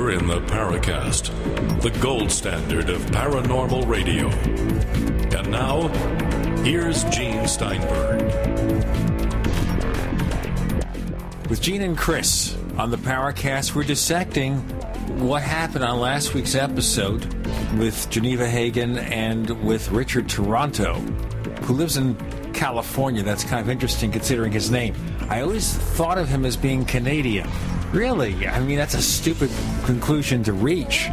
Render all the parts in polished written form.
believer in the Paracast, the gold standard of paranormal radio. And now, here's Gene Steinberg. With Gene and Chris on the Paracast, we're dissecting what happened on last week's episode with Geneva Hagen and with Richard Toronto, who lives in California. That's kind of interesting considering his name. I always thought of him as being Canadian. Really? I mean, that's a stupid conclusion to reach.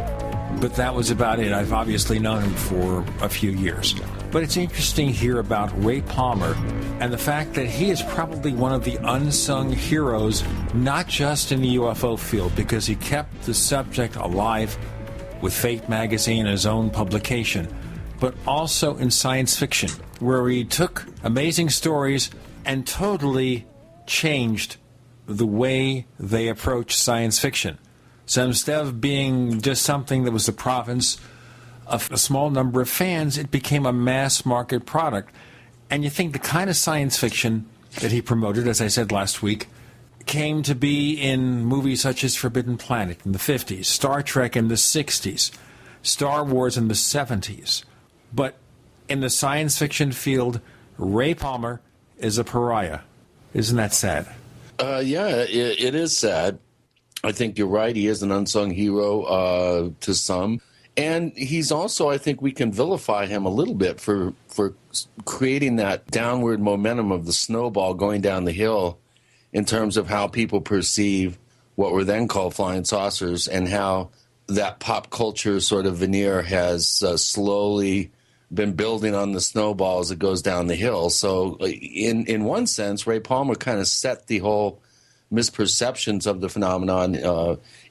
But that was about it. I've obviously known him for a few years. But it's interesting to hear about Ray Palmer and the fact that he is probably one of the unsung heroes, not just in the UFO field, because he kept the subject alive with Fate magazine and his own publication, but also in science fiction, where he took amazing stories and totally changed the way they approach science fiction. So instead of being just something that was the province of a small number of fans, it became a mass market product. And you think the kind of science fiction that he promoted, as I said last week, came to be in movies such as Forbidden Planet in the 50s, Star Trek in the 60s, Star Wars in the 70s. But in the science fiction field, Ray Palmer is a pariah. Isn't that sad? It is sad. I think you're right. He is an unsung hero to some. And he's also, I think we can vilify him a little bit for creating that downward momentum of the snowball going down the hill in terms of how people perceive what were then called flying saucers, and how that pop culture sort of veneer has slowly been building on the snowball as it goes down the hill. So in one sense, Ray Palmer kind of set the whole misperceptions of the phenomenon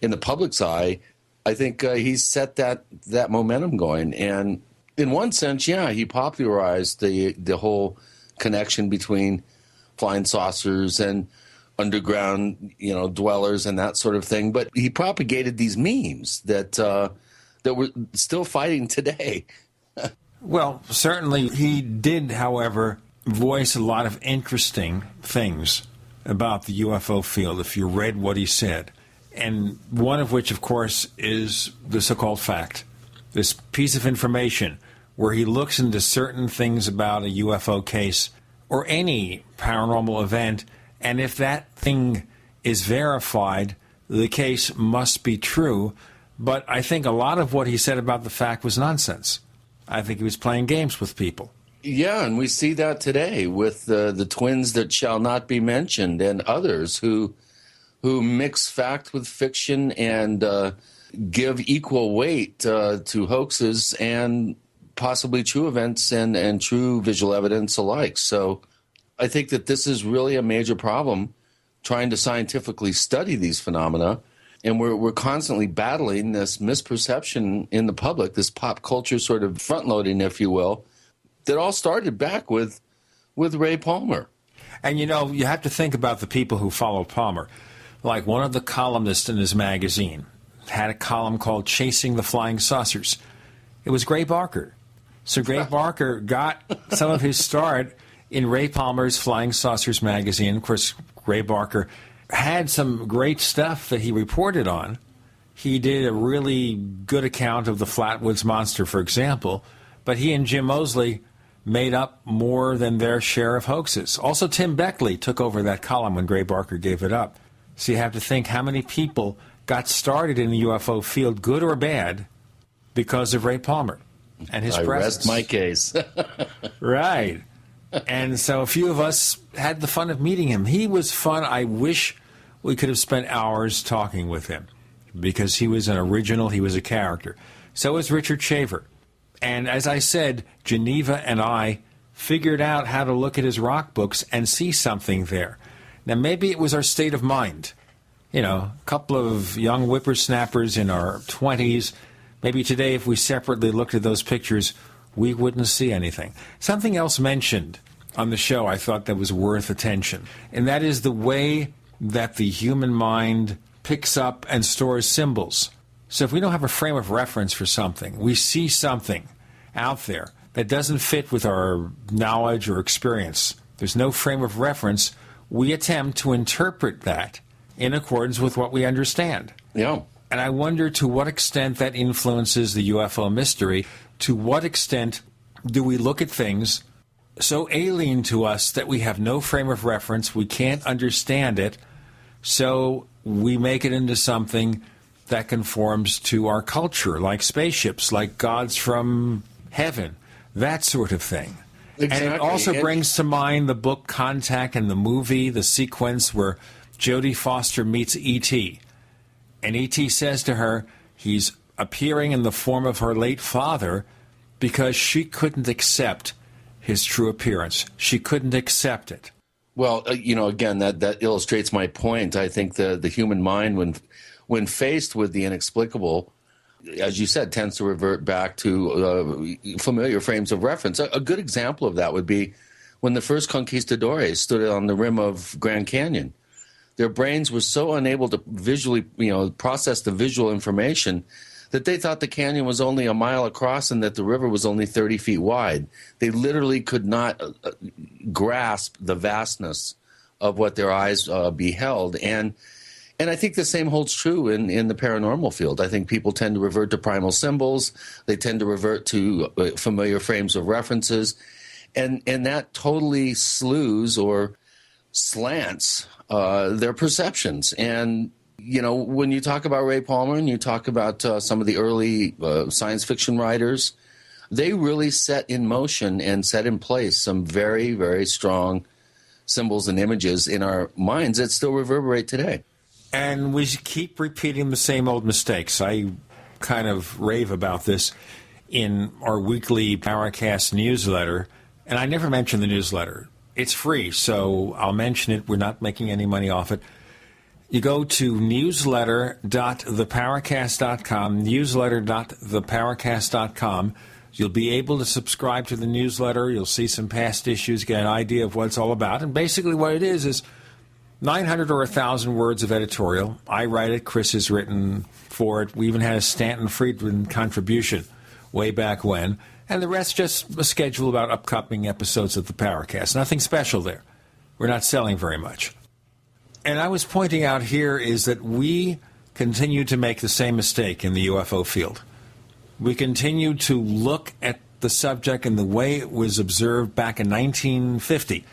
in the public's eye. I think he's set that momentum going. And in one sense, yeah, he popularized the whole connection between flying saucers and underground, dwellers and that sort of thing. But he propagated these memes that we're still fighting today. Well, certainly he did, however, voice a lot of interesting things about the UFO field, if you read what he said. And one of which, of course, is the so-called fact, this piece of information where he looks into certain things about a UFO case or any paranormal event, and if that thing is verified, the case must be true. But I think a lot of what he said about the fact was nonsense. I think he was playing games with people. Yeah, and we see that today with the twins that shall not be mentioned and others who mix fact with fiction and give equal weight to hoaxes and possibly true events and true visual evidence alike. So I think that this is really a major problem, trying to scientifically study these phenomena. And we're constantly battling this misperception in the public, this pop culture sort of front-loading, if you will, that all started back with Ray Palmer. And, you have to think about the people who follow Palmer. Like one of the columnists in his magazine had a column called Chasing the Flying Saucers. It was Gray Barker. So Gray Barker got some of his start in Ray Palmer's Flying Saucers magazine. Of course, Gray Barker had some great stuff that he reported on. He did a really good account of the Flatwoods Monster, for example, but he and Jim Moseley made up more than their share of hoaxes. Also, Tim Beckley took over that column when Gray Barker gave it up. So you have to think how many people got started in the UFO field, good or bad, because of Ray Palmer and his presence. Rest my case. Right. And so a few of us had the fun of meeting him. He was fun. I wish we could have spent hours talking with him because he was an original. He was a character. So was Richard Shaver. And as I said, Geneva and I figured out how to look at his rock books and see something there. Now, maybe it was our state of mind. A couple of young whippersnappers in our 20s. Maybe today, if we separately looked at those pictures, we wouldn't see anything. Something else mentioned on the show I thought that was worth attention, and that is the way that the human mind picks up and stores symbols. So if we don't have a frame of reference for something, we see something out there that doesn't fit with our knowledge or experience, there's no frame of reference, we attempt to interpret that in accordance with what we understand. Yeah. And I wonder to what extent that influences the UFO mystery. To what extent do we look at things so alien to us that we have no frame of reference, we can't understand it, so we make it into something that conforms to our culture, like spaceships, like gods from heaven, that sort of thing. Exactly. And it also brings to mind the book Contact and the movie, the sequence where Jodie Foster meets E.T. And E.T. says to her he's appearing in the form of her late father because she couldn't accept his true appearance. She couldn't accept it. Well, again, that illustrates my point. I think the human mind, when faced with the inexplicable, as you said, tends to revert back to familiar frames of reference. A good example of that would be when the first conquistadores stood on the rim of Grand Canyon. Their brains were so unable to visually, process the visual information that they thought the canyon was only a mile across and that the river was only 30 feet wide. They literally could not grasp the vastness of what their eyes beheld. And I think the same holds true in the paranormal field. I think people tend to revert to primal symbols. They tend to revert to familiar frames of references. And that totally slews or slants their perceptions. And, when you talk about Ray Palmer and you talk about some of the early science fiction writers, they really set in motion and set in place some very, very strong symbols and images in our minds that still reverberate today. And we keep repeating the same old mistakes. I kind of rave about this in our weekly Paracast newsletter, and I never mention the newsletter. It's free, so I'll mention it. We're not making any money off it. You go to newsletter.theparacast.com, newsletter.theparacast.com. You'll be able to subscribe to the newsletter. You'll see some past issues, get an idea of what it's all about. And basically what it is 900 or 1,000 words of editorial. I write it. Chris has written for it. We even had a Stanton Friedman contribution way back when. And the rest just a schedule about upcoming episodes of the Paracast. Nothing special there. We're not selling very much. And I was pointing out here is that we continue to make the same mistake in the UFO field. We continue to look at the subject in the way it was observed back in 1950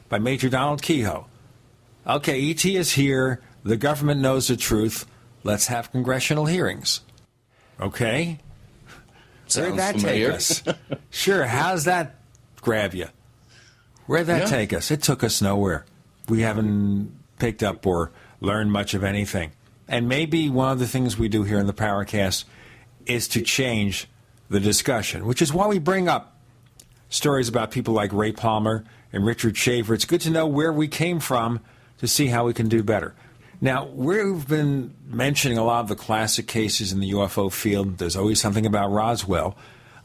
by Major Donald Kehoe. Okay, E.T. is here. The government knows the truth. Let's have congressional hearings. Okay? Where'd that familiar. Take us? Sure, how's that grab you? Where'd that take us? It took us nowhere. We haven't picked up or learned much of anything. And maybe one of the things we do here in the Paracast is to change the discussion, which is why we bring up stories about people like Ray Palmer and Richard Shaver. It's good to know where we came from to see how we can do better. Now, we've been mentioning a lot of the classic cases in the UFO field. There's always something about Roswell.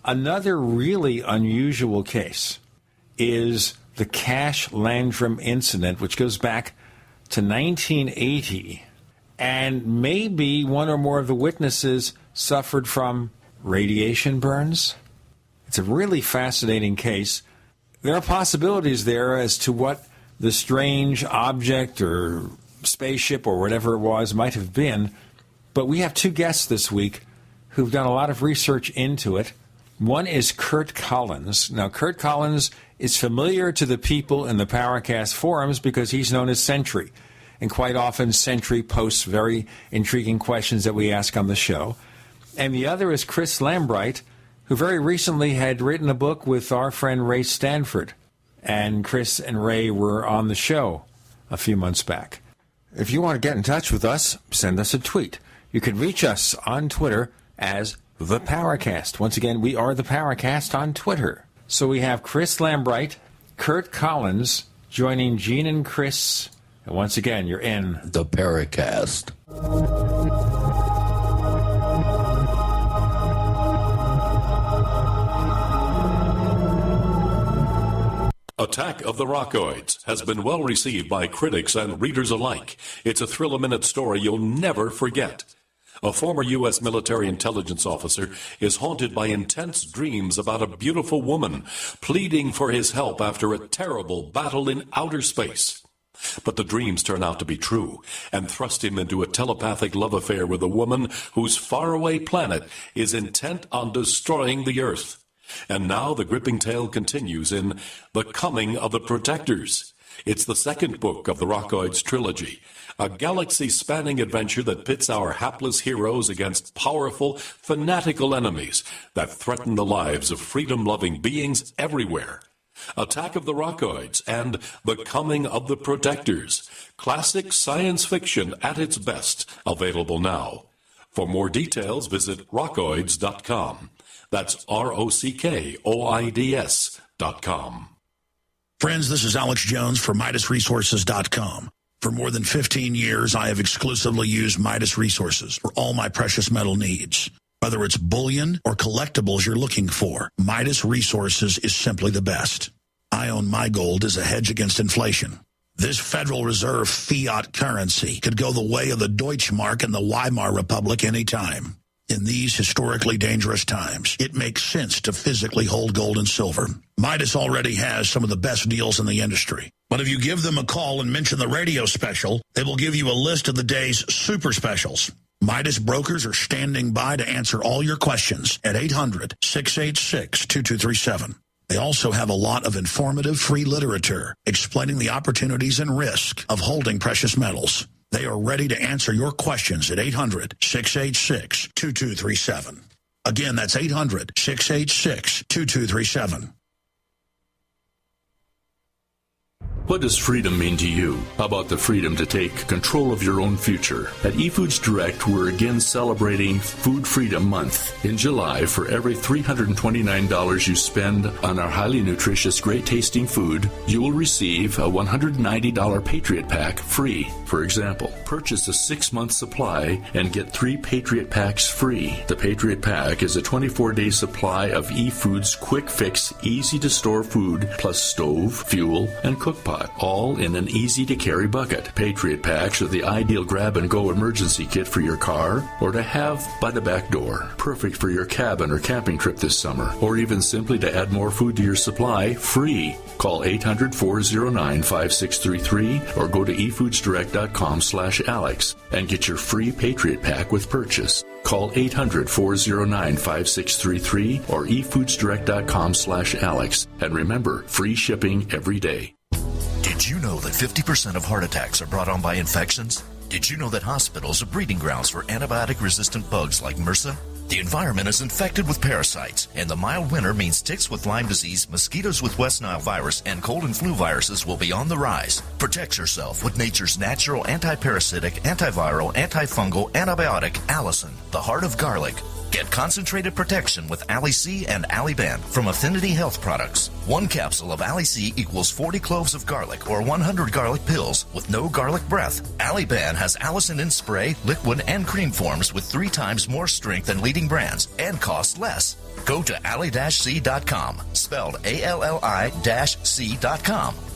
Another really unusual case is the Cash-Landrum incident, which goes back to 1980. And maybe one or more of the witnesses suffered from radiation burns. It's a really fascinating case. There are possibilities there as to what the strange object or spaceship or whatever it was might have been. But we have two guests this week who've done a lot of research into it. One is Curt Collins. Now, Curt Collins is familiar to the people in the Paracast forums because he's known as Sentry. And quite often, Sentry posts very intriguing questions that we ask on the show. And the other is Chris Lambright, who very recently had written a book with our friend Ray Stanford. And Chris and Ray were on the show a few months back. If you want to get in touch with us, send us a tweet. You can reach us on Twitter as The Paracast. Once again, we are The Paracast on Twitter. So we have Chris Lambright, Curt Collins, joining Gene and Chris. And once again, you're in The Paracast. Attack of the Rockoids has been well received by critics and readers alike. It's a thrill-a-minute story you'll never forget. A former U.S. military intelligence officer is haunted by intense dreams about a beautiful woman pleading for his help after a terrible battle in outer space. But the dreams turn out to be true and thrust him into a telepathic love affair with a woman whose faraway planet is intent on destroying the Earth. And now the gripping tale continues in The Coming of the Protectors. It's the second book of the Rockoids trilogy, a galaxy-spanning adventure that pits our hapless heroes against powerful, fanatical enemies that threaten the lives of freedom-loving beings everywhere. Attack of the Rockoids and The Coming of the Protectors. Classic science fiction at its best, available now. For more details, visit rockoids.com. That's ROCKOIDS.com. Friends, this is Alex Jones for MidasResources.com. For more than 15 years, I have exclusively used Midas Resources for all my precious metal needs. Whether it's bullion or collectibles you're looking for, Midas Resources is simply the best. I own my gold as a hedge against inflation. This Federal Reserve fiat currency could go the way of the Deutschmark and the Weimar Republic anytime. In these historically dangerous times, it makes sense to physically hold gold and silver. Midas already has some of the best deals in the industry. But if you give them a call and mention the radio special, they will give you a list of the day's super specials. Midas brokers are standing by to answer all your questions at 800-686-2237. They also have a lot of informative free literature explaining the opportunities and risk of holding precious metals. They are ready to answer your questions at 800-686-2237. Again, that's 800-686-2237. What does freedom mean to you? How about the freedom to take control of your own future? At eFoods Direct, we're again celebrating Food Freedom Month. In July, for every $329 you spend on our highly nutritious, great-tasting food, you will receive a $190 Patriot Pack free. For example, purchase a 6-month supply and get 3 Patriot Packs free. The Patriot Pack is a 24-day supply of eFoods quick-fix, easy-to-store food, plus stove, fuel, and cook pot, all in an easy-to-carry bucket. Patriot Packs are the ideal grab-and-go emergency kit for your car or to have by the back door. Perfect for your cabin or camping trip this summer, or even simply to add more food to your supply, free. Call 800-409-5633 or go to efoodsdirect.com/Alex and get your free Patriot Pack with purchase. Call 800-409-5633 or efoodsdirect.com/Alex. And remember, free shipping every day. Did you know that 50% of heart attacks are brought on by infections? Did you know that hospitals are breeding grounds for antibiotic-resistant bugs like MRSA? The environment is infected with parasites, and the mild winter means ticks with Lyme disease, mosquitoes with West Nile virus, and cold and flu viruses will be on the rise. Protect yourself with nature's natural anti-parasitic, antiviral, antifungal, antibiotic, Allison, the heart of garlic. Get concentrated protection with Ali-C and Ali-Ban from Affinity Health Products. 1 capsule of Ali-C equals 40 cloves of garlic or 100 garlic pills with no garlic breath. Ali-Ban has allicin in spray, liquid, and cream forms with 3 times more strength than leading brands and costs less. Go to ali-c.com, spelled ALLI-C.com,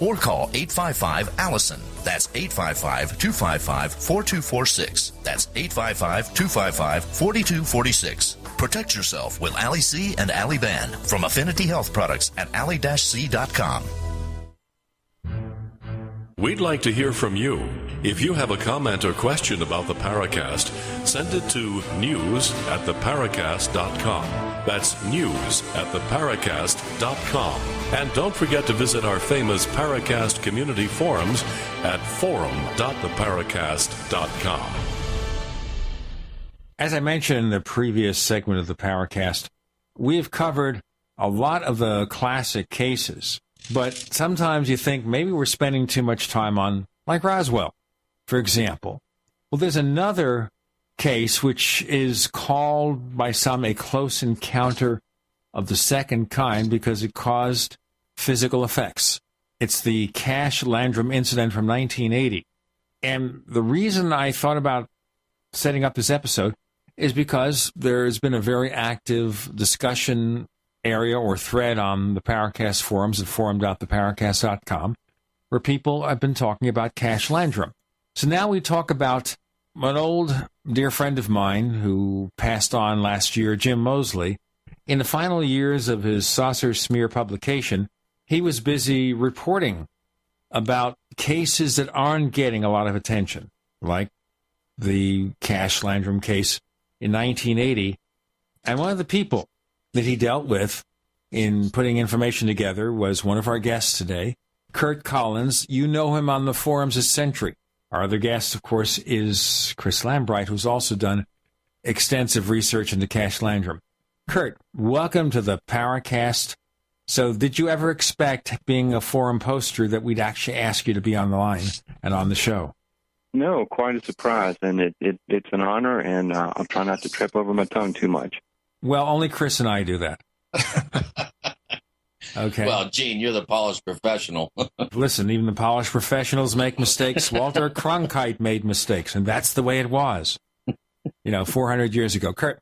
or call 855-ALLICIN. That's 855-255-4246. That's 855-255-4246. Protect yourself with Ali-C and Ali-Ban from Affinity Health Products at ali-c.com. We'd like to hear from you. If you have a comment or question about the Paracast, send it to news@theparacast.com. That's news@theparacast.com. And don't forget to visit our famous Paracast community forums at forum.theparacast.com. As I mentioned in the previous segment of the Paracast, we've covered a lot of the classic cases, but sometimes you think maybe we're spending too much time on, like Roswell, for example. Well, there's another case which is called by some a close encounter of the second kind because it caused physical effects. It's the Cash-Landrum incident from 1980. And the reason I thought about setting up this episode is because there's been a very active discussion area or thread on the Paracast forums at forum.theparacast.com where people have been talking about Cash-Landrum. So now we talk about an old dear friend of mine who passed on last year, Jim Mosley. In the final years of his Saucer Smear publication, he was busy reporting about cases that aren't getting a lot of attention, like the Cash-Landrum case in 1980. And one of the people that he dealt with in putting information together was one of our guests today, Curt Collins. You know him on the forums as Sentry. Our other guest, of course, is Chris Lambright, who's also done extensive research into Cash-Landrum. Curt, welcome to the Paracast. So did you ever expect, being a forum poster, that we'd actually ask you to be on the line and on the show? No, quite a surprise, and it's an honor, and I'll try not to trip over my tongue too much. Well, only Chris and I do that. Okay. Well, Gene, you're the polished professional. Listen, even the polished professionals make mistakes. Walter Cronkite made mistakes, and that's the way it was, 400 years ago. Curt,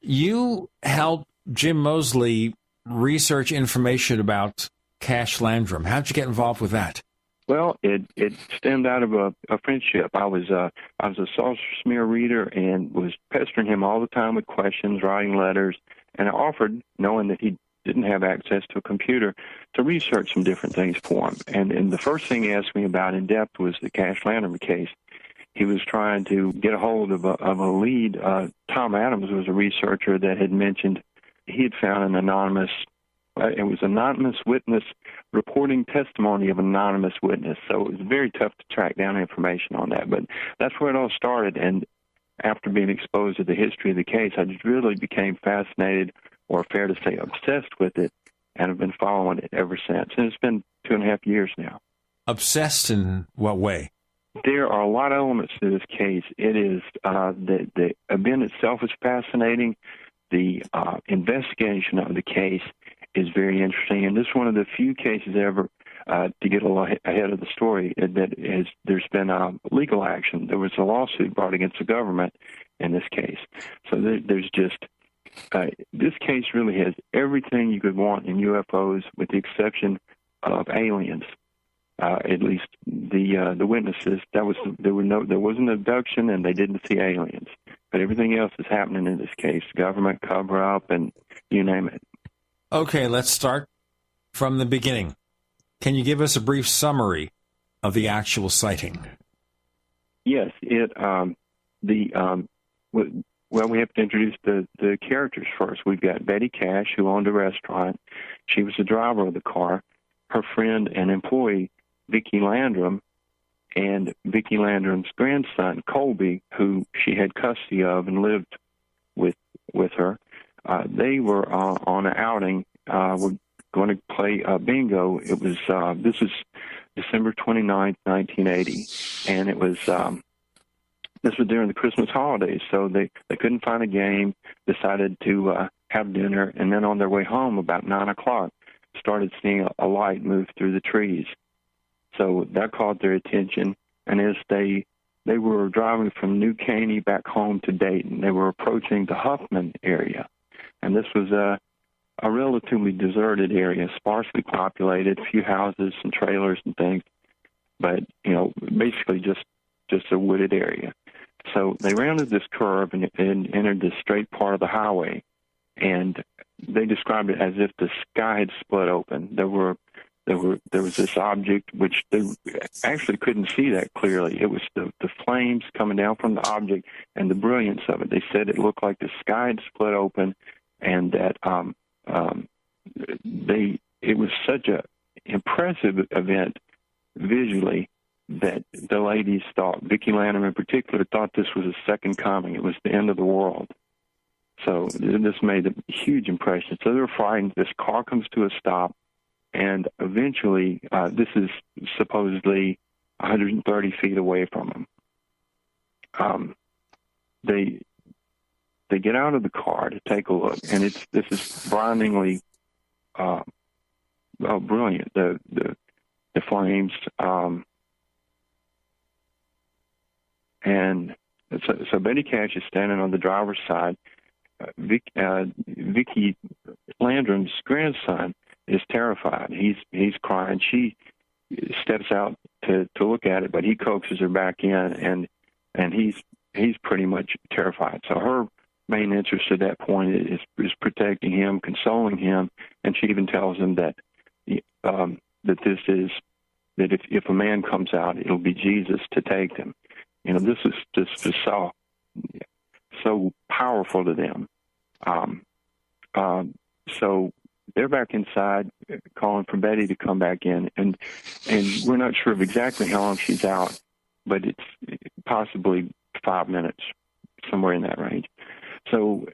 you helped Jim Moseley research information about Cash-Landrum. How'd you get involved with that? Well, it stemmed out of a friendship. I was a saucer smear reader and was pestering him all the time with questions, writing letters, and I offered, knowing that he didn't have access to a computer, to research some different things for him. And the first thing he asked me about in depth was the Cash-Landrum case. He was trying to get a hold of a lead. Tom Adams was a researcher that had mentioned he had found an anonymous witness reporting testimony of an anonymous witness. So it was very tough to track down information on that. But that's where it all started. And after being exposed to the history of the case, I just really became fascinated, or fair to say obsessed with it, and have been following it ever since. And it's been 2.5 years now. Obsessed in what way? There are a lot of elements to this case. It is the event itself is fascinating. The investigation of the case is very interesting, and this is one of the few cases ever, to get a little ahead of the story, there's been legal action. There was a lawsuit brought against the government in this case. So there's just, this case really has everything you could want in UFOs, with the exception of aliens. At least the witnesses, there wasn't abduction, and they didn't see aliens. But everything else is happening in this case: government cover-up, and you name it. Okay, let's start from the beginning. Can you give us a brief summary of the actual sighting? Yes, we have to introduce the characters first. We've got Betty Cash, who owned a restaurant. She was the driver of the car. Her friend and employee, Vicki Landrum, and Vicki Landrum's grandson, Colby, who she had custody of and lived with her. They were on an outing. We're going to play bingo. It was this was December 29th, 1980, and it was this was during the Christmas holidays. So they couldn't find a game. Decided to have dinner, and then on their way home about 9:00, started seeing a light move through the trees. So that caught their attention, and as they were driving from New Caney back home to Dayton, they were approaching the Huffman area, and this was a relatively deserted area, sparsely populated, a few houses and trailers and things, but basically just a wooded area. So they rounded this curve and entered this straight part of the highway, and they described it as if the sky had split open. There was this object, which they actually couldn't see that clearly. It was the flames coming down from the object and the brilliance of it. They said it looked like the sky had split open, and that it was such a impressive event visually that the ladies thought, Vicki Landrum in particular, thought this was a second coming. It was the end of the world. So this made a huge impression. So they were frightened. This car comes to a stop, and eventually, this is supposedly 130 feet away from them. They get out of the car to take a look, and this is blindingly brilliant. The flames, and so Betty Cash is standing on the driver's side. Vicki Landrum's grandson is terrified. He's crying. She steps out to look at it, but he coaxes her back in, and he's pretty much terrified. So her main interest at that point is protecting him, consoling him, and she even tells him that this is that if a man comes out, it'll be Jesus to take them. This is just so powerful to them. So they're back inside calling for Betty to come back in, and we're not sure of exactly how long she's out, but it's possibly 5 minutes, somewhere in that range. So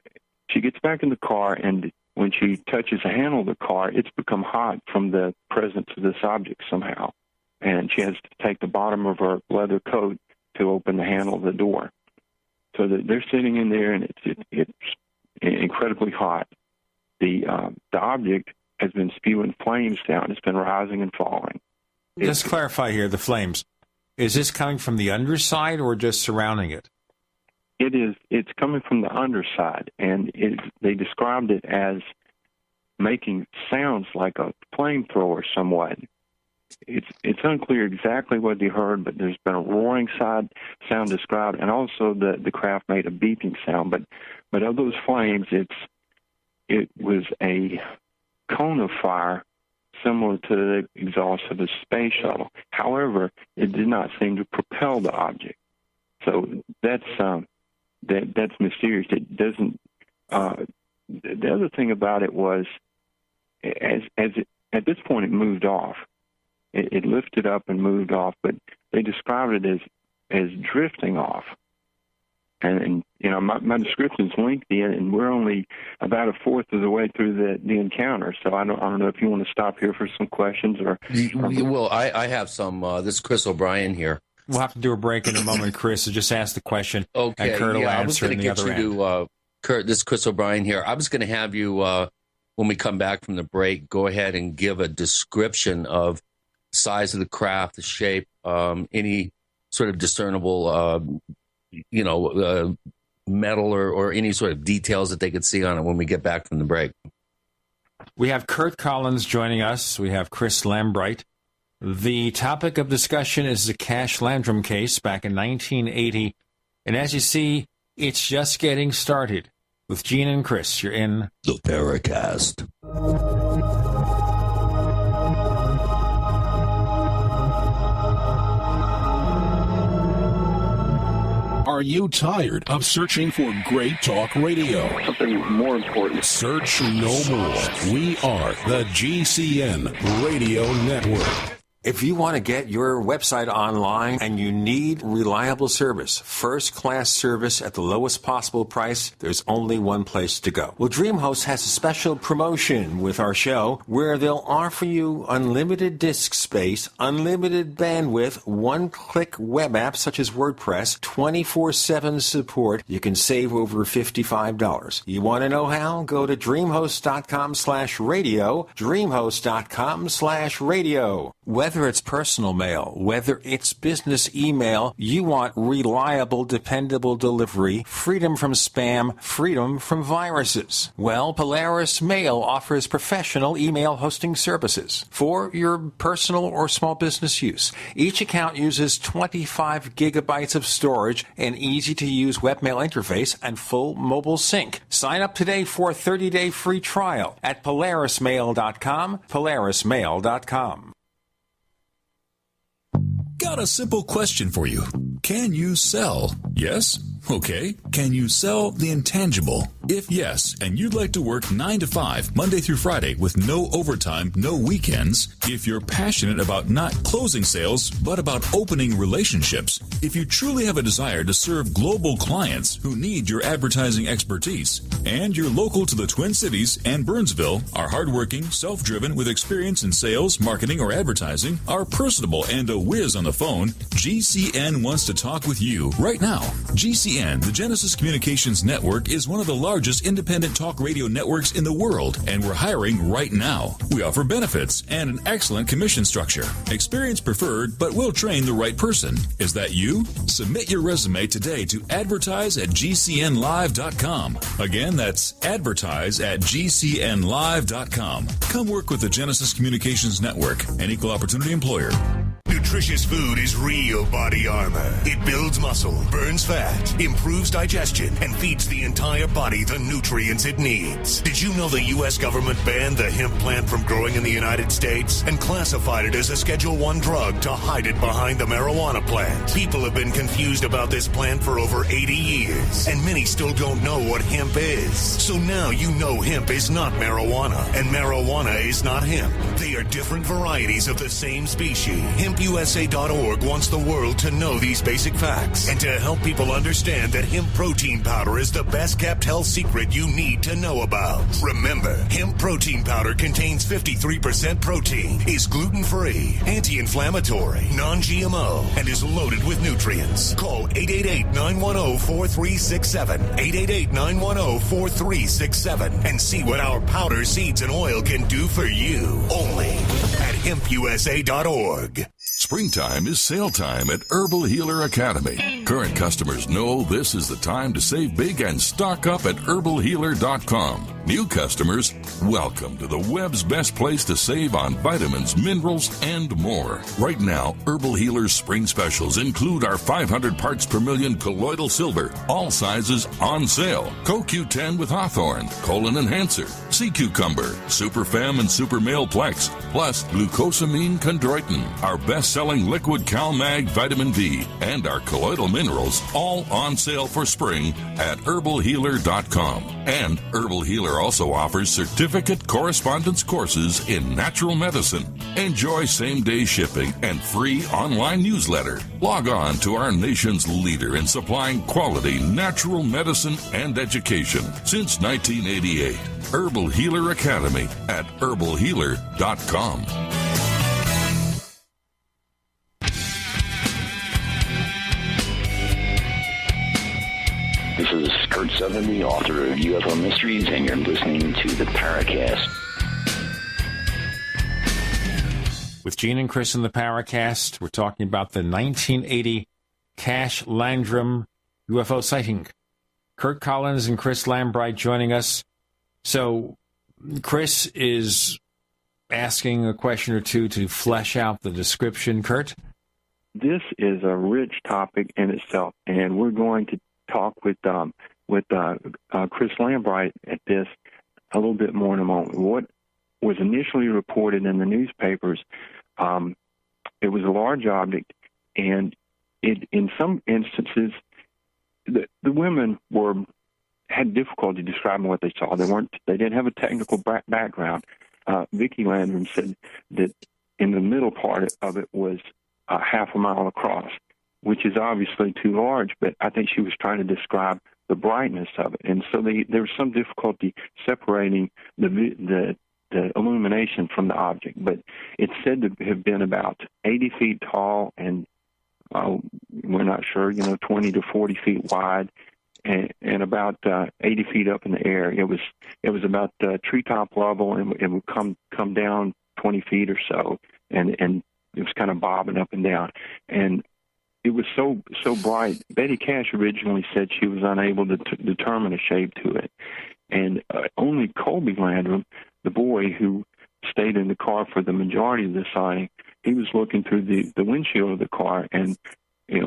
she gets back in the car, and when she touches the handle of the car, it's become hot from the presence of this object somehow, and she has to take the bottom of her leather coat to open the handle of the door. So they're sitting in there, and it's incredibly hot. The object has been spewing flames down. It's been rising and falling. Just clarify here, the flames. Is this coming from the underside or just surrounding it? It's coming from the underside, and they described it as making sounds like a flamethrower somewhat. It's unclear exactly what they heard, but there's been a roaring sound described, and also the craft made a beeping sound. But of those flames, it was a cone of fire similar to the exhaust of a space shuttle. However, it did not seem to propel the object. So that's mysterious. It doesn't. The other thing about it was, at this point, it moved off. It lifted up and moved off, but they described it as drifting off. And my description is lengthy, and we're only about a fourth of the way through the encounter. So I don't know if you want to stop here for some questions or. Well, I have some. This is Chris O'Brien here. We'll have to do a break in a moment, Chris. So just ask the question, okay, and Curt will answer in the other end. Curt, this is Chris O'Brien here. I was going to have you, when we come back from the break, go ahead and give a description of size of the craft, the shape, any sort of discernible, metal or any sort of details that they could see on it when we get back from the break. We have Curt Collins joining us. We have Chris Lambright. The topic of discussion is the Cash-Landrum case back in 1980. And as you see, it's just getting started. With Gene and Chris, you're in the Paracast. Are you tired of searching for great talk radio? Something more important. Search no more. We are the GCN Radio Network. If you want to get your website online and you need reliable service, first-class service at the lowest possible price, there's only one place to go. Well, DreamHost has a special promotion with our show where they'll offer you unlimited disk space, unlimited bandwidth, one-click web apps such as WordPress, 24/7 support. You can save over $55. You want to know how? Go to dreamhost.com/radio, dreamhost.com/radio. Whether it's personal mail, whether it's business email, you want reliable, dependable delivery, freedom from spam, freedom from viruses. Well, Polaris Mail offers professional email hosting services for your personal or small business use. Each account uses 25 gigabytes of storage, an easy-to-use webmail interface, and full mobile sync. Sign up today for a 30-day free trial at polarismail.com, polarismail.com. Got a simple question for you. Can you sell? Yes? Okay. Can you sell the intangible? If yes, and you'd like to work 9 to 5, Monday through Friday, with no overtime, no weekends, if you're passionate about not closing sales, but about opening relationships, if you truly have a desire to serve global clients who need your advertising expertise, and you're local to the Twin Cities and Burnsville, are hardworking, self-driven, with experience in sales, marketing, or advertising, are personable, and a whiz on the phone, GCN wants to talk with you right now. GCN, the Genesis Communications Network, is one of the largest independent talk radio networks in the world, and we're hiring right now. We offer benefits and an excellent commission structure. Experience preferred, but we'll train the right person. Is that you? Submit your resume today to advertise@gcnlive.com. Again, that's advertise@gcnlive.com. Come work with the Genesis Communications Network, an equal opportunity employer. nutritious food is real body armor. It builds muscle, burns fat, improves digestion, and feeds the entire body the nutrients it needs. Did you know the U.S. government banned the hemp plant from growing in the United States and classified it as a Schedule I drug to hide it behind the marijuana plant? People have been confused about this plant for over 80 years, and many still don't know what hemp is. So now you know hemp is not marijuana, and marijuana is not hemp. They are different varieties of the same species. HempUSA.org wants the world to know these basic facts and to help people understand that hemp protein powder is the best kept health secret you need to know about. Remember, hemp protein powder contains 53% protein, is gluten-free, anti-inflammatory, non-GMO, and is loaded with nutrients. Call 888-910-4367, 888-910-4367, and see what our powder, seeds, and oil can do for you. Only at HempUSA.org. Springtime is sale time at Herbal Healer Academy. Current customers know this is the time to save big and stock up at herbalhealer.com. New customers, welcome to the web's best place to save on vitamins, minerals, and more. Right now, Herbal Healer's spring specials include our 500 parts per million colloidal silver, all sizes on sale. CoQ10 with Hawthorne, Colon Enhancer, Sea Cucumber, Super Fem and Super Male Plex, plus glucosamine chondroitin, our best-selling liquid CalMag Vitamin V, and our colloidal minerals, all on sale for spring at herbalhealer.com. And Herbal Healer also offers certificate correspondence courses in natural medicine. Enjoy same-day shipping and free online newsletter. Log on to our nation's leader in supplying quality natural medicine and education since 1988. Herbal Healer Academy at herbalhealer.com. This is Kurt Southern, the author of UFO Mysteries, and you're listening to the Paracast. With Gene and Chris in the Paracast, we're talking about the 1980 Cash-Landrum UFO sighting. Curt Collins and Chris Lambright joining us. So Chris is asking a question or two to flesh out the description. Curt? This is a rich topic in itself, and we're going to talk with Chris Lambright at this a little bit more in a moment. What was initially reported in the newspapers, it was a large object, and in some instances, the women had difficulty describing what they saw. They didn't have a technical background. Vicki Landrum said that in the middle part of it was half a mile across, which is obviously too large, but I think she was trying to describe the brightness of it. And so there was some difficulty separating the illumination from the object. But it's said to have been about 80 feet tall and, we're not sure, 20 to 40 feet wide and about 80 feet up in the air. It was about treetop level, and it would come down 20 feet or so, and it was kind of bobbing up and down. And it was so bright. Betty Cash originally said she was unable to determine a shape to it. And only Colby Landrum, the boy who stayed in the car for the majority of the sighting, he was looking through the windshield of the car, and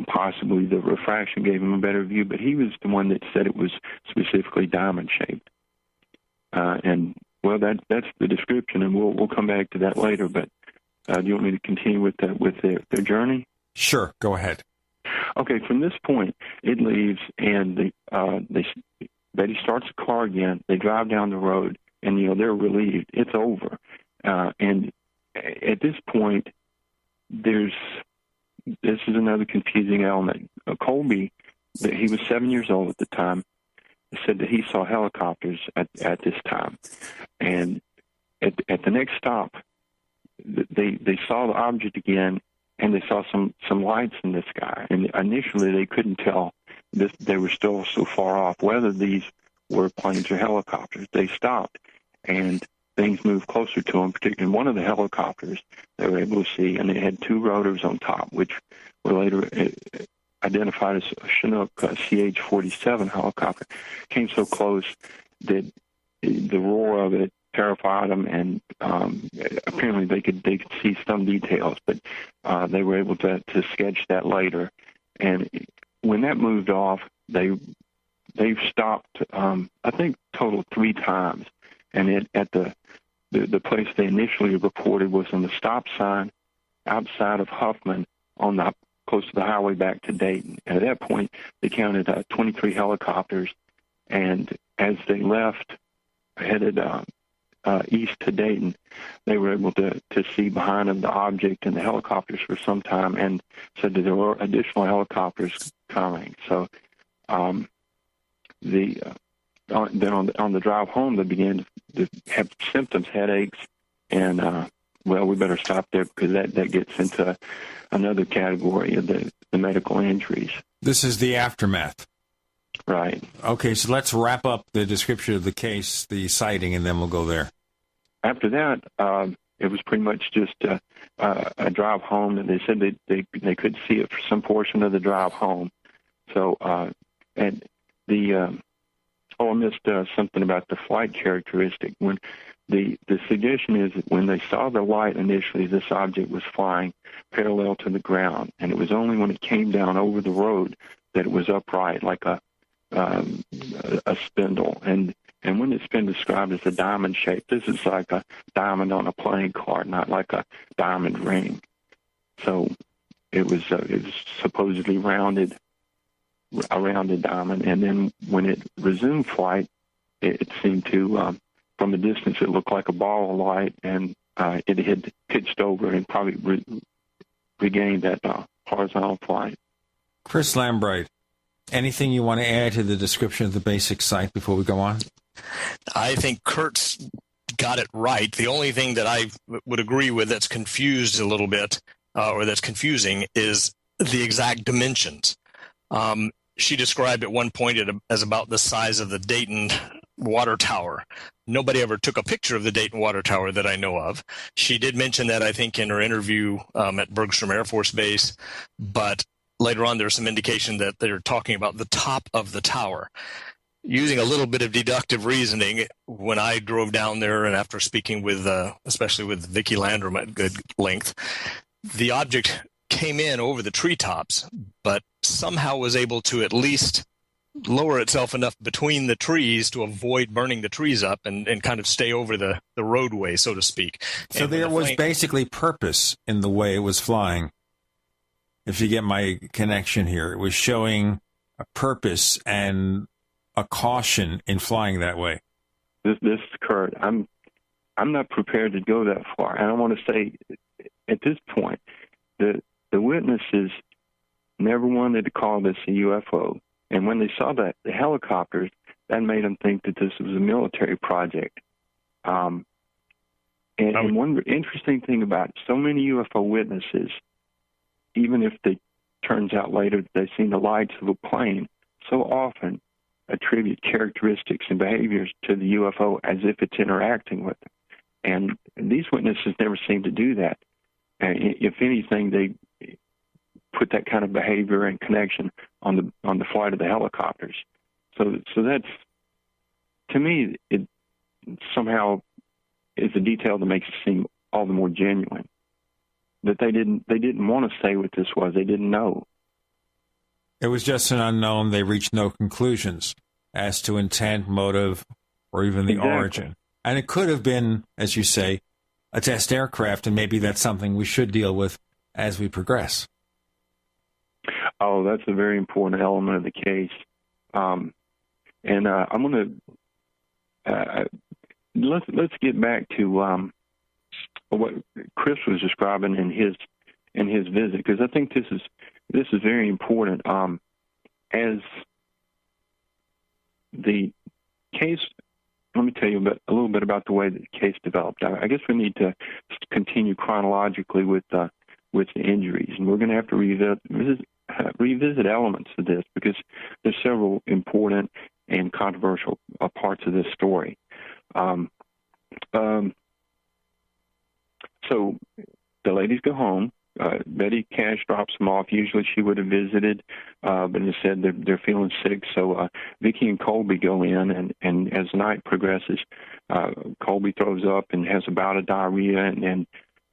possibly the refraction gave him a better view, but he was the one that said it was specifically diamond-shaped. And, well, that's the description, and we'll come back to that later. But do you want me to continue with their journey? Sure, go ahead. Okay, from this point, it leaves, and Betty starts the car again. They drive down the road, and, they're relieved. It's over. And at this point, this is another confusing element. Colby, he was 7 years old at the time, said that he saw helicopters at this time. And at the next stop, they saw the object again, and they saw some lights in the sky. And initially, they couldn't tell that they were still so far off whether these were planes or helicopters. They stopped, and things moved closer to them, particularly one of the helicopters they were able to see, and it had two rotors on top, which were later identified as a Chinook CH-47 helicopter. Came so close that the roar of it verified them, and apparently they could see some details, but they were able to sketch that later. And when that moved off, they've stopped, I think, total 3 times. And at the place they initially reported was on the stop sign outside of Huffman close to the highway back to Dayton. And at that point, they counted 23 helicopters. And as they left, headed east to Dayton, they were able to see behind them the object and the helicopters for some time, and said that there were additional helicopters coming. So then on the drive home, they began to have symptoms, headaches, and we better stop there because that gets into another category of the medical injuries. This is the aftermath. Right. Okay, so let's wrap up the description of the case, the sighting, and then we'll go there. After that, it was pretty much just a drive home, and they said they could see it for some portion of the drive home. So, and I missed something about the flight characteristic. When the suggestion is that when they saw the light initially, this object was flying parallel to the ground, and it was only when it came down over the road that it was upright, like a spindle. And when it's been described as a diamond shape, this is like a diamond on a playing card, not like a diamond ring. So it was supposedly a rounded diamond. And then when it resumed flight, it seemed to, from a distance, it looked like a ball of light, and it had pitched over and probably regained that horizontal flight. Chris Lambright, anything you want to add to the description of the basic site before we go on? I think Kurt's got it right. The only thing that I would agree with that's confused a little bit, or that's confusing, is the exact dimensions. She described at one point it as about the size of the Dayton water tower. Nobody ever took a picture of the Dayton water tower that I know of. She did mention that, I think, in her interview at Bergstrom Air Force Base, but later on there's some indication that they're talking about the top of the tower. Using a little bit of deductive reasoning, when I drove down there and after speaking with, especially with Vicki Landrum at good length, the object came in over the treetops, but somehow was able to at least lower itself enough between the trees to avoid burning the trees up and kind of stay over the roadway, so to speak. So there was basically purpose in the way it was flying. If you get my connection here, it was showing a purpose and a caution in flying that way. This is Kurt. I'm not prepared to go that far. And I want to say, at this point, the witnesses never wanted to call this a UFO. And when they saw the helicopters, that made them think that this was a military project. And one interesting thing about it, so many UFO witnesses, even if it turns out later that they've seen the lights of a plane, so often attribute characteristics and behaviors to the UFO as if it's interacting with them. And these witnesses never seem to do that. If anything, they put that kind of behavior and connection on the flight of the helicopters. So that's, to me, it somehow is a detail that makes it seem all the more genuine. That they didn't want to say what this was. They didn't know. It was just an unknown. They reached no conclusions as to intent, motive, or even the origin. And it could have been, as you say, a test aircraft, and maybe that's something we should deal with as we progress. Oh, that's a very important element of the case. I'm going to let's get back to what Chris was describing in his visit, because I think this is very important. As the case, let me tell you a little bit about the way the case developed. I guess we need to continue chronologically with the injuries, and we're going to have to revisit elements of this because there's several important and controversial parts of this story. So the ladies go home. Betty Cash drops them off. Usually she would have visited, but instead they're feeling sick. So Vicki and Colby go in, and as the night progresses, Colby throws up and has a bout of diarrhea, and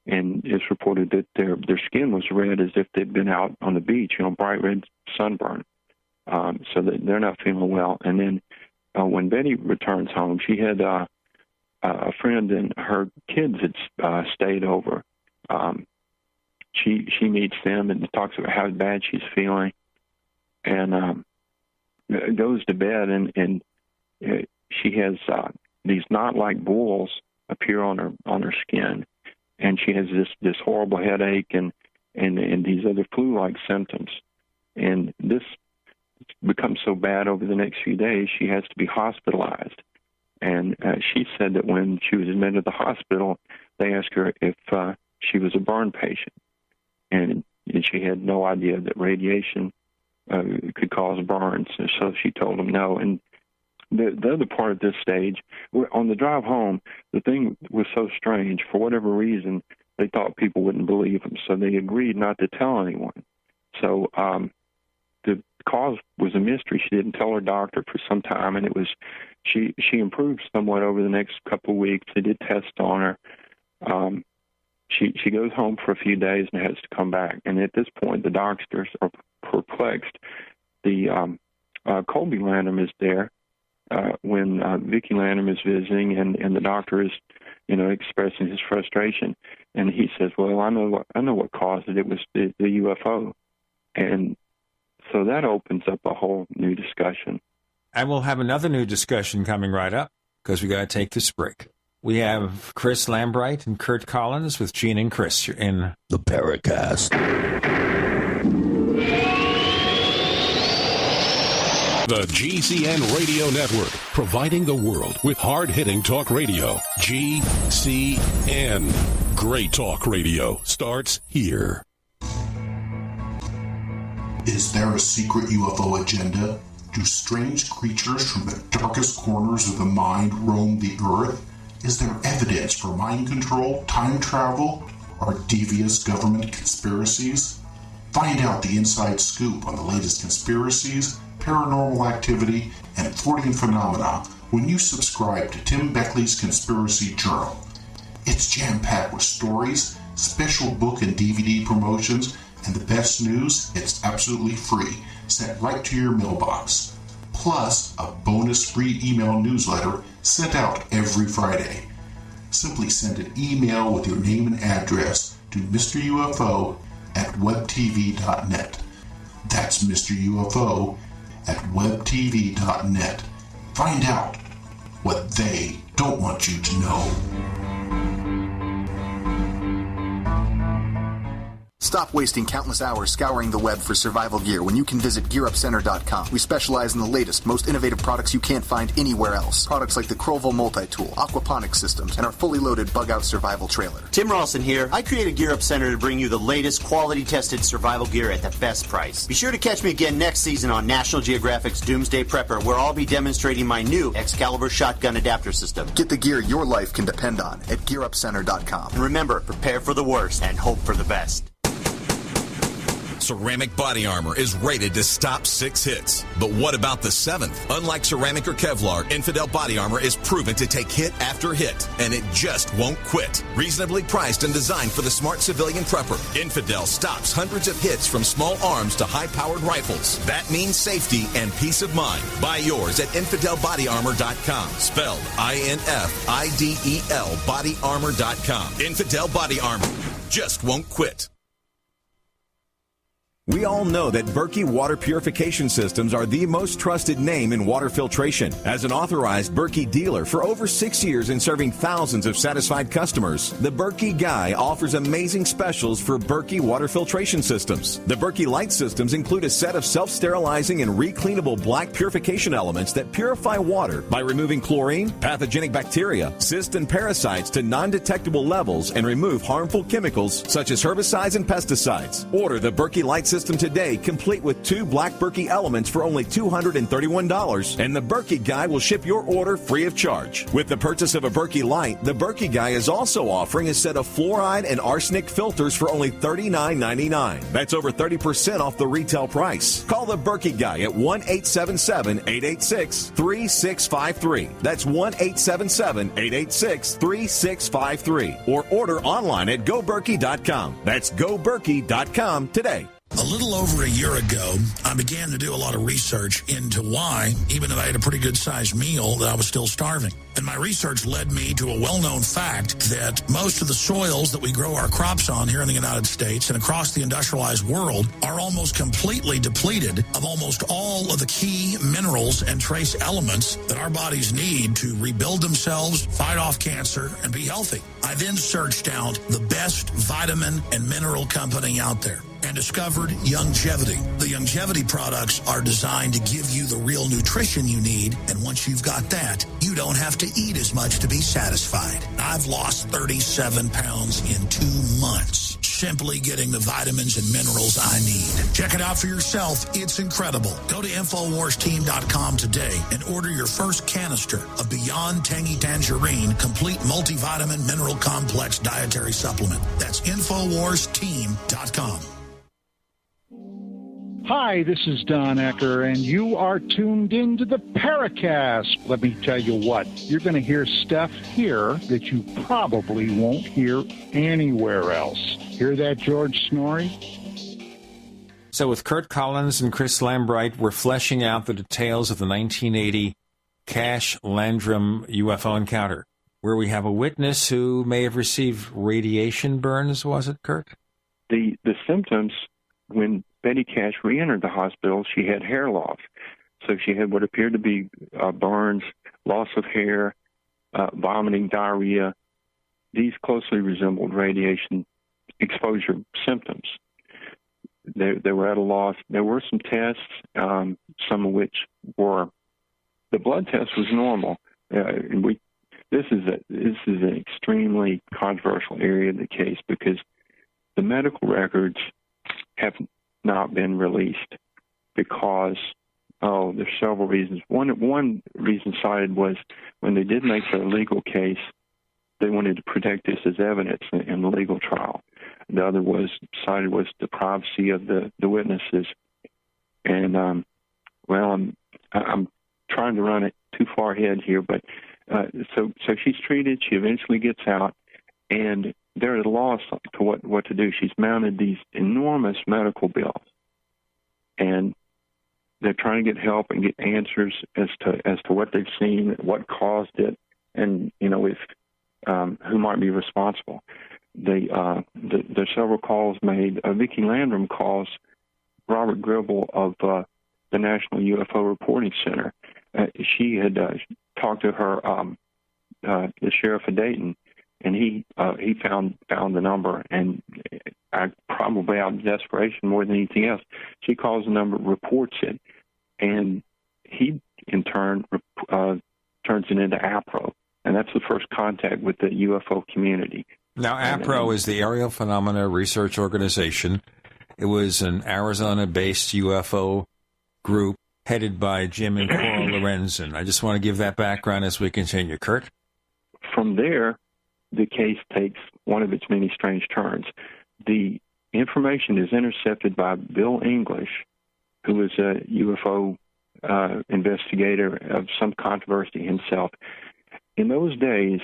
it's reported that their skin was red as if they'd been out on the beach, bright red sunburn. So that they're not feeling well. And then when Betty returns home, she had a friend and her kids had stayed over. She meets them and talks about how bad she's feeling, and goes to bed, and she has these knot-like boils appear on her skin, and she has this horrible headache and these other flu-like symptoms, and this becomes so bad over the next few days she has to be hospitalized. And she said that when she was admitted to the hospital, they asked her if she was a burn patient, and she had no idea that radiation could cause burns, so she told them no. And the other part of this stage, on the drive home, the thing was so strange. For whatever reason, they thought people wouldn't believe them, so they agreed not to tell anyone. So the cause was a mystery. She didn't tell her doctor for some time, and it was she improved somewhat over the next couple of weeks. They did tests on her. She goes home for a few days and has to come back. And at this point, the doctors are perplexed. The Colby Landrum is there when Vicki Landrum is visiting, and the doctor is, expressing his frustration. And he says, "Well, I know what caused it. It was the UFO." And so that opens up a whole new discussion. And we'll have another new discussion coming right up, because we got to take this break. We have Chris Lambright and Curt Collins with Gene and Chris in the Paracast. The GCN Radio Network, providing the world with hard-hitting talk radio. GCN. Great talk radio starts here. Is there a secret UFO agenda? Do strange creatures from the darkest corners of the mind roam the earth? Is there evidence for mind control, time travel, or devious government conspiracies? Find out the inside scoop on the latest conspiracies, paranormal activity, and thwarting phenomena when you subscribe to Tim Beckley's Conspiracy Journal. It's jam-packed with stories, special book and DVD promotions, and the best news, it's absolutely free, sent right to your mailbox. Plus, a bonus free email newsletter sent out every Friday. Simply send an email with your name and address to Mr. UFO at webtv.net. That's Mr. UFO at webtv.net. Find out what they don't want you to know. Stop wasting countless hours scouring the web for survival gear when you can visit GearUpCenter.com. We specialize in the latest, most innovative products you can't find anywhere else. Products like the Crowell multi-tool, aquaponics systems, and our fully loaded bug-out survival trailer. Tim Rawson here. I created Gear Up Center to bring you the latest quality-tested survival gear at the best price. Be sure to catch me again next season on National Geographic's Doomsday Prepper, where I'll be demonstrating my new Excalibur shotgun adapter system. Get the gear your life can depend on at GearUpCenter.com. And remember, prepare for the worst and hope for the best. Ceramic body armor is rated to stop 6 hits. But what about the 7th? Unlike ceramic or Kevlar, Infidel body armor is proven to take hit after hit, and it just won't quit. Reasonably priced and designed for the smart civilian prepper, Infidel stops hundreds of hits from small arms to high-powered rifles. That means safety and peace of mind. Buy yours at InfidelBodyArmor.com. Spelled INFIDEL bodyarmor.com. Infidel body armor just won't quit. We all know that Berkey Water Purification Systems are the most trusted name in water filtration. As an authorized Berkey dealer for over 6 years and serving thousands of satisfied customers, the Berkey Guy offers amazing specials for Berkey Water Filtration Systems. The Berkey Light Systems include a set of self-sterilizing and recleanable black purification elements that purify water by removing chlorine, pathogenic bacteria, cysts, and parasites to non-detectable levels and remove harmful chemicals such as herbicides and pesticides. Order the Berkey Light Systems system today, complete with 2 black Berkey elements for only $231. And the Berkey Guy will ship your order free of charge. With the purchase of a Berkey Light, the Berkey Guy is also offering a set of fluoride and arsenic filters for only $39.99. That's over 30% off the retail price. Call the Berkey Guy at 1-877-886-3653. That's 1-877-886-3653. Or order online at GoBerkey.com. That's GoBerkey.com today. A little over a year ago, I began to do a lot of research into why, even if I had a pretty good-sized meal, that I was still starving. And my research led me to a well-known fact that most of the soils that we grow our crops on here in the United States and across the industrialized world are almost completely depleted of almost all of the key minerals and trace elements that our bodies need to rebuild themselves, fight off cancer, and be healthy. I then searched out the best vitamin and mineral company out there and discovered Youngevity. The Youngevity products are designed to give you the real nutrition you need, and once you've got that, you don't have to eat as much to be satisfied. I've lost 37 pounds in 2 months, simply getting the vitamins and minerals I need. Check it out for yourself. It's incredible. Go to InfoWarsTeam.com today and order your first canister of Beyond Tangy Tangerine Complete Multivitamin Mineral Complex Dietary Supplement. That's InfoWarsTeam.com. Hi, this is Don Ecker, and you are tuned into the Paracast. Let me tell you what, you're going to hear stuff here that you probably won't hear anywhere else. Hear that, George Snorri? So with Curt Collins and Chris Lambright, we're fleshing out the details of the 1980 Cash-Landrum UFO encounter, where we have a witness who may have received radiation burns, was it, Curt? The symptoms, when Betty Cash re-entered the hospital, she had hair loss. So she had what appeared to be burns, loss of hair, vomiting, diarrhea. These closely resembled radiation exposure symptoms. They were at a loss. There were some tests, some of which were, the blood test was normal. This is an extremely controversial area of the case because the medical records have not been released because, there's several reasons. One reason cited was when they did make their legal case, they wanted to protect this as evidence in the legal trial. The other was cited was the privacy of the witnesses. And, I'm trying to run it too far ahead here, but so she's treated. She eventually gets out, and they're at a loss to what to do. She's mounted these enormous medical bills, and they're trying to get help and get answers as to what they've seen, what caused it, and if who might be responsible. There's several calls made. Vicki Landrum calls Robert Gribble of the National UFO Reporting Center. She had talked to her, the sheriff of Dayton, and he found the number, and probably out of desperation more than anything else, she calls the number, reports it, and he in turn turns it into APRO, and that's the first contact with the UFO community. Now, APRO is the Aerial Phenomena Research Organization. It was an Arizona-based UFO group headed by Jim and Coral Lorenzen. I just want to give that background as we continue. Curt? From there, the case takes one of its many strange turns. The information is intercepted by Bill English, who is a UFO investigator of some controversy himself. In those days,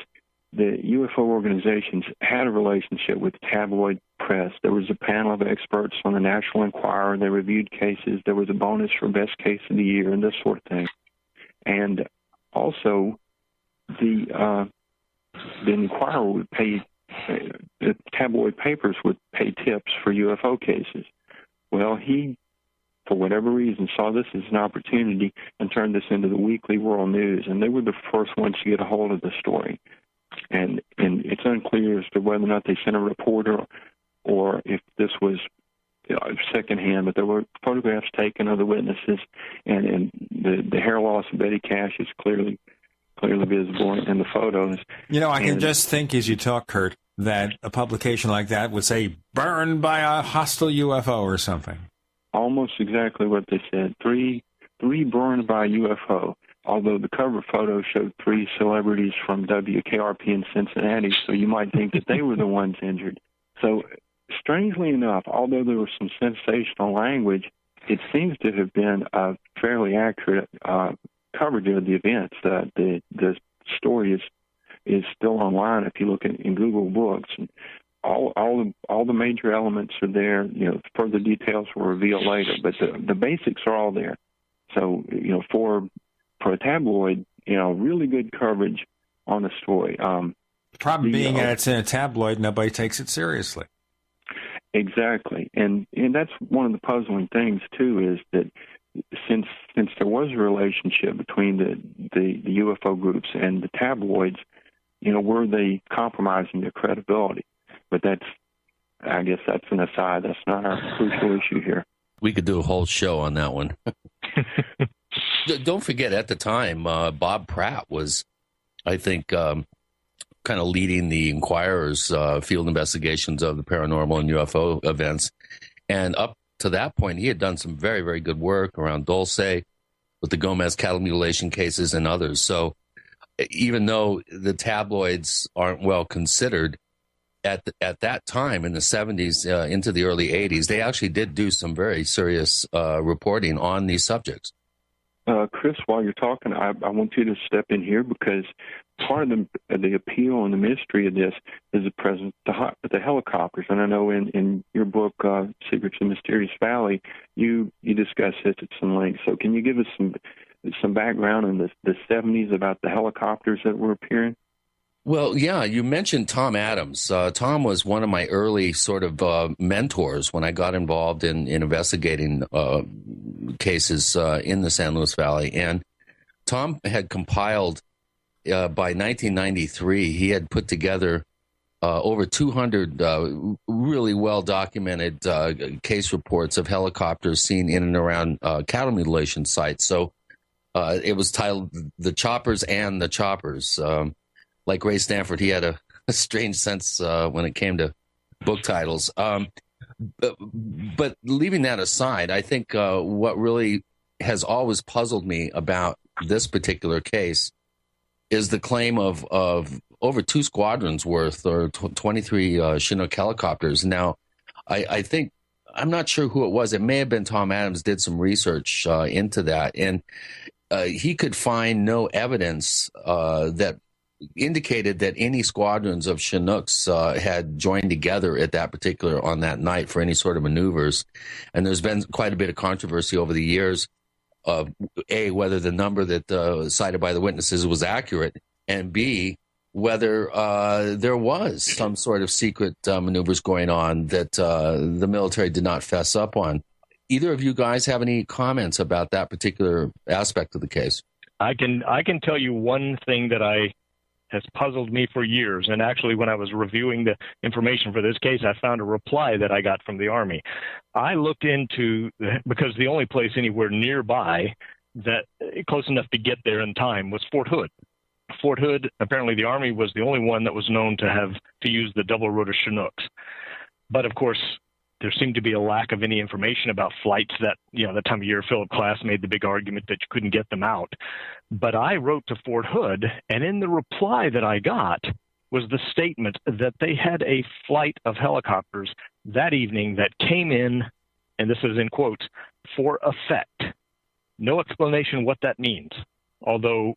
the UFO organizations had a relationship with the tabloid press. There was a panel of experts on the National Enquirer. They reviewed cases. There was a bonus for best case of the year and this sort of thing. And also, the Enquirer would pay, the tabloid papers would pay tips for UFO cases. Well, he, for whatever reason, saw this as an opportunity and turned this into the Weekly World News, and they were the first ones to get a hold of the story. And it's unclear as to whether or not they sent a reporter or if this was secondhand, but there were photographs taken of the witnesses, and the hair loss of Betty Cash is clearly visible in the photos. I can just think as you talk, Curt, that a publication like that would say, burned by a hostile UFO or something. almost exactly what they said. Three burned by UFO, although the cover photo showed 3 celebrities from WKRP in Cincinnati, so you might think that they were the ones injured. So, strangely enough, although there was some sensational language, it seems to have been a fairly accurate coverage of the events. The story is still online if you look in Google Books. And all the major elements are there. Further details will reveal later, but the basics are all there. So, for a tabloid, really good coverage on the story. The problem being that it's in a tabloid, nobody takes it seriously. Exactly, and that's one of the puzzling things too, is that since there was a relationship between the UFO groups and the tabloids, were they compromising their credibility? But I guess that's an aside. That's not our crucial issue here. We could do a whole show on that one. Don't forget, at the time, Bob Pratt was, I think, kind of leading the Inquirer's field investigations of the paranormal and UFO events. And up to that point, he had done some very, very good work around Dulce with the Gomez cattle mutilation cases and others. So even though the tabloids aren't well considered, at that time in the 70s into the early 80s, they actually did do some very serious reporting on these subjects. Chris, while you're talking, I want you to step in here, because part of the appeal and the mystery of this is the presence of the helicopters. And I know in your book, Secrets of Mysterious Valley, you discuss this at some length. So can you give us some background in the 70s about the helicopters that were appearing? Well, yeah, you mentioned Tom Adams. Tom was one of my early sort of mentors when I got involved in investigating cases in the San Luis Valley. And Tom had compiled, by 1993, he had put together over 200 really well-documented case reports of helicopters seen in and around cattle mutilation sites. So it was titled The Choppers and the Choppers. Like Ray Stanford, he had a strange sense when it came to book titles. But leaving that aside, I think what really has always puzzled me about this particular case is the claim of over 2 squadrons worth, or 23 Chinook helicopters. Now, I think, I'm not sure who it was. It may have been Tom Adams did some research into that, and he could find no evidence that indicated that any squadrons of Chinooks had joined together at on that night for any sort of maneuvers. And there's been quite a bit of controversy over the years of A, whether the number that cited by the witnesses was accurate, and B, whether there was some sort of secret maneuvers going on that the military did not fess up on. Either of you guys have any comments about that particular aspect of the case? I can tell you one thing that has puzzled me for years. And actually, when I was reviewing the information for this case, I found a reply that I got from the Army. I looked into, because the only place anywhere nearby that close enough to get there in time was Fort Hood. Fort Hood, apparently the Army was the only one that was known to use the double rotor Chinooks. But of course, there seemed to be a lack of any information about flights that, the time of year Philip Klass made the big argument that you couldn't get them out. But I wrote to Fort Hood, and in the reply that I got was the statement that they had a flight of helicopters that evening that came in, and this is in quotes, for effect. No explanation what that means, although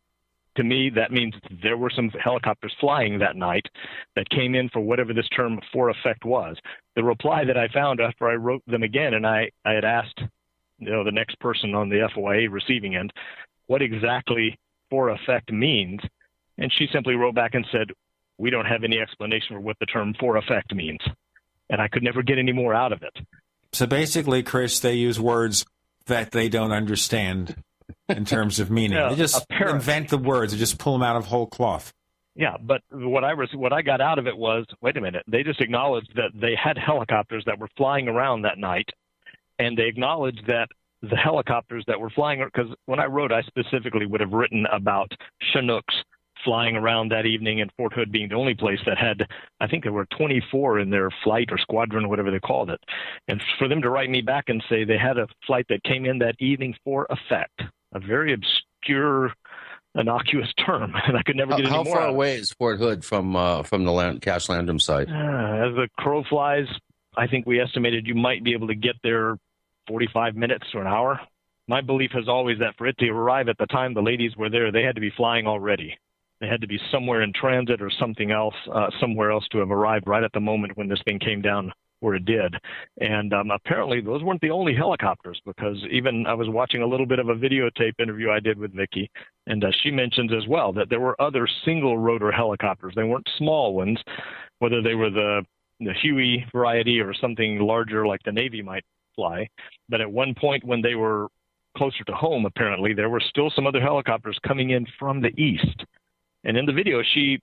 to me, that means there were some helicopters flying that night that came in for whatever this term for effect was. The reply that I found after I wrote them again, and I had asked the next person on the FOIA receiving end what exactly for effect means, and she simply wrote back and said, we don't have any explanation for what the term for effect means. And I could never get any more out of it. So basically, Chris, they use words that they don't understand in terms of meaning. They just invent the words. They just pull them out of whole cloth. Yeah, but what I got out of it was, wait a minute, they just acknowledged that they had helicopters that were flying around that night, and they acknowledged that the helicopters that were flying, because when I wrote, I specifically would have written about Chinooks flying around that evening, and Fort Hood being the only place that had, I think there were 24 in their flight or squadron or whatever they called it. And for them to write me back and say they had a flight that came in that evening for effect, a very obscure, innocuous term, and I could never get any more. How far away is Fort Hood from the Cash-Landrum site? As the crow flies, I think we estimated you might be able to get there 45 minutes to an hour. My belief is always that for it to arrive at the time the ladies were there, they had to be flying already. They had to be somewhere in transit or something else, somewhere else to have arrived right at the moment when this thing came down where it did. And apparently those weren't the only helicopters, because even I was watching a little bit of a videotape interview I did with Vicki, and she mentions as well that there were other single rotor helicopters. They weren't small ones, whether they were the Huey variety or something larger like the Navy might fly. But at one point when they were closer to home, apparently there were still some other helicopters coming in from the east. And in the video, she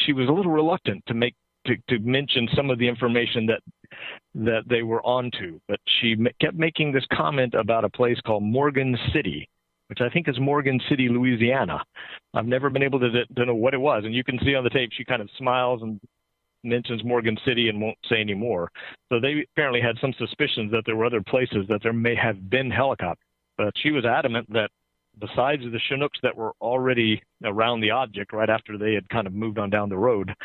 was a little reluctant to mention some of the information that they were onto, but she kept making this comment about a place called Morgan City, which I think is Morgan City, Louisiana. I've never been able to know what it was, and you can see on the tape she kind of smiles and mentions Morgan City and won't say any more. So they apparently had some suspicions that there were other places that there may have been helicopters, but she was adamant that besides the Chinooks that were already around the object right after they had kind of moved on down the road,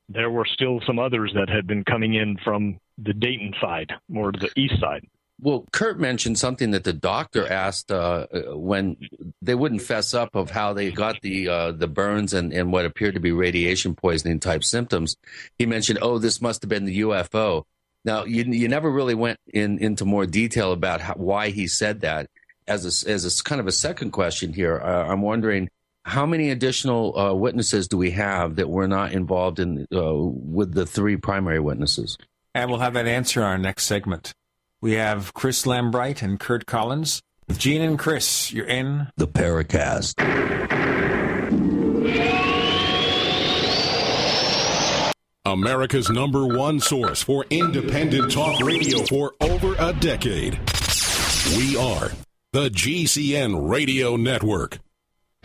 there were still some others that had been coming in from the Dayton side, or the east side. Well, Curt mentioned something that the doctor asked when they wouldn't fess up of how they got the burns and what appeared to be radiation poisoning type symptoms. He mentioned, this must have been the UFO. Now, you never really went into more detail about why he said that. As a kind of a second question here, I'm wondering, how many additional witnesses do we have that were not involved in with the three primary witnesses? And we'll have that answer in our next segment. We have Chris Lambright and Curt Collins. With Gene and Chris, you're in the Paracast. America's #1 source for independent talk radio for over a decade. We are the GCN Radio Network.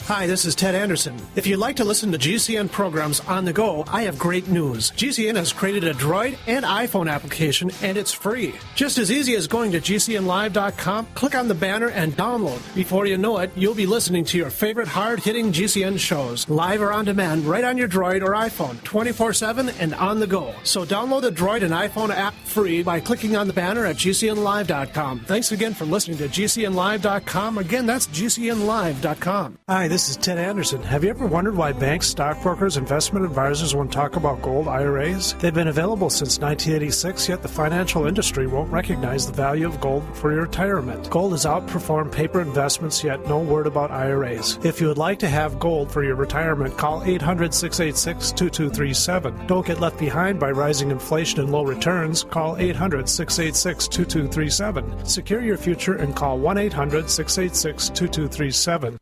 Hi, this is Ted Anderson. If you'd like to listen to GCN programs on the go, I have great news. GCN has created a Droid and iPhone application, and it's free. Just as easy as going to GCNlive.com, click on the banner, and download. Before you know it, you'll be listening to your favorite hard-hitting GCN shows, live or on demand, right on your Droid or iPhone, 24/7 and on the go. So download the Droid and iPhone app free by clicking on the banner at GCNlive.com. Thanks again for listening to GCNlive.com. Again, that's GCNlive.com. Hi, this is Ted Anderson. Have you ever wondered why banks, stockbrokers, investment advisors won't talk about gold IRAs? They've been available since 1986, yet the financial industry won't recognize the value of gold for your retirement. Gold has outperformed paper investments, yet no word about IRAs. If you would like to have gold for your retirement, call 800-686-2237. Don't get left behind by rising inflation and low returns. Call 800-686-2237. Secure your future and call 1-800-686-2237.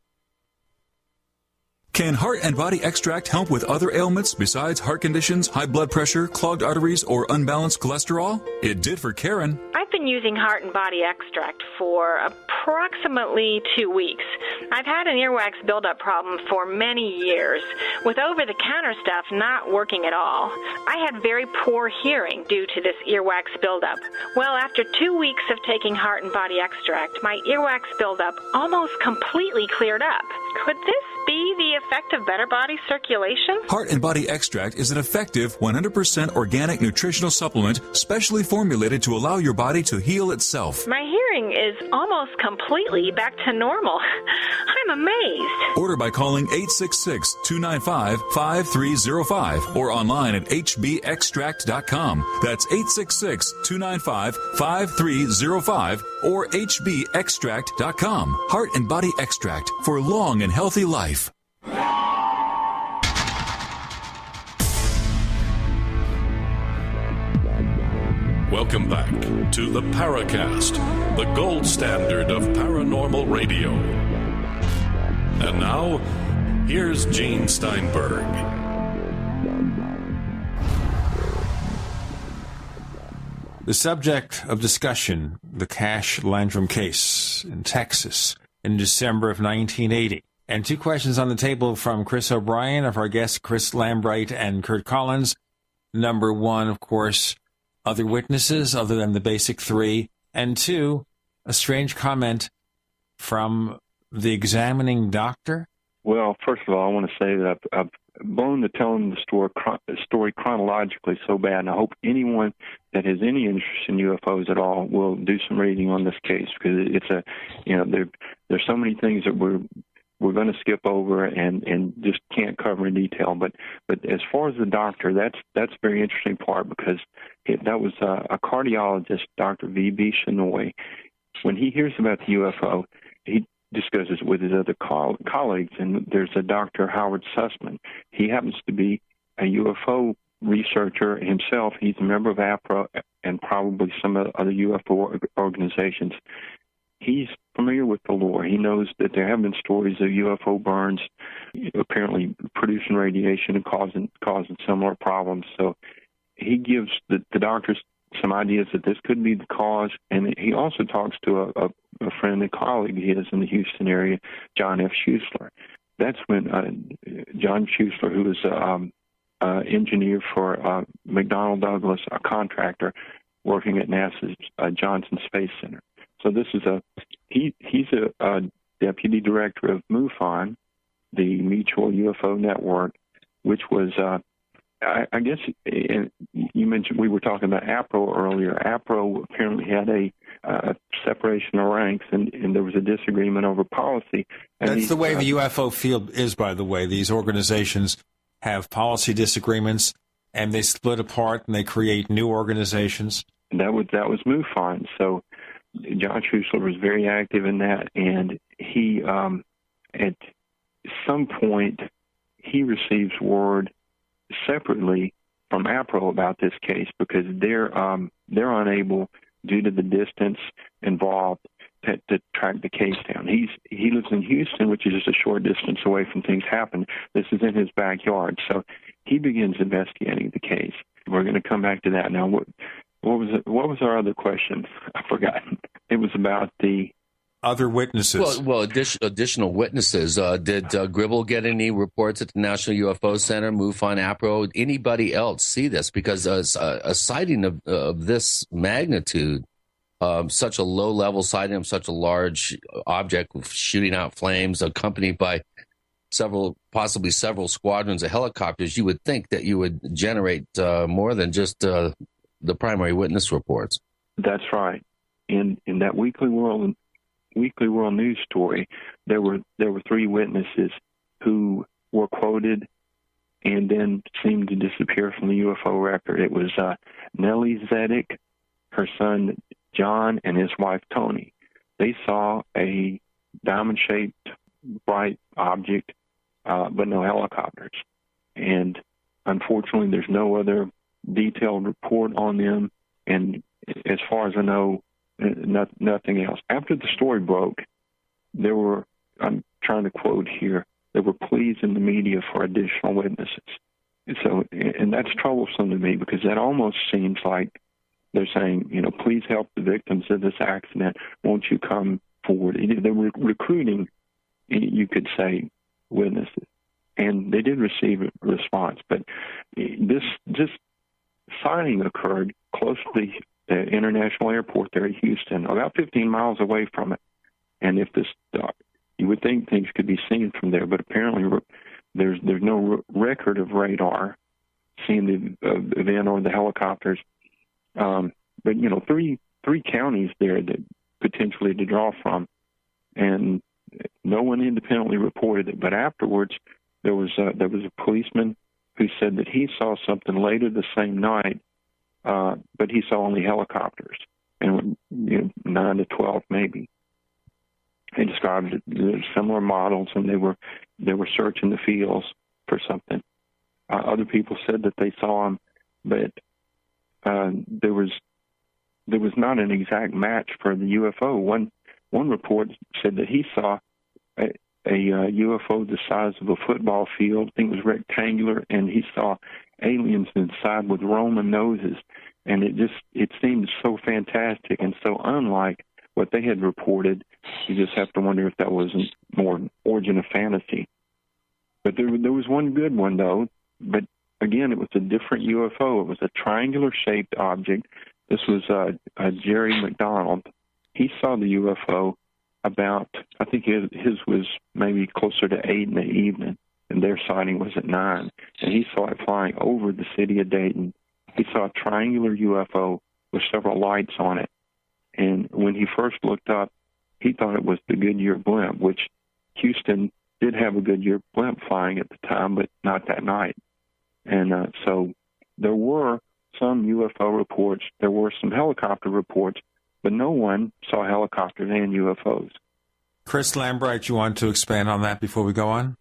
Can Heart and Body Extract help with other ailments besides heart conditions, high blood pressure, clogged arteries, or unbalanced cholesterol? It did for Karen. I've been using Heart and Body Extract for approximately 2 weeks. I've had an earwax buildup problem for many years, with over-the-counter stuff not working at all. I had very poor hearing due to this earwax buildup. Well, after 2 weeks of taking Heart and Body Extract, my earwax buildup almost completely cleared up. Could this be the effect of better body circulation? Heart and Body Extract is an effective 100% organic nutritional supplement specially formulated to allow your body to heal itself. My hearing is almost completely back to normal. I'm amazed. Order by calling 866-295-5305 or online at hbextract.com. That's 866-295-5305 or hbextract.com. Heart and Body Extract for long and healthy life. Welcome back to the Paracast, the gold standard of paranormal radio. And now, here's Gene Steinberg. The subject of discussion, the Cash-Landrum case in Texas in December of 1980. And 2 questions on the table from Chris O'Brien of our guests, Chris Lambright and Curt Collins. Number 1, of course, other witnesses other than the basic 3. And 2, a strange comment from the examining doctor. Well, first of all, I want to say that I've blown to telling the story chronologically so bad, and I hope anyone that has any interest in UFOs at all will do some reading on this case, because it's there's so many things that we're going to skip over and just can't cover in detail. But as far as the doctor, that's a very interesting part, because that was a cardiologist, Dr. V.B. Shenoy. When he hears about the UFO, he discusses it with his other colleagues, and there's a Dr. Howard Sussman. He happens to be a UFO researcher himself. He's a member of APRO and probably some other UFO organizations. He's familiar with the lore. He knows that there have been stories of UFO burns apparently producing radiation and causing similar problems. So he gives the doctors some ideas that this could be the cause, and he also talks to a friend and colleague he has in the Houston area, John F. Schuessler. That's when John Schuessler, who is an engineer for McDonnell Douglas, a contractor working at NASA's Johnson Space Center. So this is he's a deputy director of MUFON, the Mutual UFO Network, which was I guess you mentioned, we were talking about APRO earlier. APRO apparently had a separation of ranks, and there was a disagreement over policy. And that's the way the UFO field is, by the way. These organizations have policy disagreements, and they split apart, and they create new organizations. That was MUFON. So John Schuessler was very active in that, and he, at some point, he receives word separately from APRO about this case, because they're unable, due to the distance involved, to track the case down. He lives in Houston, which is just a short distance away from things happen. This is in his backyard, so he begins investigating the case. We're going to come back to that now. What was our other question? I forgot. It was about the other witnesses. Well, additional witnesses. Did Gribble get any reports at the National UFO Center, MUFON, APRO? Anybody else see this? Because a sighting of this magnitude, such a low-level sighting of such a large object shooting out flames, accompanied by possibly several squadrons of helicopters, you would think that you would generate more than just the primary witness reports. That's right. In that Weekly World News story, there were 3 witnesses who were quoted and then seemed to disappear from the UFO record. It was Nellie Zedek, her son John, and his wife Toni. They saw a diamond-shaped bright object, but no helicopters. And unfortunately, there's no other detailed report on them. And as far as I know, nothing else. After the story broke, there were, I'm trying to quote here, there were pleas in the media for additional witnesses. And that's troublesome to me, because that almost seems like they're saying, please help the victims of this accident. Won't you come forward? They were recruiting, you could say, witnesses. And they did receive a response. But this sighting occurred close to the international airport there at Houston, about 15 miles away from it. And if you would think things could be seen from there, but apparently there's no record of radar seeing the event or the helicopters. But three counties there that potentially to draw from, and no one independently reported it. But afterwards, there was a policeman who said that he saw something later the same night. But he saw only helicopters, and 9 to 12 maybe. They described similar models, and they were searching the fields for something. Other people said that they saw them, but there was not an exact match for the UFO. One report said that he saw a UFO the size of a football field. I think it was rectangular, and he saw aliens inside with Roman noses. And it seemed so fantastic and so unlike what they had reported. You just have to wonder if that wasn't more origin of fantasy. But there was one good one, though. But again, it was a different UFO. It was a triangular-shaped object. This was Jerry McDonald. He saw the UFO about, I think his was maybe closer to 8 in the evening, and their sighting was at 9. And he saw it flying over the city of Dayton. He saw a triangular UFO with several lights on it. And when he first looked up, he thought it was the Goodyear blimp, which Houston did have a Goodyear blimp flying at the time, but not that night. And so there were some UFO reports. There were some helicopter reports, but no one saw helicopters and UFOs. Chris Lambright, you want to expand on that before we go on?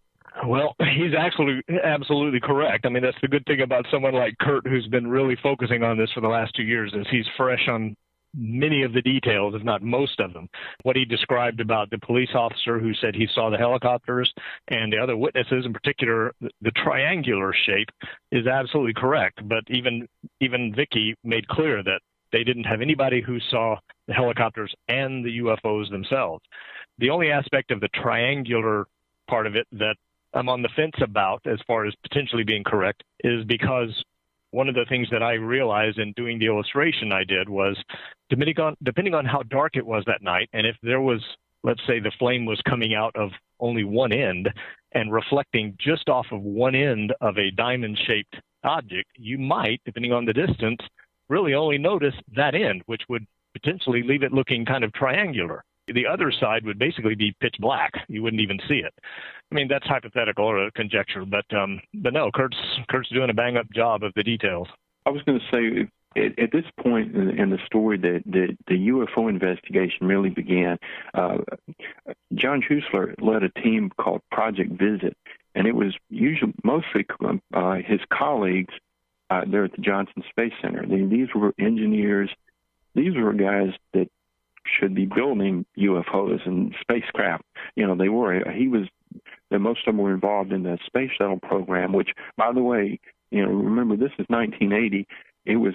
Well, he's absolutely correct. I mean, that's the good thing about someone like Curt, who's been really focusing on this for the last 2 years, is he's fresh on many of the details, if not most of them. What he described about the police officer who said he saw the helicopters and the other witnesses, in particular, the triangular shape, is absolutely correct. But even Vicky made clear that they didn't have anybody who saw the helicopters and the UFOs themselves. The only aspect of the triangular part of it that I'm on the fence about, as far as potentially being correct, is because one of the things that I realized in doing the illustration I did was, depending on how dark it was that night, and if there was, let's say, the flame was coming out of only one end and reflecting just off of one end of a diamond-shaped object, you might, depending on the distance, really only notice that end, which would potentially leave it looking kind of triangular. The other side would basically be pitch black. You wouldn't even see it. I mean, that's hypothetical or a conjecture, but no, Kurt's doing a bang-up job of the details. I was going to say, at this point in the story, the UFO investigation really began. John Schuessler led a team called Project Visit, and it was mostly his colleagues there at the Johnson Space Center. These were engineers. These were guys that should be building UFOs and spacecraft. They were. Most of them were involved in the space shuttle program, which, by the way, remember, this is 1980. It was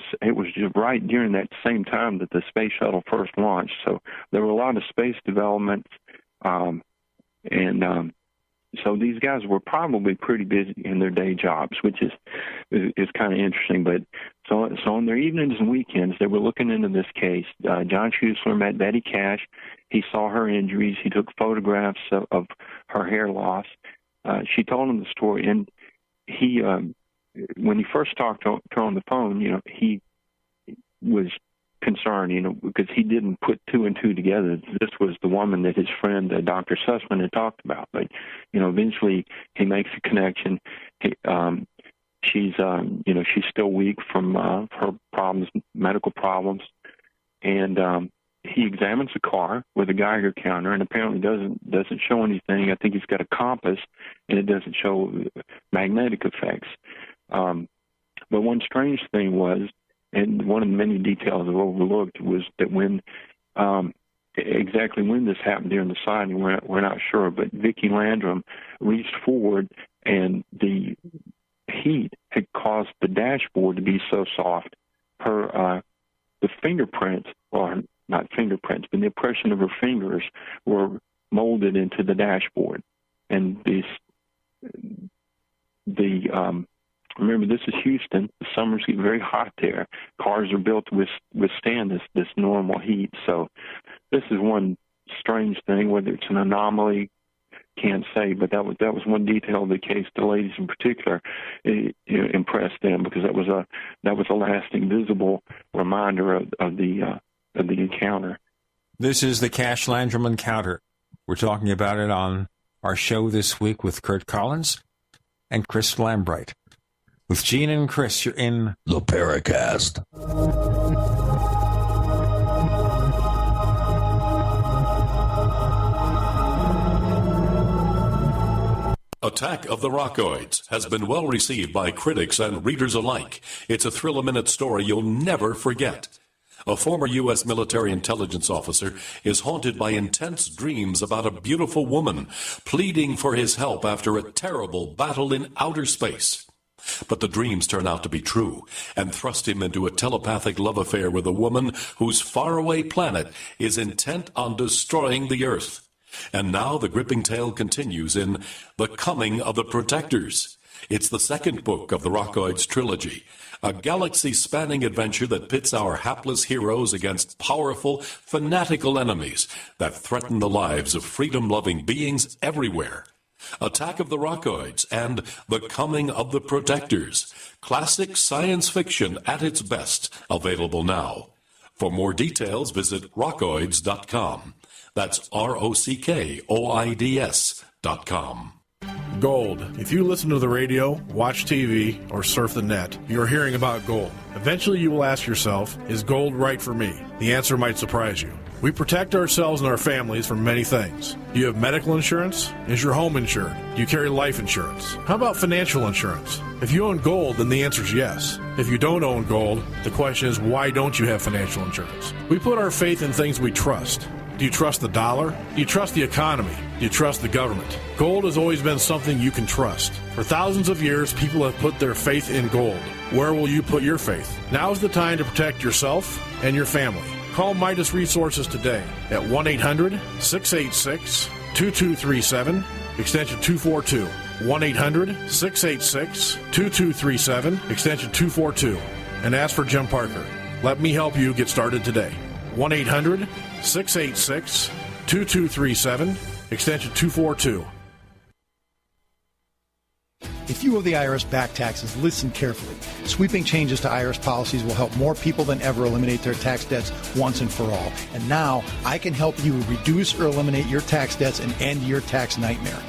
just right during that same time that the space shuttle first launched. So there were a lot of space developments, so these guys were probably pretty busy in their day jobs, which is kind of interesting. But so on their evenings and weekends, they were looking into this case. John Schuessler met Betty Cash. He saw her injuries. He took photographs of her hair loss. She told him the story, and he, when he first talked to her on the phone, he was concerned, because he didn't put two and two together. This was the woman that his friend, Dr. Sussman, had talked about. But, eventually he makes a connection. She's still weak from her problems, medical problems. And he examines the car with a Geiger counter and apparently doesn't show anything. I think he's got a compass, and it doesn't show magnetic effects. But one strange thing was, and one of the many details I've overlooked, was that exactly when this happened during the sighting, we're not sure, but Vicky Landrum reached forward, and the heat had caused the dashboard to be so soft, the fingerprints, or not fingerprints, but the impression of her fingers were molded into the dashboard. And remember, this is Houston. The summers get very hot there. Cars are built to withstand this normal heat. So this is one strange thing. Whether it's an anomaly, can't say. But that was one detail of the case. The ladies in particular, it impressed them, because that was a lasting, visible reminder of the encounter. This is the Cash-Landrum encounter. We're talking about it on our show this week with Curt Collins and Chris Lambright. With Gene and Chris, you're in the Paracast. Attack of the Rockoids has been well received by critics and readers alike. It's a thrill-a-minute story you'll never forget. A former U.S. military intelligence officer is haunted by intense dreams about a beautiful woman pleading for his help after a terrible battle in outer space. But the dreams turn out to be true and thrust him into a telepathic love affair with a woman whose faraway planet is intent on destroying the Earth. And now the gripping tale continues in The Coming of the Protectors. It's the second book of the Rockoids trilogy, a galaxy-spanning adventure that pits our hapless heroes against powerful, fanatical enemies that threaten the lives of freedom-loving beings everywhere. Attack of the Rockoids and The Coming of the Protectors, classic science fiction at its best, available now. For more details, visit rockoids.com. That's ROCKOIDS.com. Gold. If you listen to the radio, watch TV, or surf the net, you're hearing about gold. Eventually you will ask yourself, is gold right for me? The answer might surprise you. We protect ourselves and our families from many things. Do you have medical insurance? Is your home insured? Do you carry life insurance? How about financial insurance? If you own gold, then the answer is yes. If you don't own gold, the question is, why don't you have financial insurance? We put our faith in things we trust. Do you trust the dollar? Do you trust the economy? Do you trust the government? Gold has always been something you can trust. For thousands of years, people have put their faith in gold. Where will you put your faith? Now is the time to protect yourself and your family. Call Midas Resources today at 1-800-686-2237, extension 242. 1-800-686-2237, extension 242. And ask for Jim Parker. Let me help you get started today. 1-800-686-2237, extension 242. If you owe the IRS back taxes, listen carefully. Sweeping changes to IRS policies will help more people than ever eliminate their tax debts once and for all. And now I can help you reduce or eliminate your tax debts and end your tax nightmare.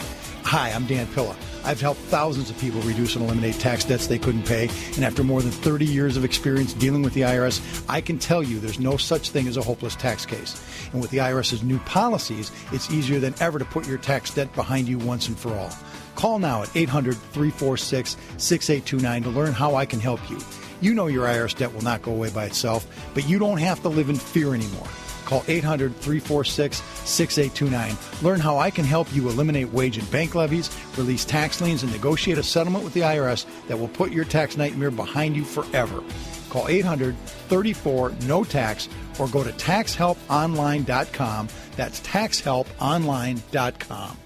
Hi, I'm Dan Pilla. I've helped thousands of people reduce and eliminate tax debts they couldn't pay, and after more than 30 years of experience dealing with the IRS, I can tell you there's no such thing as a hopeless tax case. And with the IRS's new policies, it's easier than ever to put your tax debt behind you once and for all. Call now at 800-346-6829 to learn how I can help you. You know your IRS debt will not go away by itself, but you don't have to live in fear anymore. Call 800-346-6829. Learn how I can help you eliminate wage and bank levies, release tax liens, and negotiate a settlement with the IRS that will put your tax nightmare behind you forever. Call 800-34-NO-TAX or go to taxhelponline.com. That's taxhelponline.com.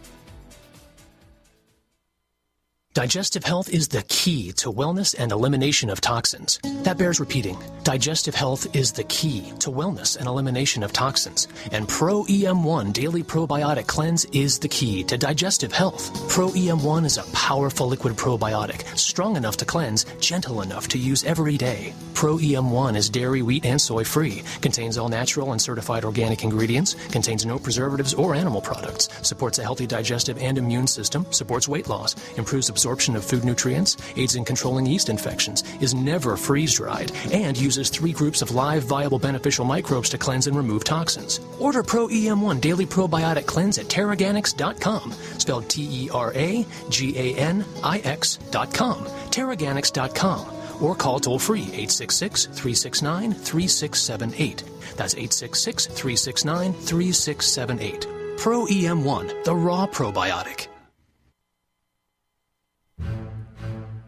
Digestive health is the key to wellness and elimination of toxins. That bears repeating. Digestive health is the key to wellness and elimination of toxins. And Pro EM1 Daily Probiotic Cleanse is the key to digestive health. Pro EM1 is a powerful liquid probiotic, strong enough to cleanse, gentle enough to use every day. Pro EM1 is dairy, wheat, and soy free, contains all natural and certified organic ingredients, contains no preservatives or animal products, supports a healthy digestive and immune system, supports weight loss, improves absorption of food nutrients, aids in controlling yeast infections, is never freeze-dried, and uses 3 groups of live, viable, beneficial microbes to cleanse and remove toxins. Order Pro EM1 Daily Probiotic Cleanse at Terraganics.com, spelled Terraganix.com, Terraganics.com, or call toll-free 866-369-3678. That's 866-369-3678. Pro EM1, the raw probiotic.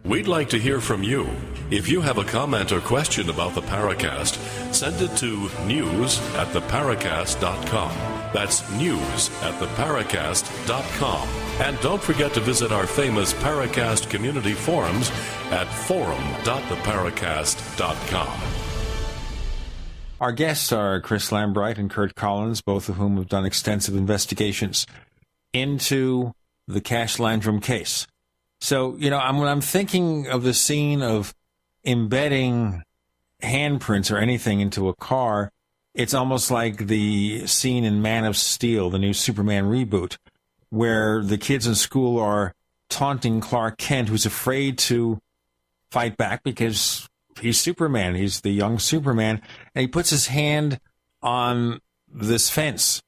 We'd like to hear from you. If you have a comment or question about the Paracast, send it to news@theparacast.com. That's news@theparacast.com. And don't forget to visit our famous Paracast community forums at forum.theparacast.com. Our guests are Chris Lambright and Curt Collins, both of whom have done extensive investigations into the Cash-Landrum case. So, when I'm thinking of the scene of embedding handprints or anything into a car, it's almost like the scene in Man of Steel, the new Superman reboot, where the kids in school are taunting Clark Kent, who's afraid to fight back because he's Superman. He's the young Superman. And he puts his hand on this fence,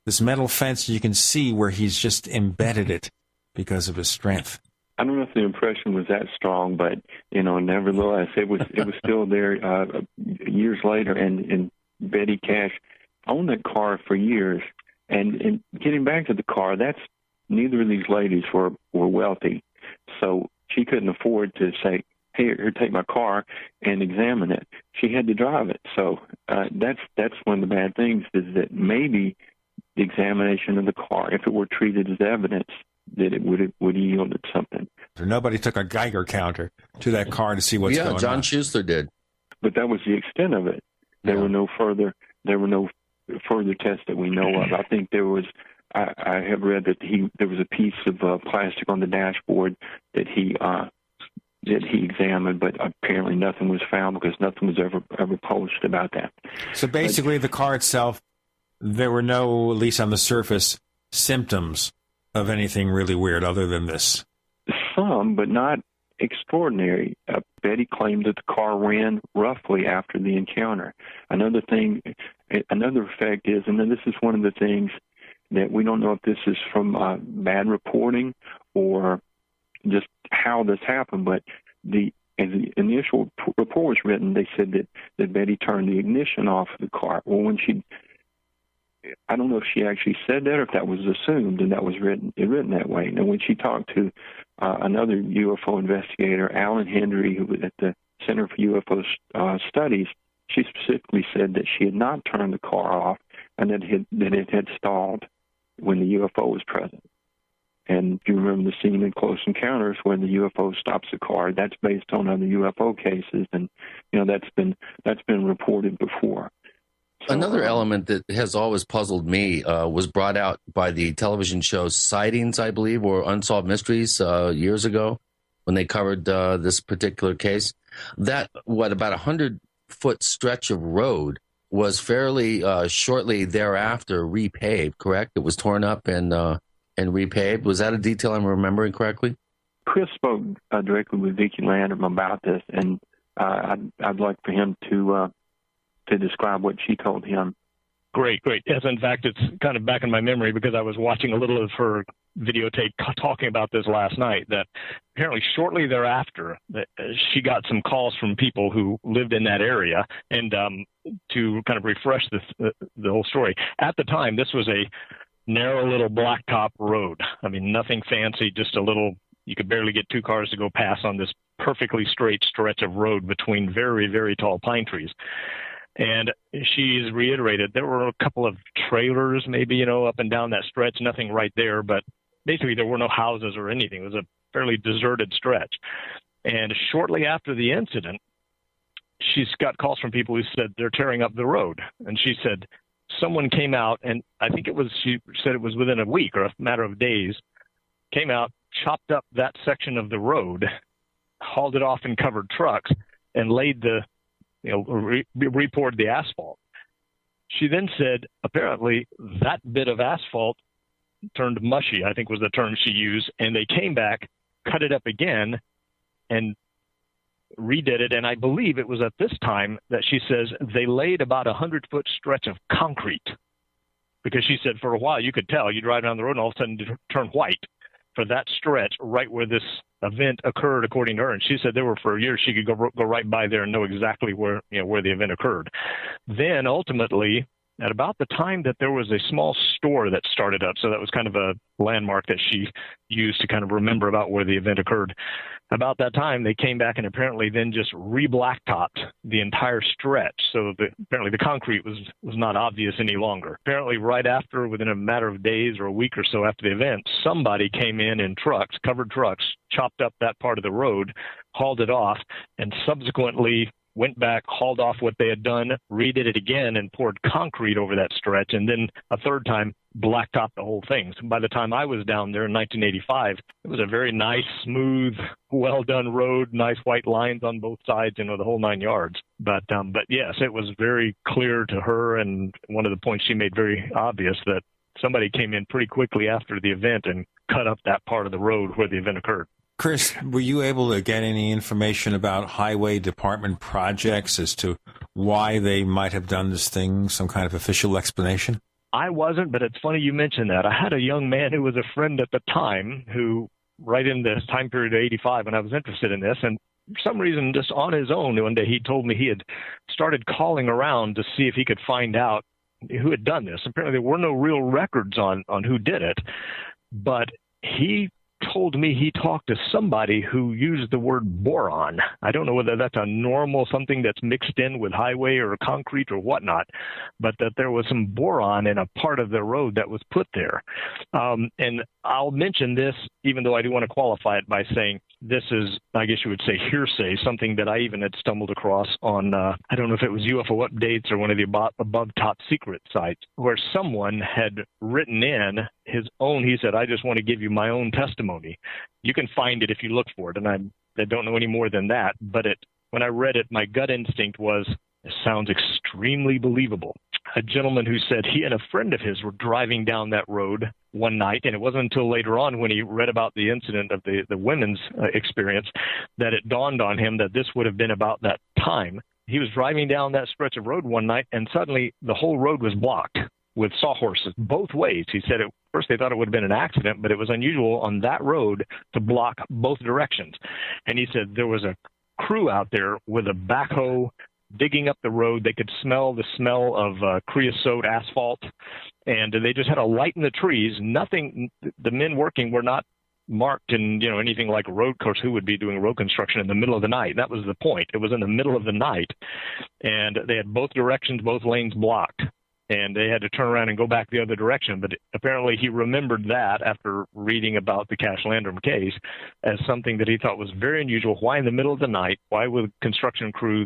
this metal fence. You can see where he's just embedded it because of his strength. I don't know if the impression was that strong, but nevertheless, it was still there years later. And Betty Cash owned that car for years. And getting back to the car, neither of these ladies were wealthy, so she couldn't afford to say, "Hey, here, take my car and examine it." She had to drive it. So that's one of the bad things, is that maybe the examination of the car, if it were treated as evidence, that it would have yielded something. Nobody took a Geiger counter to that car to see what's going on. Yeah, John Schuster did. But that was the extent of it. There were no further tests that we know of. I think there was. I have read that there was a piece of plastic on the dashboard that he examined, but apparently nothing was found because nothing was ever published about that. So basically, the car itself, there were no, at least on the surface, symptoms of anything really weird other than this. Some, but not extraordinary. Betty claimed that the car ran roughly after the encounter. Another effect is, and then this is one of the things that we don't know if this is from bad reporting or just how this happened, but as the initial report was written, they said that Betty turned the ignition off of the car. Well, I don't know if she actually said that or if that was assumed, and that was written that way. And when she talked to another UFO investigator, Alan Hendry, who was at the Center for UFO Studies, she specifically said that she had not turned the car off and that it had stalled when the UFO was present. And if you remember the scene in Close Encounters where the UFO stops the car, that's based on other UFO cases, and that's been reported before. Another element that has always puzzled me was brought out by the television show Sightings, I believe, or Unsolved Mysteries years ago when they covered this particular case. That, about 100-foot stretch of road was fairly shortly thereafter repaved, correct? It was torn up and repaved. Was that a detail I'm remembering correctly? Chris spoke directly with Vicki Landrum about this, and I'd like for him to describe what she told him. Great. Yes, in fact, it's kind of back in my memory because I was watching a little of her videotape talking about this last night, that apparently shortly thereafter that she got some calls from people who lived in that area, and to kind of refresh the whole story. At the time, this was a narrow little blacktop road. I mean, nothing fancy, just a little, you could barely get two cars to go past on this perfectly straight stretch of road between very, very tall pine trees. And she's reiterated there were a couple of trailers maybe, up and down that stretch, nothing right there, but basically there were no houses or anything. It was a fairly deserted stretch. And shortly after the incident, she's got calls from people who said they're tearing up the road. And she said someone came out, and I think she said it was within a week or a matter of days, came out, chopped up that section of the road, hauled it off in covered trucks, and laid re-poured the asphalt. She then said, apparently, that bit of asphalt turned mushy, I think was the term she used, and they came back, cut it up again, and redid it. And I believe it was at this time that she says they laid about 100-foot stretch of concrete, because she said for a while you could tell, you drive down the road and all of a sudden it turned white for that stretch right where this event occurred, according to her. And she said there were for years she could go right by there and know exactly where the event occurred. Then ultimately, at about the time that there was a small store that started up, so that was kind of a landmark that she used to kind of remember about where the event occurred. About that time, they came back and apparently then just re-blacktopped the entire stretch. So apparently the concrete was not obvious any longer. Apparently right after, within a matter of days or a week or so after the event, somebody came in trucks, covered trucks, chopped up that part of the road, hauled it off, and subsequently went back, hauled off what they had done, redid it again, and poured concrete over that stretch, and then a third time blacktopped the whole thing. So by the time I was down there in 1985, it was a very nice, smooth, well-done road, nice white lines on both sides, the whole 9 yards. But yes, it was very clear to her, and one of the points she made very obvious, that somebody came in pretty quickly after the event and cut up that part of the road where the event occurred. Chris, were you able to get any information about highway department projects as to why they might have done this thing, some kind of official explanation? I wasn't, but it's funny you mentioned that. I had a young man who was a friend at the time who, right in this time period of 85, when I was interested in this, and for some reason, just on his own, one day he told me he had started calling around to see if he could find out who had done this. Apparently there were no real records on who did it, but he told me he talked to somebody who used the word boron. I don't know whether that's a normal something that's mixed in with highway or concrete or whatnot, but that there was some boron in a part of the road that was put there. And I'll mention this, even though I do want to qualify it by saying this is, I guess you would say, hearsay, something that I even had stumbled across on, I don't know if it was UFO Updates or one of the above top secret sites, where someone had written in his own, he said, I just want to give you my own testimony. You can find it if you look for it, and I don't know any more than that, but when I read it, my gut instinct was, it sounds extremely believable. A gentleman who said he and a friend of his were driving down that road one night, and it wasn't until later on when he read about the incident of the women's experience that it dawned on him that this would have been about that time. He was driving down that stretch of road one night, and suddenly the whole road was blocked with sawhorses both ways. He said at first they thought it would have been an accident, but it was unusual on that road to block both directions. And he said there was a crew out there with a backhoe digging up the road. They could smell the smell of creosote asphalt, and they just had a light in the trees. Nothing, the men working were not marked in, anything like a road course. Who would be doing road construction in the middle of the night? That was the point. It was in the middle of the night, and they had both directions, both lanes blocked, and they had to turn around and go back the other direction. But apparently he remembered that after reading about the Cash-Landrum case as something that he thought was very unusual. Why in the middle of the night? Why with a construction crew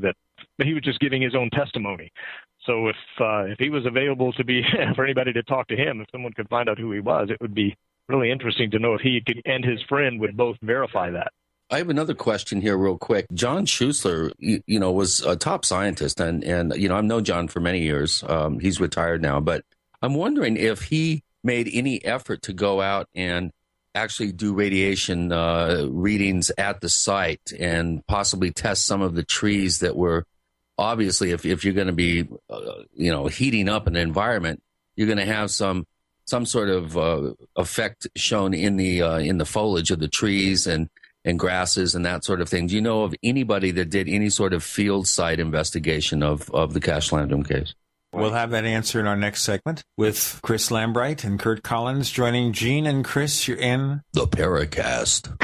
but he was just giving his own testimony. So if he was available to be for anybody to talk to him, if someone could find out who he was, it would be really interesting to know if he could, and his friend would both verify that. I have another question here real quick. John Schuessler, was a top scientist, and I've known John for many years. He's retired now, but I'm wondering if he made any effort to go out and actually do radiation readings at the site and possibly test some of the trees that were obviously, if you're going to be, heating up an environment, you're going to have some sort of effect shown in the foliage of the trees and grasses and that sort of thing. Do you know of anybody that did any sort of field site investigation of the Cash-Landrum case? We'll have that answer in our next segment with Chris Lambright and Curt Collins joining Gene and Chris. You're in the Paracast.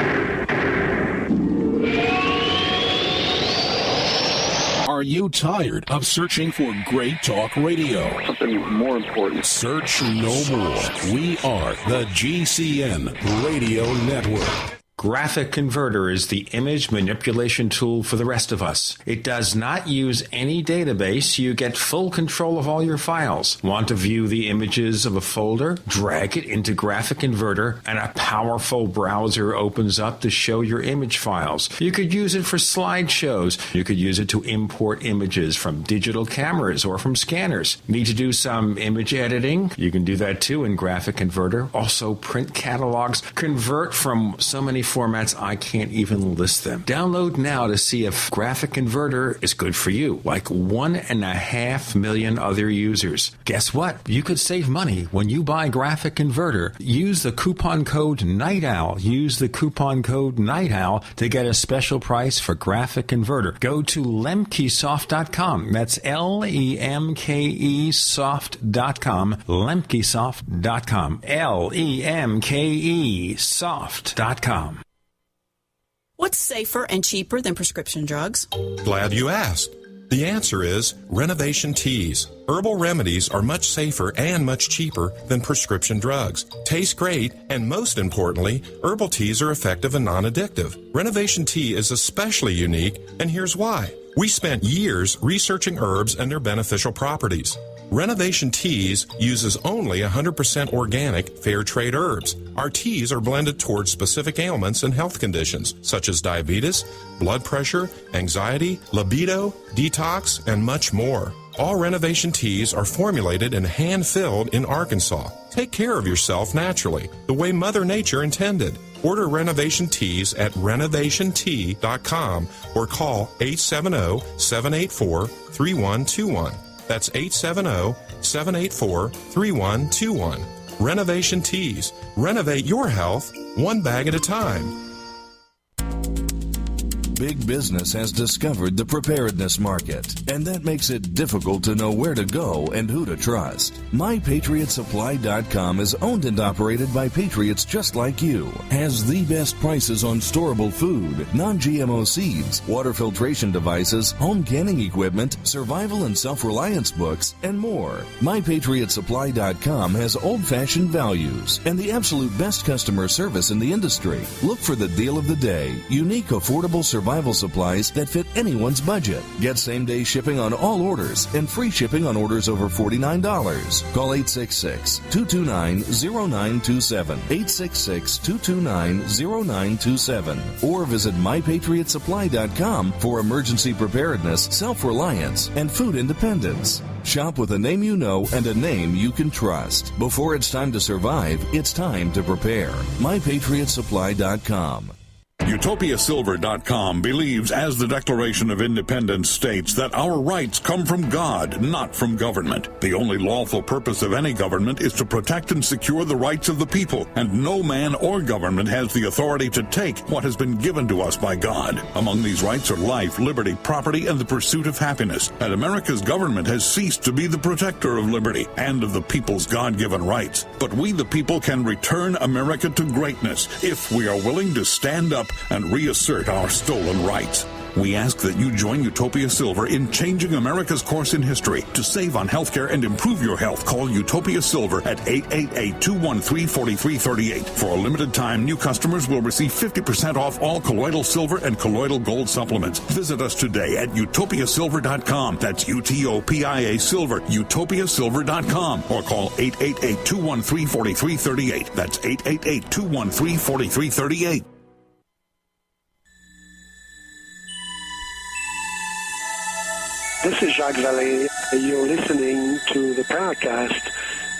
Are you tired of searching for great talk radio? Something more important. Search no more. We are the GCN Radio Network. Graphic Converter is the image manipulation tool for the rest of us. It does not use any database. You get full control of all your files. Want to view the images of a folder? Drag it into Graphic Converter, and a powerful browser opens up to show your image files. You could use it for slideshows. You could use it to import images from digital cameras or from scanners. Need to do some image editing? You can do that too in Graphic Converter. Also print catalogs. Convert from so many formats I can't even list them. Download now to see if Graphic Converter is good for you, like 1.5 million other users. Guess what? You could save money when you buy Graphic Converter. Use the coupon code NIGHTOWL. Use the coupon code NIGHTOWL to get a special price for Graphic Converter. Go to lemkesoft.com. That's LEMKE soft.com. lemkesoft.com. LEMKE soft.com. What's safer and cheaper than prescription drugs? Glad you asked. The answer is Renovation Teas. Herbal remedies are much safer and much cheaper than prescription drugs. Taste great, and most importantly, herbal teas are effective and non-addictive. Renovation Tea is especially unique, and here's why. We spent years researching herbs and their beneficial properties. Renovation Teas uses only 100% organic, fair trade herbs. Our teas are blended towards specific ailments and health conditions, such as diabetes, blood pressure, anxiety, libido, detox, and much more. All Renovation Teas are formulated and hand-filled in Arkansas. Take care of yourself naturally, the way Mother Nature intended. Order Renovation Teas at renovationtea.com or call 870-784-3121. That's 870-784-3121. Renovation Teas. Renovate your health one bag at a time. Big business has discovered the preparedness market, and that makes it difficult to know where to go and who to trust. MyPatriotSupply.com is owned and operated by patriots just like you. Has the best prices on storable food, non-GMO seeds, water filtration devices, home canning equipment, survival and self-reliance books, and more. MyPatriotSupply.com has old-fashioned values and the absolute best customer service in the industry. Look for the deal of the day. Unique, affordable survival supplies that fit anyone's budget. Get same-day shipping on all orders and free shipping on orders over $49. Call 866-229-0927. 866-229-0927. Or visit MyPatriotSupply.com for emergency preparedness, self-reliance, and food independence. Shop with a name you know and a name you can trust. Before it's time to survive, it's time to prepare. MyPatriotSupply.com. UtopiaSilver.com believes, as the Declaration of Independence states, that our rights come from God, not from government. The only lawful purpose of any government is to protect and secure the rights of the people, and no man or government has the authority to take what has been given to us by God. Among these rights are life, liberty, property, and the pursuit of happiness. And America's government has ceased to be the protector of liberty and of the people's God-given rights. But we, the people, can return America to greatness if we are willing to stand up and reassert our stolen rights. We ask that you join Utopia Silver in changing America's course in history. To save on healthcare and improve your health, call Utopia Silver at 888-213-4338. For a limited time, new customers will receive 50% off all colloidal silver and colloidal gold supplements. Visit us today at utopiasilver.com. That's UTOPIA Silver, utopiasilver.com. Or call 888-213-4338. That's 888-213-4338. This is Jacques Vallée. You're listening to the Paracast,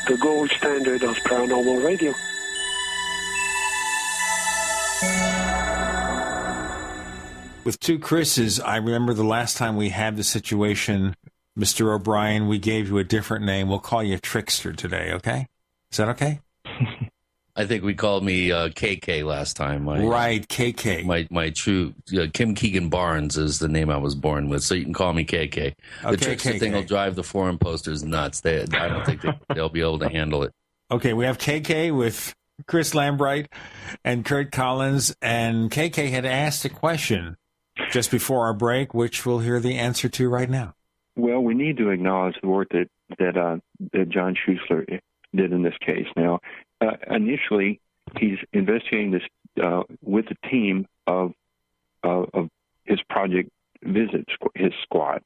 the gold standard of paranormal radio. With two Chris's, I remember the last time we had the situation, Mr. O'Brien, we gave you a different name. We'll call you Trickster today, okay? Is that okay? I think we called me KK last time. Right, KK. My true Kim Keegan Barnes is the name I was born with, so you can call me KK. The Trickster KK. thing will drive the forum posters nuts. I don't think they'll be able to handle it. Okay, we have KK with Chris Lambright and Curt Collins, and KK had asked a question just before our break, which we'll hear the answer to right now. Well, we need to acknowledge the work that John Schuessler did in this case. Now, initially, he's investigating this with a team of his project visits, his squad,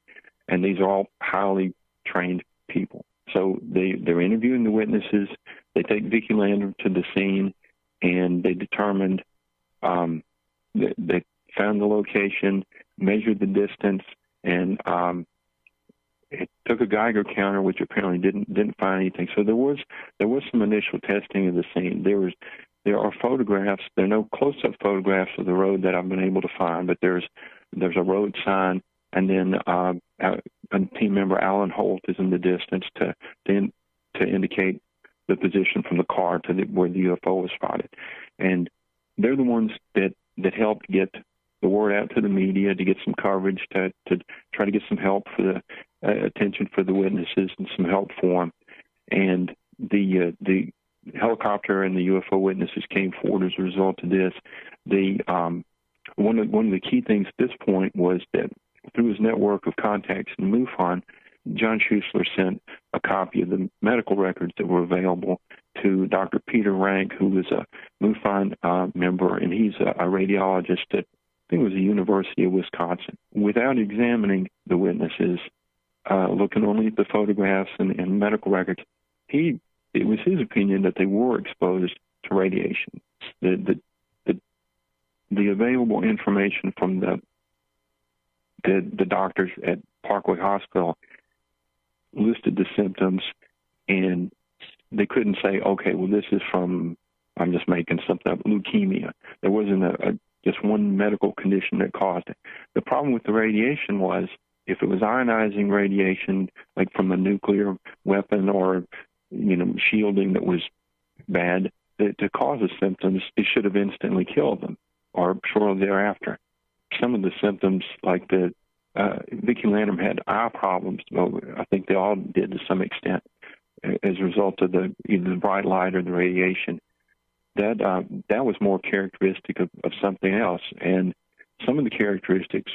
and these are all highly trained people. So they're interviewing the witnesses. They take Vicki Landrum to the scene, and they determined they found the location, measured the distance, and it took a Geiger counter, which apparently didn't find anything. So there was some initial testing of the scene. There are photographs. There are no close-up photographs of the road that I've been able to find, but there's a road sign, and then a team member, Alan Holt, is in the distance to indicate the position from the car to where the UFO was spotted. And they're the ones that helped get the word out to the media, to get some coverage, to try to get some help for the attention for the witnesses and some help for them. And the helicopter and the UFO witnesses came forward as a result of this. One of the key things at this point was that through his network of contacts in MUFON, John Schuessler sent a copy of the medical records that were available to Dr. Peter Rank, who is a MUFON member, and he's a radiologist at, I think it was the University of Wisconsin. Without examining the witnesses, looking only at the photographs and medical records, it was his opinion that they were exposed to radiation. The available information from the doctors at Parkway Hospital listed the symptoms, and they couldn't say, okay, well, this is from, I'm just making something up, leukemia. There wasn't just one medical condition that caused it. The problem with the radiation was, if it was ionizing radiation, like from a nuclear weapon or, shielding that was bad, to cause the symptoms, it should have instantly killed them or shortly thereafter. some of the symptoms, like Vicki Landrum had eye problems. Well, I think they all did to some extent as a result of either the bright light or the radiation. That was more characteristic of something else, and some of the characteristics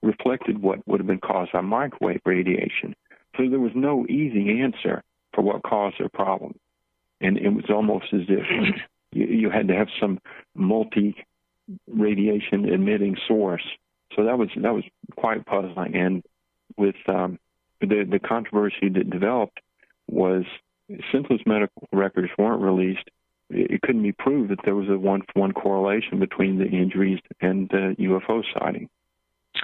reflected what would have been caused by microwave radiation. So there was no easy answer for what caused their problem, and it was almost as if you had to have some multi-radiation emitting source. So that was quite puzzling. And with the controversy that developed was, since those medical records weren't released, it couldn't be proved that there was a one-for-one correlation between the injuries and the UFO sighting.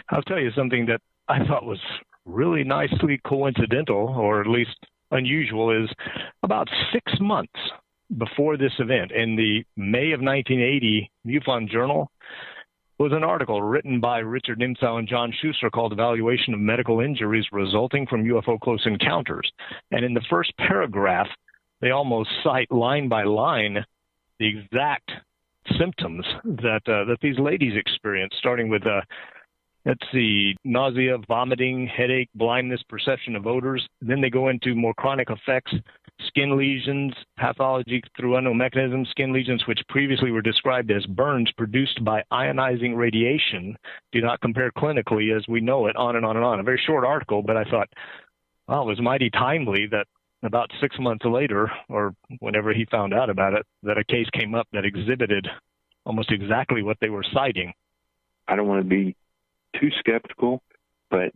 I'll tell you something that I thought was really nicely coincidental, or at least unusual, is about 6 months before this event, in the May of 1980 MUFON Journal, was an article written by Richard Nimsow and John Schuster called Evaluation of Medical Injuries Resulting from UFO Close Encounters. And in the first paragraph, they almost cite line by line the exact symptoms that these ladies experienced, starting with nausea, vomiting, headache, blindness, perception of odors. Then they go into more chronic effects, skin lesions, pathology through unknown mechanisms, skin lesions which previously were described as burns produced by ionizing radiation, do not compare clinically as we know it, on and on and on. A very short article, but I thought, well, it was mighty timely that about 6 months later, or whenever he found out about it, that a case came up that exhibited almost exactly what they were citing. I don't want to be too skeptical, but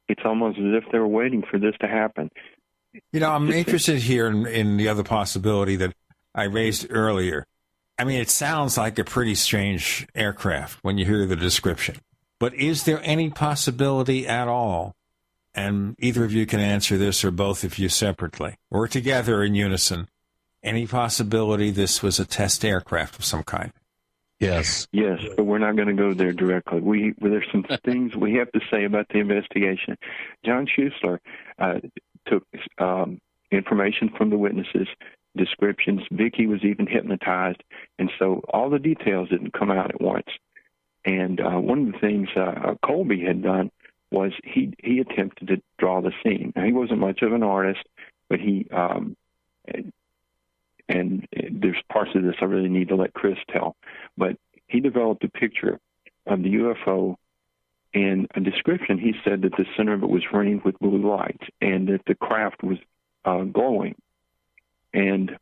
it's almost as if they were waiting for this to happen. You know, I'm interested here in the other possibility that I raised earlier. I mean, it sounds like a pretty strange aircraft when you hear the description. But is there any possibility at all, and either of you can answer this or both of you separately, or together in unison, any possibility this was a test aircraft of some kind? Yes. Yes, but we're not going to go there directly. There's some things we have to say about the investigation. John Schuster took information from the witnesses, descriptions. Vicki was even hypnotized, and so all the details didn't come out at once. And one of the things Colby had done was he attempted to draw the scene. Now, he wasn't much of an artist, but he and there's parts of this I really need to let Chris tell, but he developed a picture of the UFO. In a description, he said that the center of it was ringed with blue lights and that the craft was glowing. And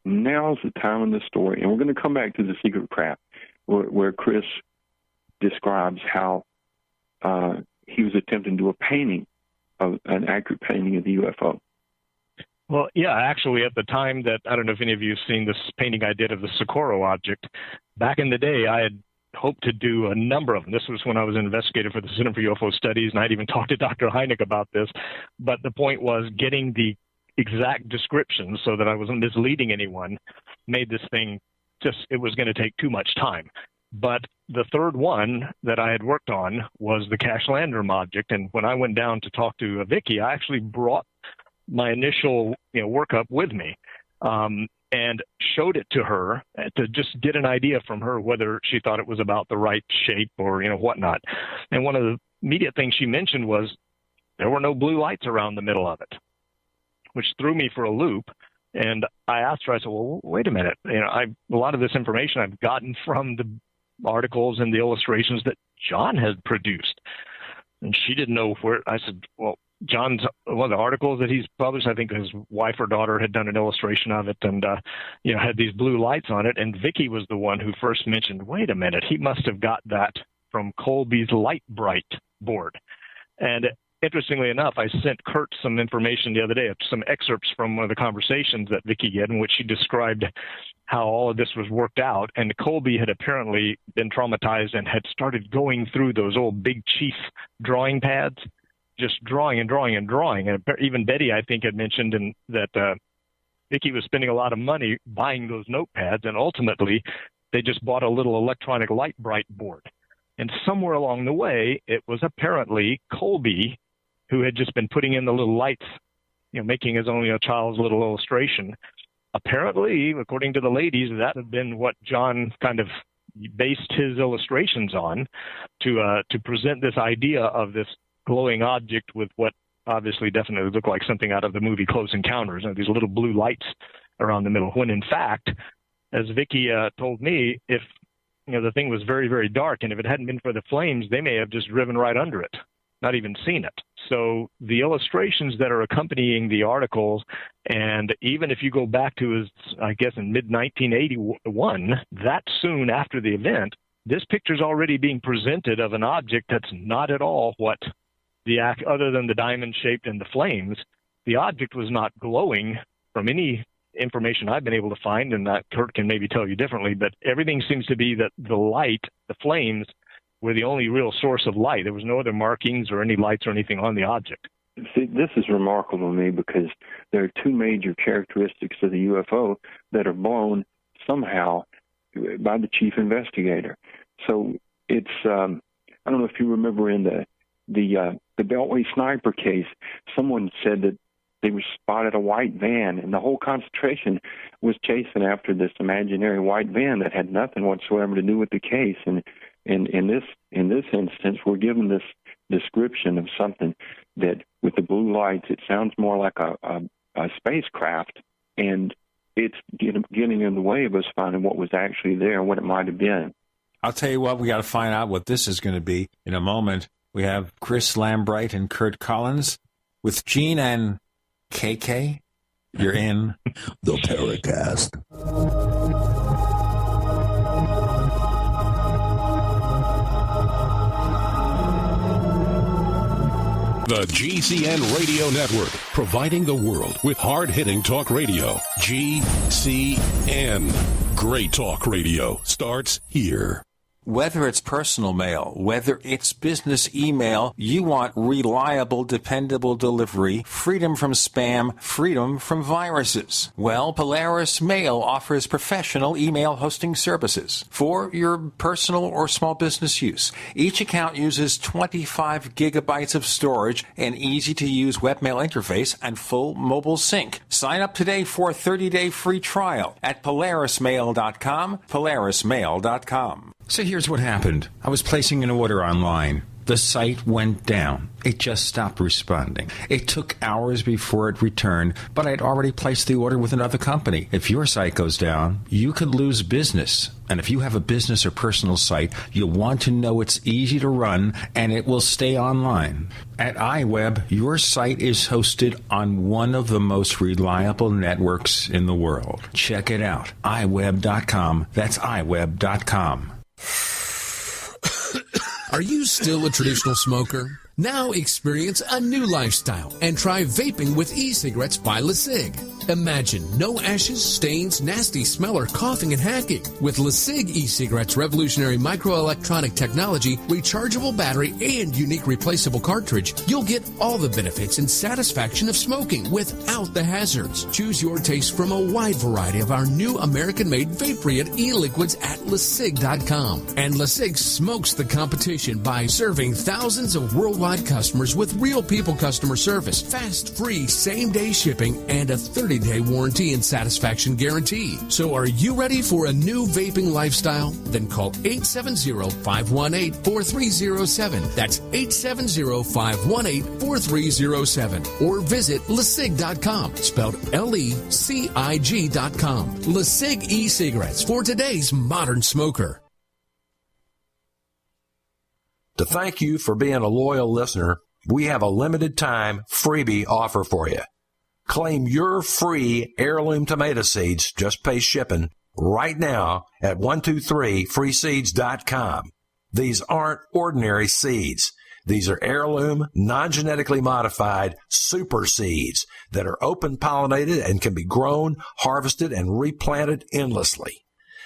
now's the time in the story, and we're going to come back to the secret craft, where Chris describes how he was attempting to do an accurate painting of the UFO. Well, yeah, actually, at the time that, I don't know if any of you have seen this painting I did of the Socorro object, back in the day, I had hoped to do a number of them. This was when I was an investigator for the Center for UFO Studies, and I'd even talked to Dr. Hynek about this. But the point was getting the exact description so that I wasn't misleading anyone made this thing it was going to take too much time. But the third one that I had worked on was the Cash-Landrum object, and when I went down to talk to Vicki, I actually brought my initial workup with me and showed it to her to just get an idea from her whether she thought it was about the right shape or whatnot. And one of the immediate things she mentioned was there were no blue lights around the middle of it, which threw me for a loop. And I asked her, I said, well, wait a minute. A lot of this information I've gotten from the articles and the illustrations that John had produced. And she didn't know where. I said, well, John's one of the articles that he's published, I think his wife or daughter had done an illustration of it and, had these blue lights on it. And Vicki was the one who first mentioned, wait a minute, he must have got that from Colby's Lambright board. And interestingly enough, I sent Curt some information the other day, some excerpts from one of the conversations that Vicki had in which she described how all of this was worked out. And Colby had apparently been traumatized and had started going through those old Big Chief drawing pads, just drawing and drawing and drawing. And even Betty, I think, had mentioned that Vicki was spending a lot of money buying those notepads, and ultimately they just bought a little electronic Lambright board. And somewhere along the way, it was apparently Colby who had just been putting in the little lights, making his own child's little illustration. Apparently, according to the ladies, that had been what John kind of based his illustrations on to present this idea of this glowing object with what obviously definitely looked like something out of the movie Close Encounters, these little blue lights around the middle, when in fact, as Vicky told me, if the thing was very, very dark, and if it hadn't been for the flames, they may have just driven right under it, not even seen it. So the illustrations that are accompanying the articles, and even if you go back to, I guess, in mid-1981, that soon after the event, this picture's already being presented of an object that's not at all what other than the diamond shaped and the flames, the object was not glowing from any information I've been able to find, and that Curt can maybe tell you differently, but everything seems to be that the light, the flames, were the only real source of light. There was no other markings or any lights or anything on the object. See, this is remarkable to me because there are two major characteristics of the UFO that are blown somehow by the chief investigator. So it's, I don't know if you remember in the Beltway sniper case, someone said that they were spotted a white van, and the whole concentration was chasing after this imaginary white van that had nothing whatsoever to do with the case. And in this instance, we're given this description of something that, with the blue lights, it sounds more like a spacecraft, and it's getting in the way of us finding what was actually there and what it might have been. I'll tell you what, we got to find out what this is going to be in a moment. We have Chris Lambright and Curt Collins with Gene and KK. You're in the Paracast. The GCN Radio Network, providing the world with hard-hitting talk radio. GCN. Great talk radio starts here. Whether it's personal mail, whether it's business email, you want reliable, dependable delivery, freedom from spam, freedom from viruses. Well, Polaris Mail offers professional email hosting services for your personal or small business use. Each account uses 25 gigabytes of storage, an easy-to-use webmail interface, and full mobile sync. Sign up today for a 30-day free trial at polarismail.com, polarismail.com. So here's what happened. I was placing an order online. The site went down. It just stopped responding. It took hours before it returned, but I'd already placed the order with another company. If your site goes down, you could lose business. And if you have a business or personal site, you'll want to know it's easy to run and it will stay online. At iWeb, your site is hosted on one of the most reliable networks in the world. Check it out. iWeb.com. That's iWeb.com. Are you still a traditional smoker? Now experience a new lifestyle and try vaping with e-cigarettes by LeSig. Imagine no ashes, stains, nasty smell, or coughing and hacking. With LeSig e-cigarettes' revolutionary microelectronic technology, rechargeable battery, and unique replaceable cartridge, you'll get all the benefits and satisfaction of smoking without the hazards. Choose your taste from a wide variety of our new American-made vape-free e-liquids at LeSig.com. And LeSig smokes the competition by serving thousands of worldwide customers with real people customer service, fast, free, same-day shipping, and a 30-day warranty and satisfaction guarantee. So are you ready for a new vaping lifestyle? Then call 870-518-4307. That's 870-518-4307. Or visit LeSig.com, spelled LECIG.com. LeSig e-cigarettes for today's modern smoker. To thank you for being a loyal listener, we have a limited time freebie offer for you. Claim your free heirloom tomato seeds, just pay shipping, right now at 123freeseeds.com. These aren't ordinary seeds. These are heirloom, non-genetically modified super seeds that are open pollinated and can be grown, harvested, and replanted endlessly.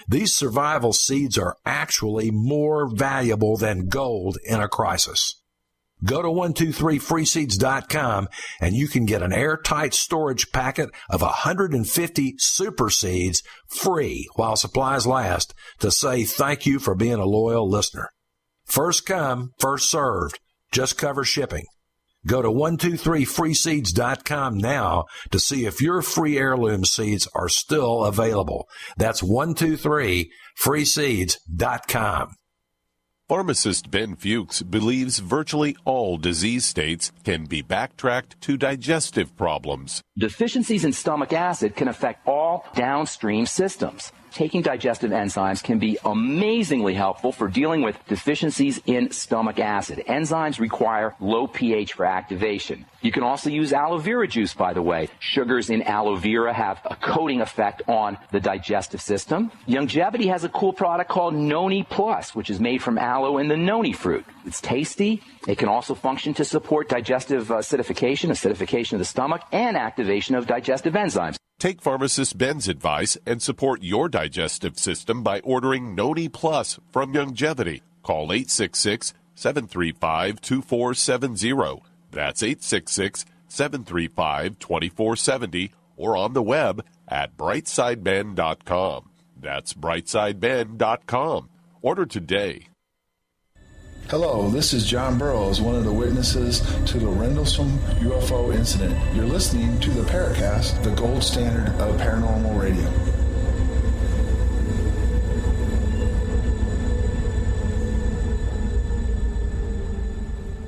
These survival seeds are actually more valuable than gold in a crisis. Go to 123freeseeds.com and you can get an airtight storage packet of 150 super seeds free while supplies last to say thank you for being a loyal listener. First come, first served. Just cover shipping. Go to 123freeseeds.com now to see if your free heirloom seeds are still available. That's 123freeseeds.com. Pharmacist Ben Fuchs believes virtually all disease states can be backtracked to digestive problems. Deficiencies in stomach acid can affect all downstream systems. Taking digestive enzymes can be amazingly helpful for dealing with deficiencies in stomach acid. Enzymes require low pH for activation. You can also use aloe vera juice, by the way. Sugars in aloe vera have a coating effect on the digestive system. Longevity has a cool product called Noni Plus, which is made from aloe and the noni fruit. It's tasty. It can also function to support digestive acidification of the stomach, and activation of digestive enzymes. Take pharmacist Ben's advice and support your digestive system by ordering Noni Plus from Longevity. Call 866-735-2470. That's 866-735-2470, or on the web at brightsideben.com. That's brightsideben.com. Order today. Hello, this is John Burroughs, one of the witnesses to the Rendlesham UFO incident. You're listening to the Paracast, the gold standard of paranormal radio.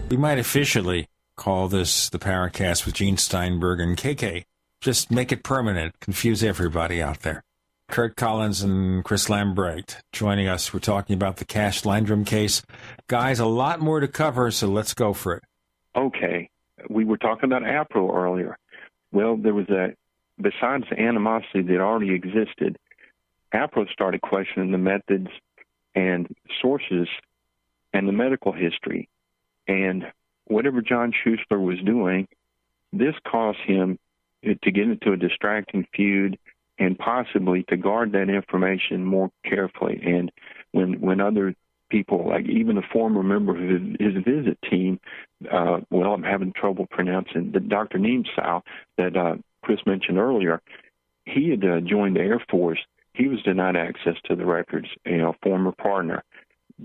We might officially call this the Paracast with Gene Steinberg and KK. Just make it permanent. Confuse everybody out there. Curt Collins and Chris Lambright joining us. We're talking about the Cash-Landrum case. Guys, a lot more to cover, so let's go for it. Okay. We were talking about APRO earlier. Well, there was besides the animosity that already existed, APRO started questioning the methods and sources and the medical history. And whatever John Schuessler was doing, this caused him to get into a distracting feud and possibly to guard that information more carefully. And when other people, like even a former member of his visit team, I'm having trouble pronouncing, the Dr. Niemsau that Chris mentioned earlier, he had joined the Air Force. He was denied access to the records, former partner.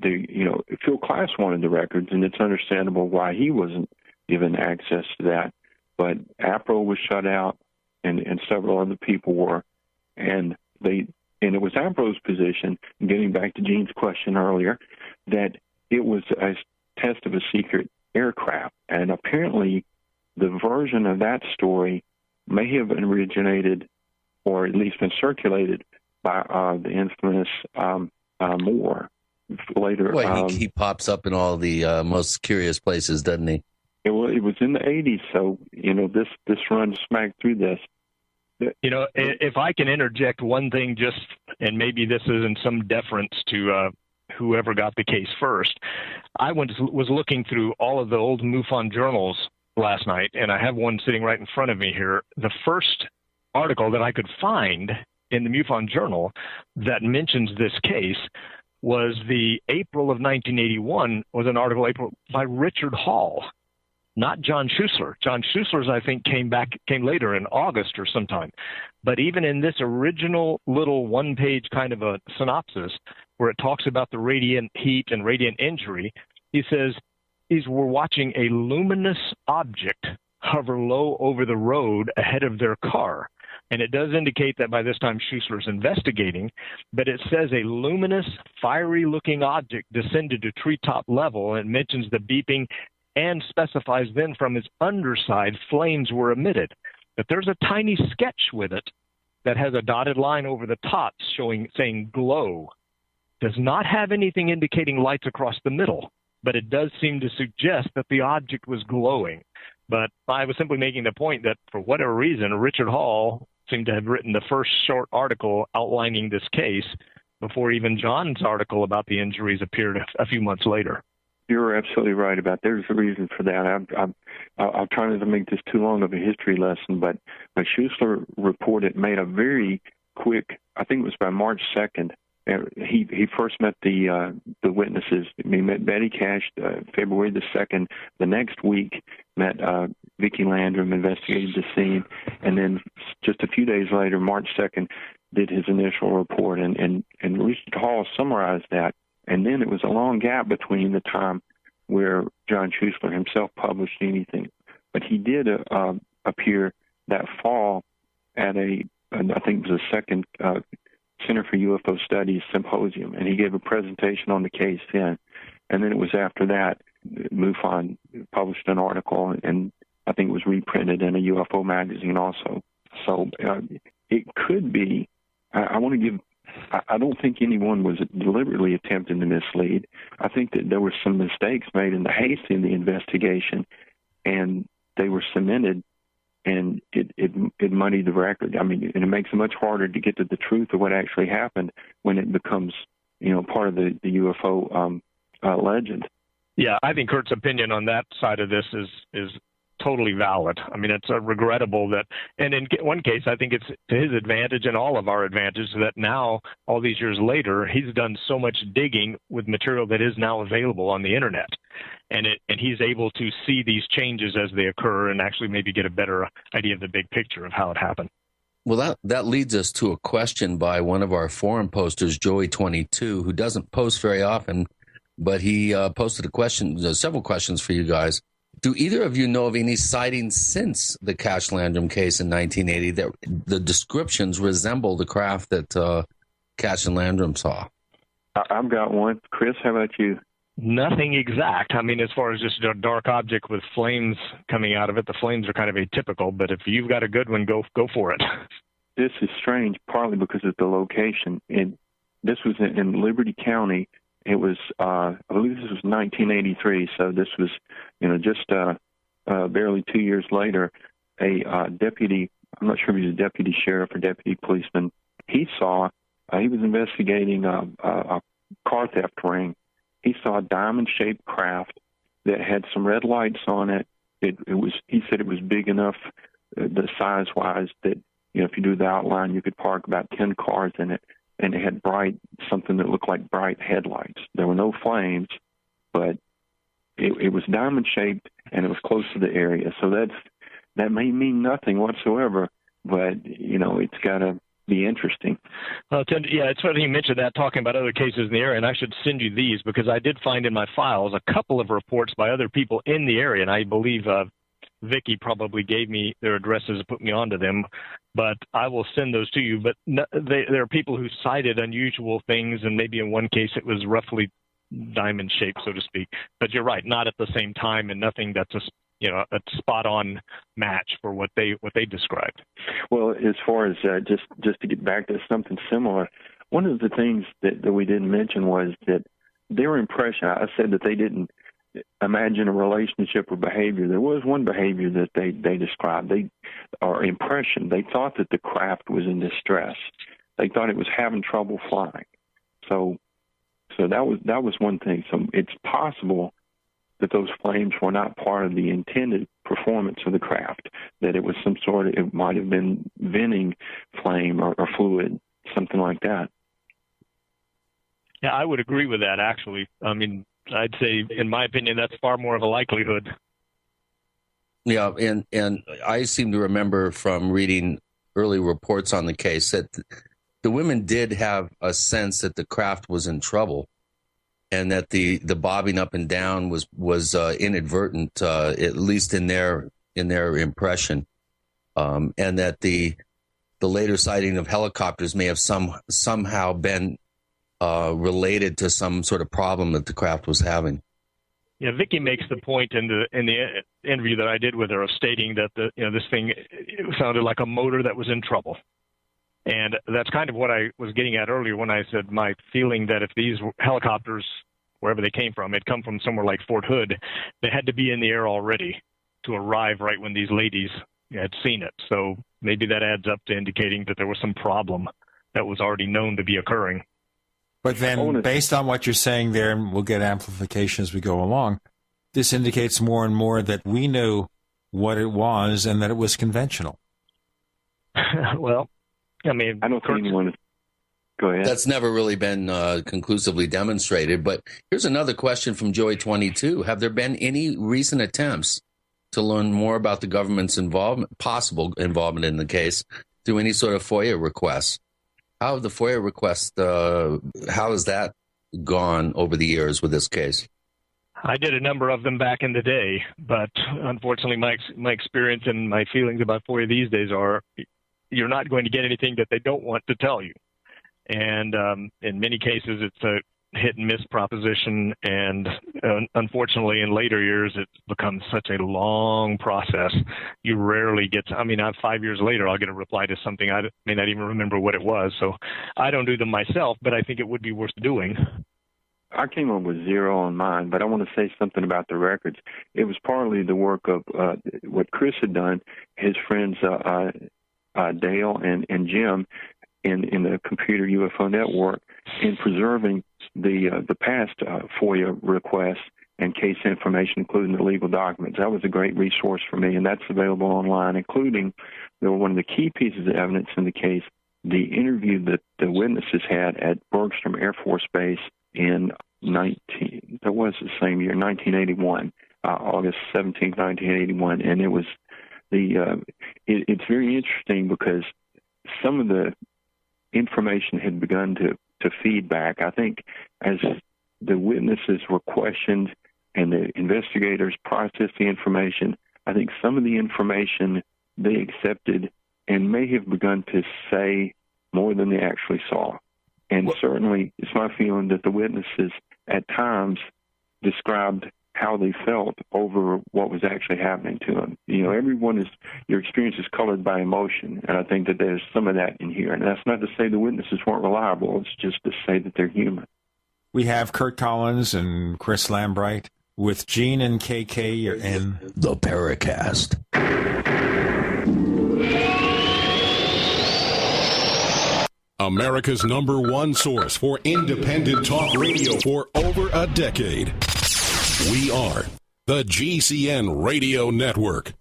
Phil Klass wanted the records, and it's understandable why he wasn't given access to that. But APRO was shut out, and several other people were. And it was APRO's position, getting back to Gene's question earlier, that it was a test of a secret aircraft. And apparently the version of that story may have originated, or at least been circulated, by the infamous Moore. Later, well, he pops up in all the most curious places, doesn't he? It was in the 80s, so, this runs smack through this. If I can interject one thing, and maybe this is in some deference to whoever got the case first, I was looking through all of the old MUFON journals last night, and I have one sitting right in front of me here. The first article that I could find in the MUFON journal that mentions this case was the April of 1981, was an article by Richard Hall. Not John Schuessler. John Schuessler's, I think, came later in August or sometime. But even in this original little one-page kind of a synopsis where it talks about the radiant heat and radiant injury, he says we're watching a luminous object hover low over the road ahead of their car. And it does indicate that by this time Schuessler's investigating, but it says a luminous, fiery-looking object descended to treetop level, and mentions the beeping and specifies then from its underside flames were emitted. But there's a tiny sketch with it that has a dotted line over the top saying glow. Does not have anything indicating lights across the middle, but it does seem to suggest that the object was glowing. But I was simply making the point that for whatever reason, Richard Hall seemed to have written the first short article outlining this case before even John's article about the injuries appeared a few months later. You're absolutely right about that. There's a reason for that. I'll try not to make this too long of a history lesson, but Schuessler made a very quick, I think it was by March 2nd, he first met the witnesses. He met Betty Cash February the 2nd. The next week, met Vicki Landrum, investigated the scene, and then just a few days later, March 2nd, did his initial report. And Richard Hall summarized that. And then it was a long gap between the time where John Schuessler himself published anything But he did appear that fall at I think it was a second Center for UFO Studies symposium, and he gave a presentation on the case then. And then it was after that, MUFON published an article, and I think it was reprinted in a UFO magazine also. So it could be, I don't think anyone was deliberately attempting to mislead. I think that there were some mistakes made in the haste in the investigation, and they were cemented, and it muddied the record. I mean, and it makes it much harder to get to the truth of what actually happened when it becomes, part of the UFO legend. Yeah, I think Curt's opinion on that side of this is totally valid. I mean, it's regrettable that, and in one case, I think it's to his advantage and all of our advantage that now, all these years later, he's done so much digging with material that is now available on the internet. And he's able to see these changes as they occur and actually maybe get a better idea of the big picture of how it happened. Well, that leads us to a question by one of our forum posters, Joey22, who doesn't post very often, but he posted several questions for you guys. Do either of you know of any sightings since the Cash-Landrum case in 1980 that the descriptions resemble the craft that Cash and Landrum saw? I've got one. Chris, how about you? Nothing exact. I mean, as far as just a dark object with flames coming out of it, the flames are kind of atypical, but if you've got a good one, go for it. This is strange, partly because of the location. This was in Liberty County. It was, I believe this was 1983, so this was, just barely 2 years later, a deputy, I'm not sure if he was a deputy sheriff or deputy policeman, he was investigating a car theft ring. He saw a diamond-shaped craft that had some red lights on it. He said it was big enough, the size-wise, that, if you do the outline, you could park about 10 cars in it. And it had something that looked like bright headlights. There were no flames, but it was diamond-shaped, and it was close to the area. So that may mean nothing whatsoever, but, it's got to be interesting. Well, it's funny you mentioned that, talking about other cases in the area, and I should send you these because I did find in my files a couple of reports by other people in the area, and I believe Vicky probably gave me their addresses and put me onto them, but I will send those to you. But there are people who cited unusual things, and maybe in one case it was roughly diamond-shaped, so to speak. But you're right, not at the same time, and nothing that's a spot-on match for what they described. Well, as far as just to get back to something similar, one of the things that we didn't mention was that their impression. I said that they didn't imagine a relationship or behavior. There was one behavior that they described, or impression. They thought that the craft was in distress. They thought it was having trouble flying. So that was one thing. So it's possible that those flames were not part of the intended performance of the craft, that it was it might have been venting flame or fluid, something like that. Yeah, I would agree with that, actually. I mean, I'd say, in my opinion, that's far more of a likelihood. Yeah, and I seem to remember from reading early reports on the case that the women did have a sense that the craft was in trouble, and that the bobbing up and down was inadvertent, at least in their impression, and that the later sighting of helicopters may have somehow been related to some sort of problem that the craft was having. Yeah, Vicky makes the point in the interview that I did with her of stating that this thing, it sounded like a motor that was in trouble. And that's kind of what I was getting at earlier when I said my feeling that if these helicopters, wherever they came from, had come from somewhere like Fort Hood, they had to be in the air already to arrive right when these ladies had seen it. So maybe that adds up to indicating that there was some problem that was already known to be occurring. But then, based on what you're saying there, and we'll get amplification as we go along, this indicates more and more that we knew what it was and that it was conventional. Well, I mean, I don't think anyone. Go ahead. That's never really been conclusively demonstrated. But here's another question from Joey22. Have there been any recent attempts to learn more about the government's possible involvement in the case through any sort of FOIA requests? How have the FOIA requests, how has that gone over the years with this case? I did a number of them back in the day, but unfortunately my experience and my feelings about FOIA these days are you're not going to get anything that they don't want to tell you. And in many cases, it's a hit-and-miss proposition, and unfortunately in later years it's become such a long process. You rarely get 5 years later I'll get a reply to something I may not even remember what it was, so I don't do them myself, but I think it would be worth doing. I came up with 0 on mine, but I want to say something about the records. It was partly the work of what Chris had done, his friends Dale and Jim in the Computer UFO Network, in preserving the past FOIA requests and case information, including the legal documents. That was a great resource for me, and that's available online, including one of the key pieces of evidence in the case, the interview that the witnesses had at Bergstrom Air Force Base in 1981, August 17th, 1981, and it was it's very interesting because some of the information had begun to feed back. I think as the witnesses were questioned and the investigators processed the information, I think some of the information they accepted and may have begun to say more than they actually saw. And certainly it's my feeling that the witnesses at times described how they felt over what was actually happening to them. Your experience is colored by emotion, and I think that there's some of that in here. And that's not to say the witnesses weren't reliable, it's just to say that they're human. We have Curt Collins and Chris Lambright with Gene and KK in the Paracast. America's #1 source for independent talk radio for over a decade. We are the GCN Radio Network.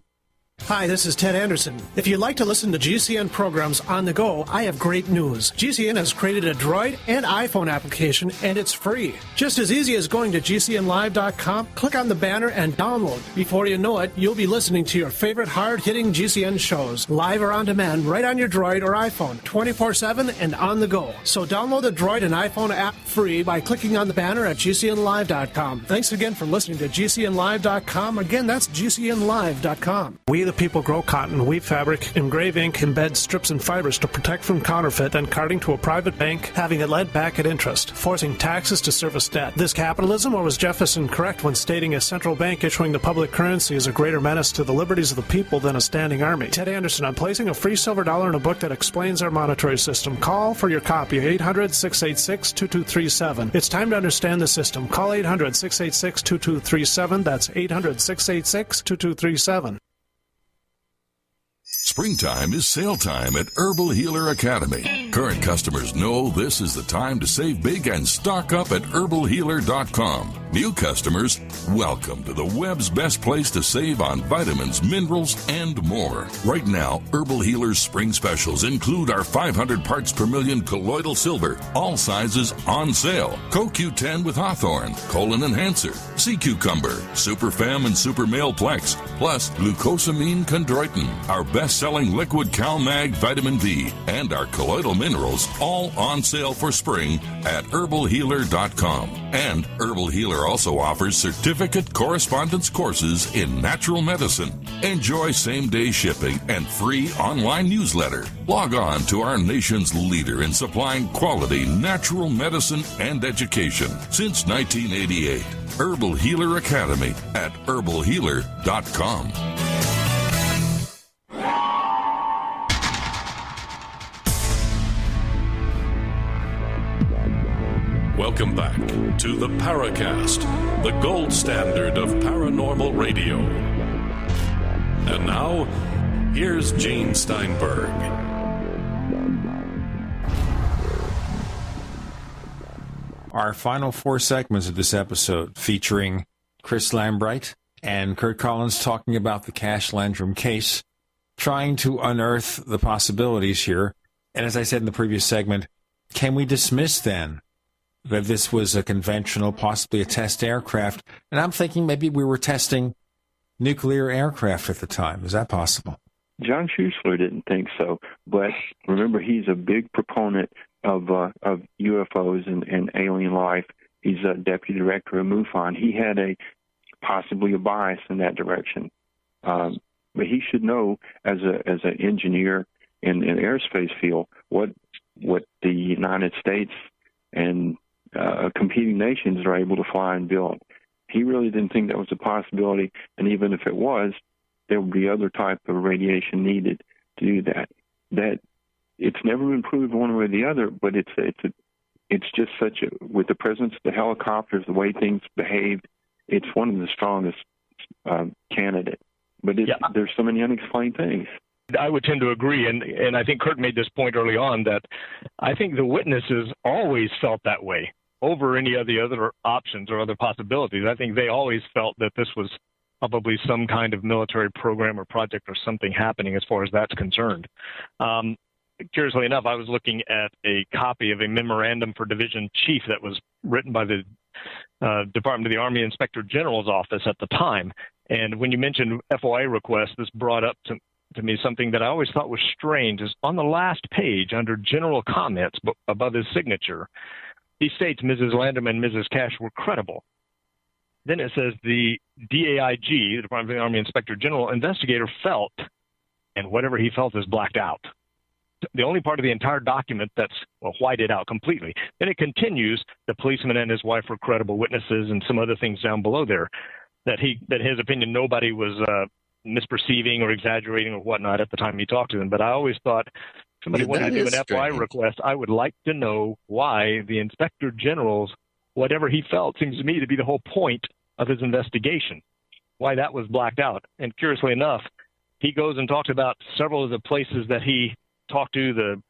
Hi, this is Ted Anderson. If you'd like to listen to GCN programs on the go, I have great news. GCN has created a Droid and iPhone application, and it's free. Just as easy as going to GCNlive.com, click on the banner, and download. Before you know it, you'll be listening to your favorite hard-hitting GCN shows, live or on demand, right on your Droid or iPhone, 24/7 and on the go. So download the Droid and iPhone app free by clicking on the banner at GCNlive.com. Thanks again for listening to GCNlive.com. Again, that's GCNlive.com. We the people grow cotton, weave fabric, engrave ink, embed strips and fibers to protect from counterfeit, then carting to a private bank, having it led back at interest, forcing taxes to service debt. This capitalism, or was Jefferson correct when stating a central bank issuing the public currency is a greater menace to the liberties of the people than a standing army? Ted Anderson, I'm placing a free silver dollar in a book that explains our monetary system. Call for your copy, 800-686-2237. It's time to understand the system. Call 800-686-2237. That's 800-686-2237. Springtime is sale time at Herbal Healer Academy. Current customers know this is the time to save big and stock up at herbalhealer.com. New customers, welcome to the web's best place to save on vitamins, minerals, and more. Right now, Herbal Healer's spring specials include our 500 parts per million colloidal silver, all sizes on sale. CoQ10 with Hawthorne, Colon Enhancer, Sea Cucumber, Super Fem and Super Male Plex, plus glucosamine chondroitin, our best-selling liquid CalMag Vitamin V, and our colloidal minerals, all on sale for spring at herbalhealer.com. And Herbal Healer also offers certificate correspondence courses in natural medicine. Enjoy same-day shipping and free online newsletter. Log on to our nation's leader in supplying quality natural medicine and education since 1988. Herbal Healer Academy at herbalhealer.com. Welcome back to the Paracast, the gold standard of paranormal radio. And now, here's Gene Steinberg. Our final 4 segments of this episode featuring Chris Lambright and Curt Collins talking about the Cash-Landrum case, trying to unearth the possibilities here. And as I said in the previous segment, can we dismiss then that this was a conventional, possibly a test aircraft? And I'm thinking maybe we were testing nuclear aircraft at the time. Is that possible? John Schuessler didn't think so, but remember, he's a big proponent of UFOs and alien life, He's a deputy director of MUFON. He had possibly a bias in that direction. But he should know, as an engineer in the aerospace field, what the United States and competing nations are able to fly and build. He really didn't think that was a possibility, and even if it was, there would be other type of radiation needed to do that. That it's never been proved one way or the other, but it's just such a, with the presence of the helicopters, the way things behaved, it's one of the strongest candidates. But there's so many unexplained things. I would tend to agree, and I think Curt made this point early on, that I think the witnesses always felt that way over any of the other options or other possibilities. I think they always felt that this was probably some kind of military program or project or something happening as far as that's concerned. Curiously enough, I was looking at a copy of a memorandum for division chief that was written by the Department of the Army Inspector General's office at the time. And when you mentioned FOIA requests, this brought up to me something that I always thought was strange. Is on the last page under general comments above his signature, he states Mrs. Landrum and Mrs. Cash were credible. Then it says the DAIG, the Department of the Army Inspector General investigator, felt, and whatever he felt is blacked out. The only part of the entire document that's whited out completely. Then it continues, the policeman and his wife were credible witnesses, and some other things down below there, that his opinion nobody was misperceiving or exaggerating or whatnot at the time he talked to them. But I always thought, somebody wanted to do an FOI request, I would like to know why the Inspector General's, whatever he felt, seems to me to be the whole point of his investigation, why that was blacked out. And curiously enough, he goes and talks about several of the places that he talked to the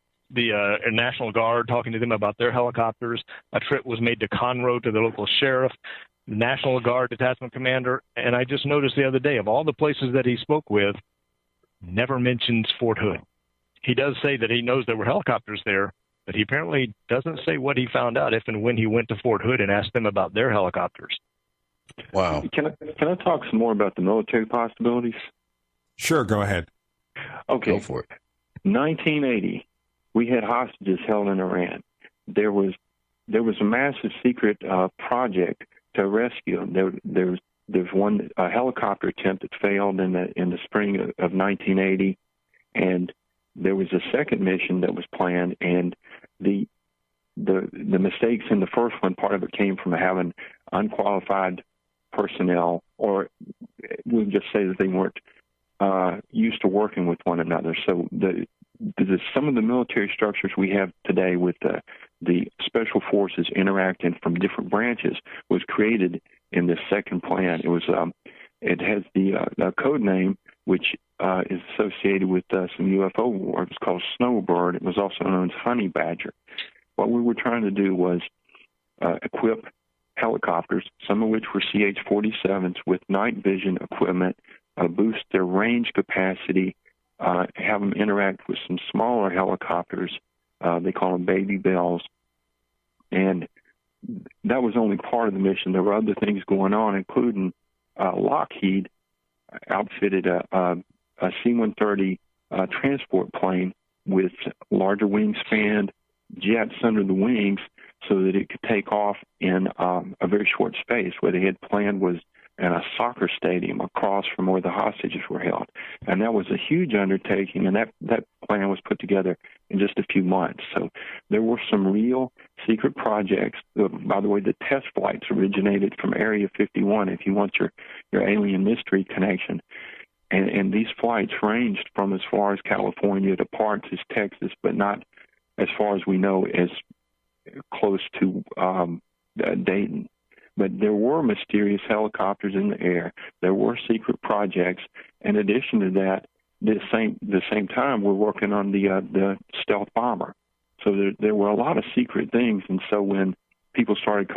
National Guard, talking to them about their helicopters. A trip was made to Conroe to the local sheriff, National Guard detachment commander, and I just noticed the other day, of all the places that he spoke with, never mentions Fort Hood. He does say that he knows there were helicopters there, but he apparently doesn't say what he found out if and when he went to Fort Hood and asked them about their helicopters. Wow. Can I talk some more about the military possibilities? Sure, go ahead. Okay. Go for it. 1980, we had hostages held in Iran. There was a massive secret project to rescue them. There's one helicopter attempt that failed in the spring of 1980, and there was a second mission that was planned, and the mistakes in the first one, part of it came from having unqualified personnel, or we'll just say that they weren't used to working with one another. So some of the military structures we have today with the special forces interacting from different branches was created in this second plan. It was it has the code name which is associated with some UFO war. It's called Snowbird. It was also known as Honey Badger. What we were trying to do was equip helicopters, some of which were CH-47s, with night vision equipment, boost their range capacity, have them interact with some smaller helicopters. They call them Baby Bells. And that was only part of the mission. There were other things going on, including Lockheed outfitted a C-130 transport plane with larger wingspan, jets under the wings, so that it could take off in a very short space. Where they had planned was in a soccer stadium across from where the hostages were held. And that was a huge undertaking, and that plan was put together in just a few months. So there were some real secret projects. By the way, the test flights originated from Area 51, if you want your alien mystery connection. And these flights ranged from as far as California to parts as Texas, but not as far as we know as close to Dayton. But there were mysterious helicopters in the air. There were secret projects. In addition to that, the same time, we're working on the stealth bomber. So there were a lot of secret things. And so when people started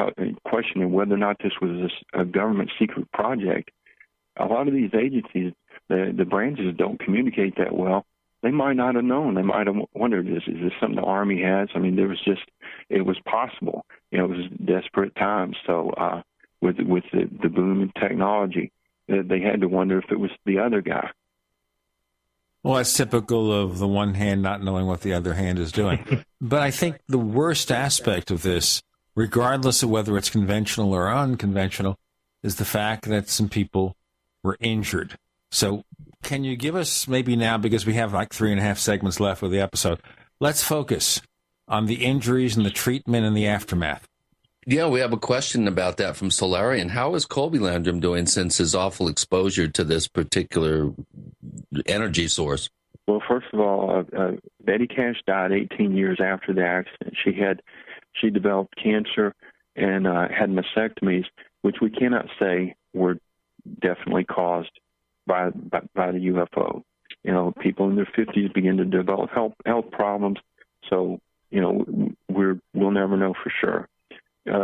questioning whether or not this was a government secret project, a lot of these agencies, the branches don't communicate that well. They might not have known. They might have wondered, is this something the Army has? I mean, it was possible. It was desperate times. So with the boom in technology, they had to wonder if it was the other guy. Well, that's typical of the one hand not knowing what the other hand is doing. But I think the worst aspect of this regardless of whether it's conventional or unconventional, is the fact that some people were injured. So can you give us maybe now, because we have like 3.5 segments left of the episode, let's focus on the injuries and the treatment and the aftermath. Yeah, we have a question about that from Solarian. How is Colby Landrum doing since his awful exposure to this particular energy source? Well, first of all, Betty Cash died 18 years after the accident. She developed cancer and had mastectomies, which we cannot say were definitely caused by the UFO. You know, people in their 50s begin to develop health problems, so you know we'll never know for sure.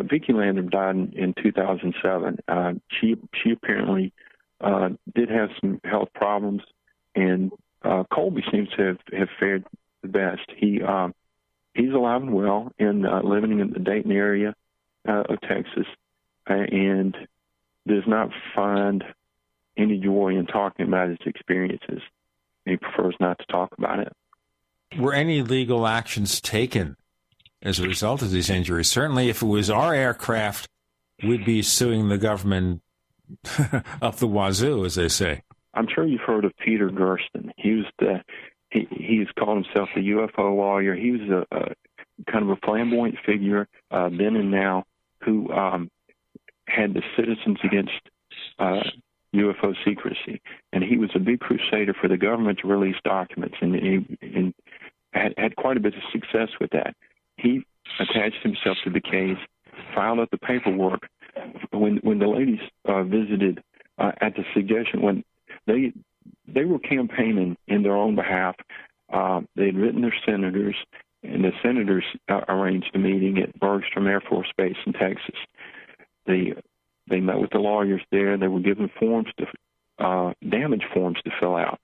Vicki Landrum died in 2007. She apparently did have some health problems, and Colby seems to have fared the best. He's alive and well and living in the Dayton area of Texas, and does not find any joy in talking about his experiences. He prefers not to talk about it. Were any legal actions taken as a result of these injuries? Certainly, if it was our aircraft, we'd be suing the government up the wazoo, as they say. I'm sure you've heard of Peter Gersten. He's called himself the UFO lawyer. He was a kind of a flamboyant figure then and now who had the Citizens Against UFO Secrecy, and he was a big crusader for the government to release documents, and had quite a bit of success with that. He attached himself to the case, filed out the paperwork. When the ladies visited at the suggestion, when they were campaigning in their own behalf, they had written their senators, and the senators arranged a meeting at Bergstrom Air Force Base in Texas. They met with the lawyers there. They were given forms damage forms to fill out.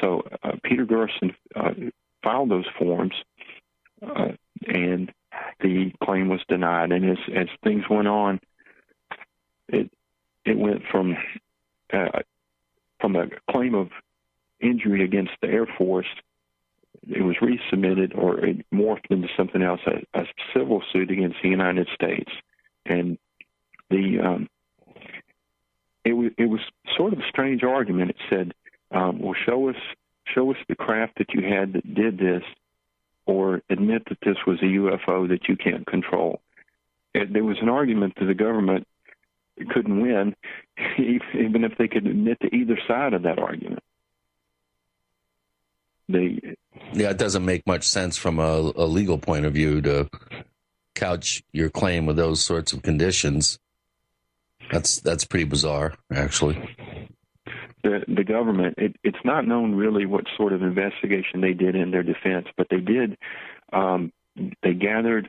So Peter Gersten filed those forms, and the claim was denied. And as things went on, it went from a claim of injury against the Air Force. It was resubmitted, or it morphed into something else, a civil suit against the United States. And it was sort of a strange argument. It said, well, show us the craft that you had that did this, or admit that this was a UFO that you can't control. There was an argument that the government couldn't win, even if they could admit to either side of that argument. It doesn't make much sense from a legal point of view to couch your claim with those sorts of conditions. That's pretty bizarre, actually. The government, it's not known really what sort of investigation they did in their defense, but they did. They gathered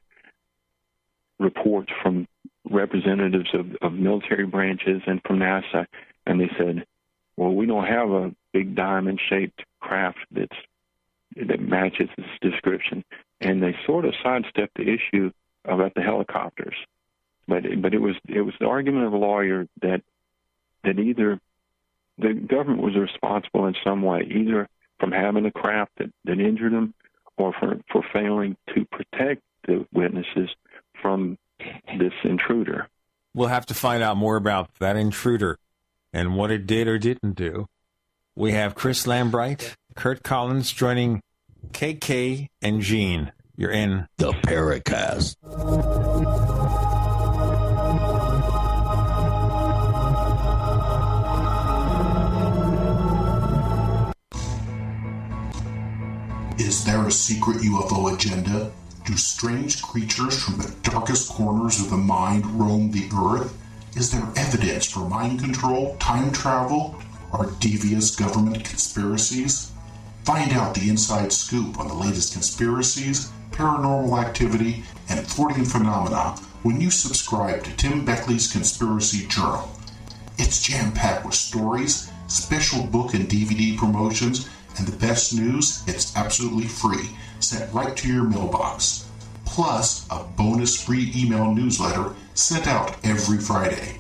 reports from representatives of military branches and from NASA, and they said, well, we don't have a big diamond-shaped craft that matches this description. And they sort of sidestepped the issue about the helicopters. But it was the argument of a lawyer that either the government was responsible in some way, either from having a craft that injured them, or for failing to protect the witnesses from this intruder. We'll have to find out more about that intruder and what it did or didn't do. We have Chris Lambright, Curt Collins joining KK and Gene. You're in the Paracast. Is there a secret UFO agenda? Do strange creatures from the darkest corners of the mind roam the earth? Is there evidence for mind control, time travel, or devious government conspiracies? Find out the inside scoop on the latest conspiracies, paranormal activity, and Fortean phenomena when you subscribe to Tim Beckley's Conspiracy Journal. It's jam-packed with stories, special book and DVD promotions, and the best news, it's absolutely free, sent right to your mailbox. Plus, a bonus free email newsletter sent out every Friday.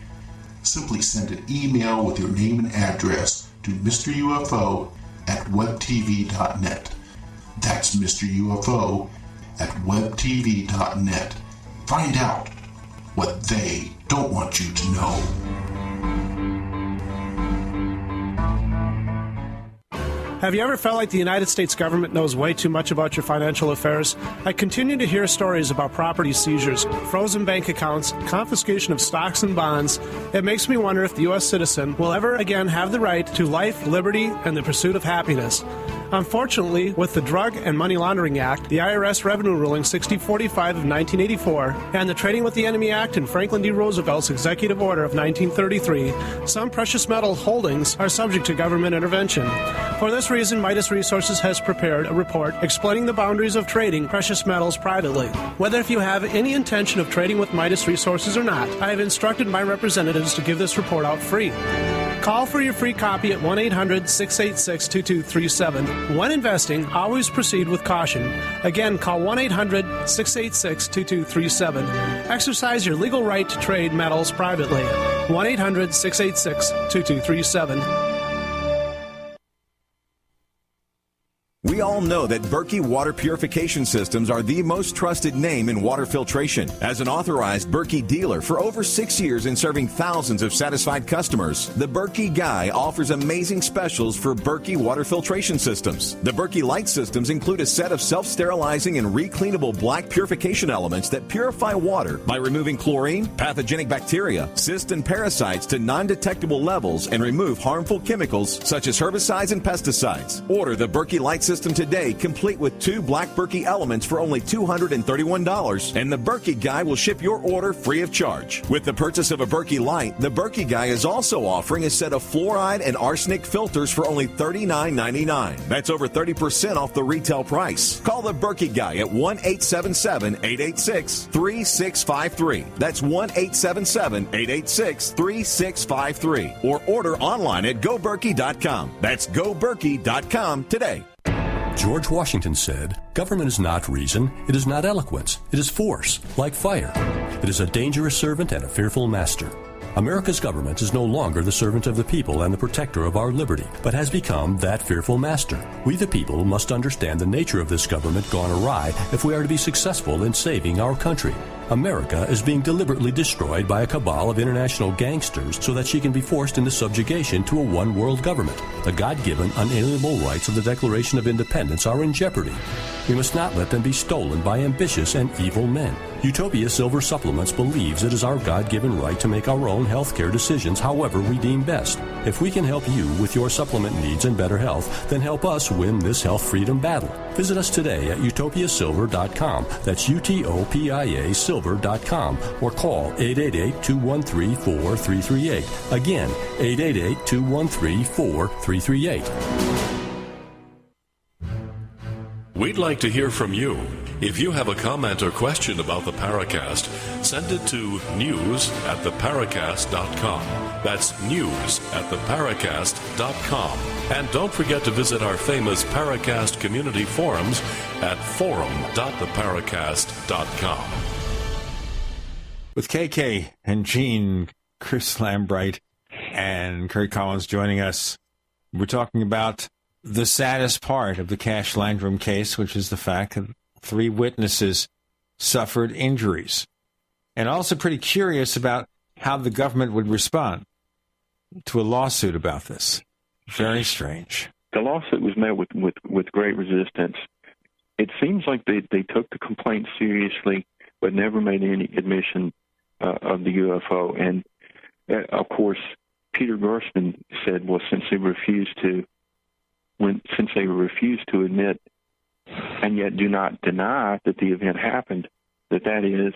Simply send an email with your name and address to Mr. UFO at webtv.net. That's Mr. UFO at webtv.net. Find out what they don't want you to know. Have you ever felt like the United States government knows way too much about your financial affairs? I continue to hear stories about property seizures, frozen bank accounts, confiscation of stocks and bonds. It makes me wonder if the U.S. citizen will ever again have the right to life, liberty, and the pursuit of happiness. Unfortunately, with the Drug and Money Laundering Act, the IRS Revenue Ruling 6045 of 1984, and the Trading with the Enemy Act and Franklin D. Roosevelt's Executive Order of 1933, some precious metal holdings are subject to government intervention. For this reason, Midas Resources has prepared a report explaining the boundaries of trading precious metals privately. Whether if you have any intention of trading with Midas Resources or not, I have instructed my representatives to give this report out free. Call for your free copy at 1-800-686-2237. When investing, always proceed with caution. Again, call 1-800-686-2237. Exercise your legal right to trade metals privately. 1-800-686-2237. We all know that Berkey Water Purification Systems are the most trusted name in water filtration. As an authorized Berkey dealer for over 6 years and serving thousands of satisfied customers, the Berkey Guy offers amazing specials for Berkey Water Filtration Systems. The Berkey Light Systems include a set of self-sterilizing and recleanable black purification elements that purify water by removing chlorine, pathogenic bacteria, cysts, and parasites to non-detectable levels and remove harmful chemicals such as herbicides and pesticides. Order the Berkey Light System today, complete with 2 black Berkey elements for only $231, and the Berkey Guy will ship your order free of charge. With the purchase of a Berkey Light, the Berkey Guy is also offering a set of fluoride and arsenic filters for only $39.99. That's over 30% off the retail price. Call the Berkey Guy at 1-877-886-3653. That's 1-877-886-3653. Or order online at goberkey.com. That's goberkey.com today. George Washington said, "Government is not reason, it is not eloquence, it is force, like fire. It is a dangerous servant and a fearful master." America's government is no longer the servant of the people and the protector of our liberty, but has become that fearful master. We the people must understand the nature of this government gone awry if we are to be successful in saving our country. America is being deliberately destroyed by a cabal of international gangsters so that she can be forced into subjugation to a one-world government. The God-given, unalienable rights of the Declaration of Independence are in jeopardy. We must not let them be stolen by ambitious and evil men. Utopia Silver Supplements believes it is our God-given right to make our own healthcare decisions however we deem best. If we can help you with your supplement needs and better health, then help us win this health freedom battle. Visit us today at utopiasilver.com. That's UTOPIA silver.com, or call 888-213-4338. Again, 888-213-4338. We'd like to hear from you. If you have a comment or question about the Paracast, send it to news@theparacast.com. That's news@theparacast.com. And don't forget to visit our famous Paracast community forums at forum.theparacast.com. With KK and Gene, Chris Lambright, and Curt Collins joining us, we're talking about the saddest part of the Cash-Landrum case, which is the fact that 3 witnesses suffered injuries. And also pretty curious about how the government would respond to a lawsuit about this. Very strange. The lawsuit was met with great resistance. It seems like they took the complaint seriously, but never made any admission of the UFO. And, of course, Peter Gershman said, well, since they refused to admit and yet do not deny that the event happened, that is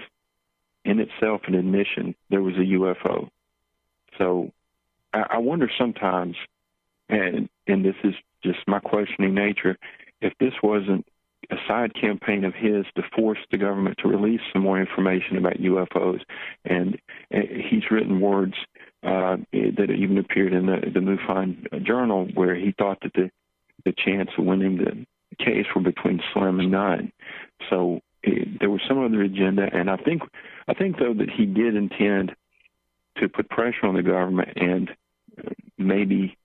in itself an admission there was a UFO. So I wonder sometimes, and this is just my questioning nature, if this wasn't a side campaign of his to force the government to release some more information about UFOs. And he's written words that even appeared in the MUFON journal where he thought that the chance of winning the case were between slim and none. So there was some other agenda, and I think though that he did intend to put pressure on the government and maybe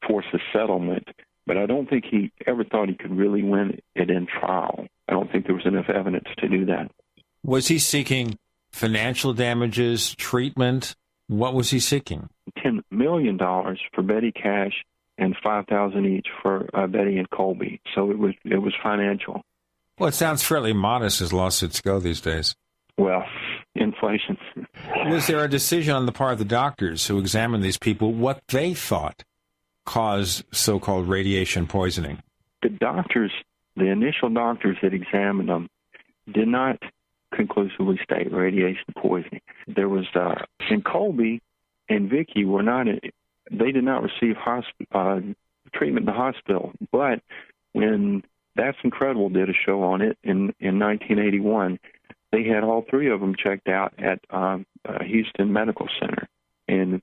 force a settlement, but I don't think he ever thought he could really win it in trial. I don't think there was enough evidence to do that. Was he seeking financial damages, treatment? What was he seeking? $10 million for Betty Cash and $5,000 each for Betty and Colby. So it was financial. Well, it sounds fairly modest as lawsuits go these days. Well, inflation. Was there a decision on the part of the doctors who examined these people what they thought caused so-called radiation poisoning? The initial doctors that examined them did not conclusively state radiation poisoning. There was, and Colby and Vicky they did not receive treatment in the hospital. But when That's Incredible did a show on it in 1981, they had all three of them checked out at Houston Medical Center.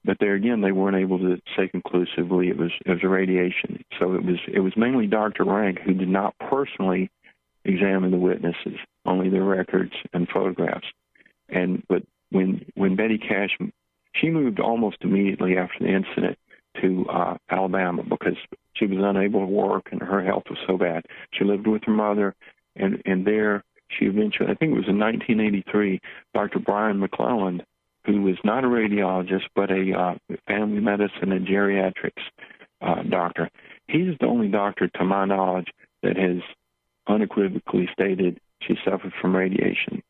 But there again, they weren't able to say conclusively it was radiation. So it was mainly Dr. Rank who did not personally examine the witnesses, only their records and photographs. But when Betty Cash, she moved almost immediately after the incident to Alabama because she was unable to work and her health was so bad. She lived with her mother, and there she eventually, I think it was in 1983, Dr. Brian McClelland, who was not a radiologist, but a family medicine and geriatrics doctor. He's the only doctor, to my knowledge, that has unequivocally stated she suffered from radiation.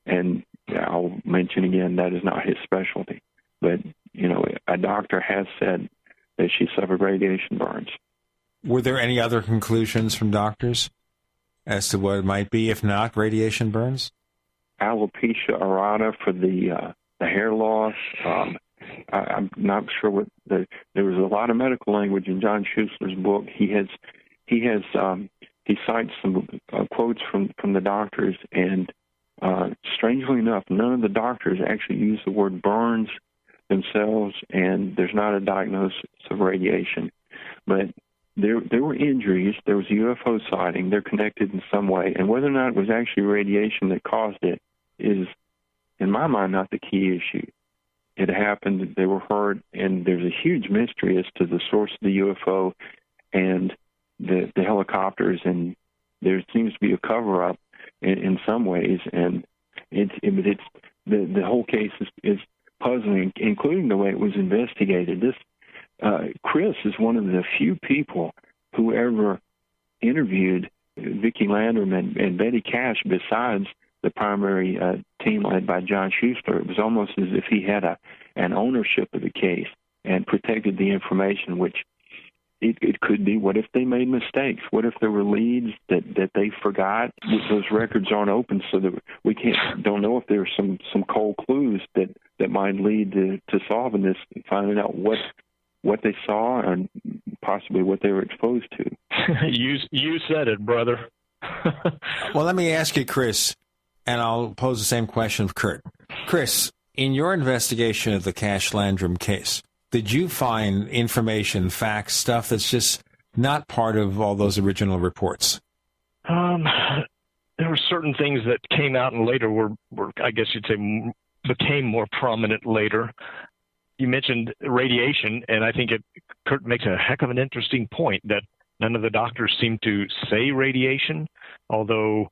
And I'll mention again, that is not his specialty. But, a doctor has said that she suffered radiation burns. Were there any other conclusions from doctors as to what it might be, if not radiation burns? Alopecia areata for the hair loss. I'm not sure what there was a lot of medical language in John Schuessler's book. He cites some quotes from the doctors, and strangely enough, none of the doctors actually use the word burns themselves, and there's not a diagnosis of radiation. But there were injuries. There was a UFO sighting. They're connected in some way, and whether or not it was actually radiation that caused it is, in my mind, not the key issue. It happened, they were heard, and there's a huge mystery as to the source of the UFO and the helicopters, and there seems to be a cover-up in some ways, and it's the whole case is puzzling, including the way it was investigated. Chris is one of the few people who ever interviewed Vicki Landrum and Betty Cash besides the primary team led by John Schuessler. It was almost as if he had an ownership of the case and protected the information, which it could be. What if they made mistakes? What if there were leads that they forgot? Those records aren't open, so that we don't know if there's some cold clues that might lead to solving this and finding out what they saw and possibly what they were exposed to. You said it, brother. Well, let me ask you, Chris, and I'll pose the same question of Curt. Chris, in your investigation of the Cash-Landrum case, did you find information, facts, stuff that's just not part of all those original reports? There were certain things that came out and later were I guess you'd say, became more prominent later. You mentioned radiation, and I think Curt makes a heck of an interesting point that none of the doctors seem to say radiation, although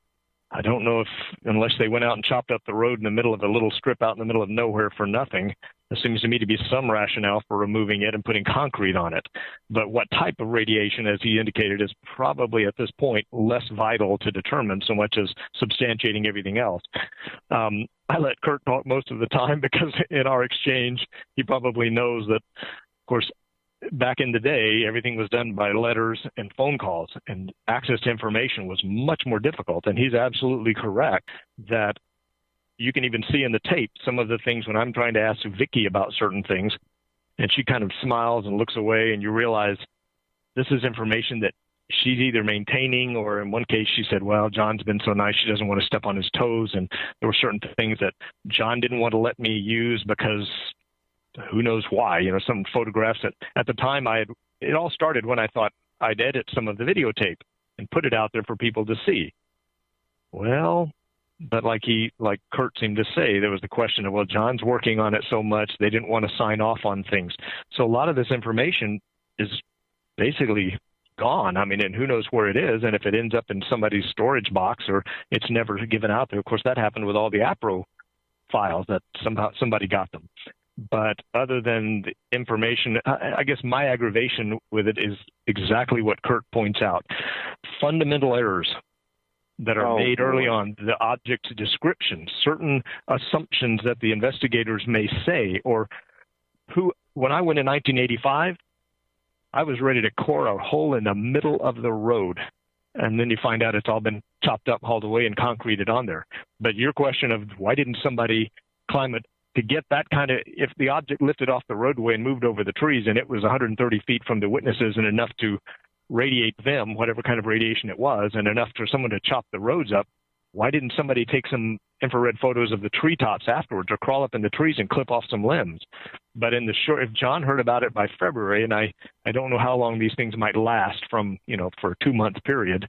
I don't know if, unless they went out and chopped up the road in the middle of a little strip out in the middle of nowhere for nothing, there seems to me to be some rationale for removing it and putting concrete on it. But what type of radiation, as he indicated, is probably at this point less vital to determine so much as substantiating everything else. I let Curt talk most of the time because in our exchange, he probably knows that, of course, back in the day, everything was done by letters and phone calls, and access to information was much more difficult. And he's absolutely correct that you can even see in the tape some of the things when I'm trying to ask Vicki about certain things, and she kind of smiles and looks away, and you realize this is information that she's either maintaining, or in one case she said, well, John's been so nice, she doesn't want to step on his toes. And there were certain things that John didn't want to let me use because who knows why, some photographs that at the time it all started when I thought I'd edit some of the videotape and put it out there for people to see. Well, but like Curt seemed to say, there was the question of, well, John's working on it so much, they didn't want to sign off on things. So a lot of this information is basically gone. I mean, and who knows where it is, and if it ends up in somebody's storage box or it's never given out there. Of course, that happened with all the APRO files that somehow somebody got them. But other than the information, I guess my aggravation with it is exactly what Curt points out. Fundamental errors that are made early on, the object's description, certain assumptions that the investigators may say, or when I went in 1985, I was ready to core a hole in the middle of the road. And then you find out it's all been chopped up, hauled away, and concreted on there. But your question of why didn't somebody climb it to get that kind of, if the object lifted off the roadway and moved over the trees and it was 130 feet from the witnesses and enough to radiate them, whatever kind of radiation it was, and enough for someone to chop the roads up, why didn't somebody take some infrared photos of the treetops afterwards or crawl up in the trees and clip off some limbs? But in the short, if John heard about it by February, and I don't know how long these things might last from, for a 2-month period,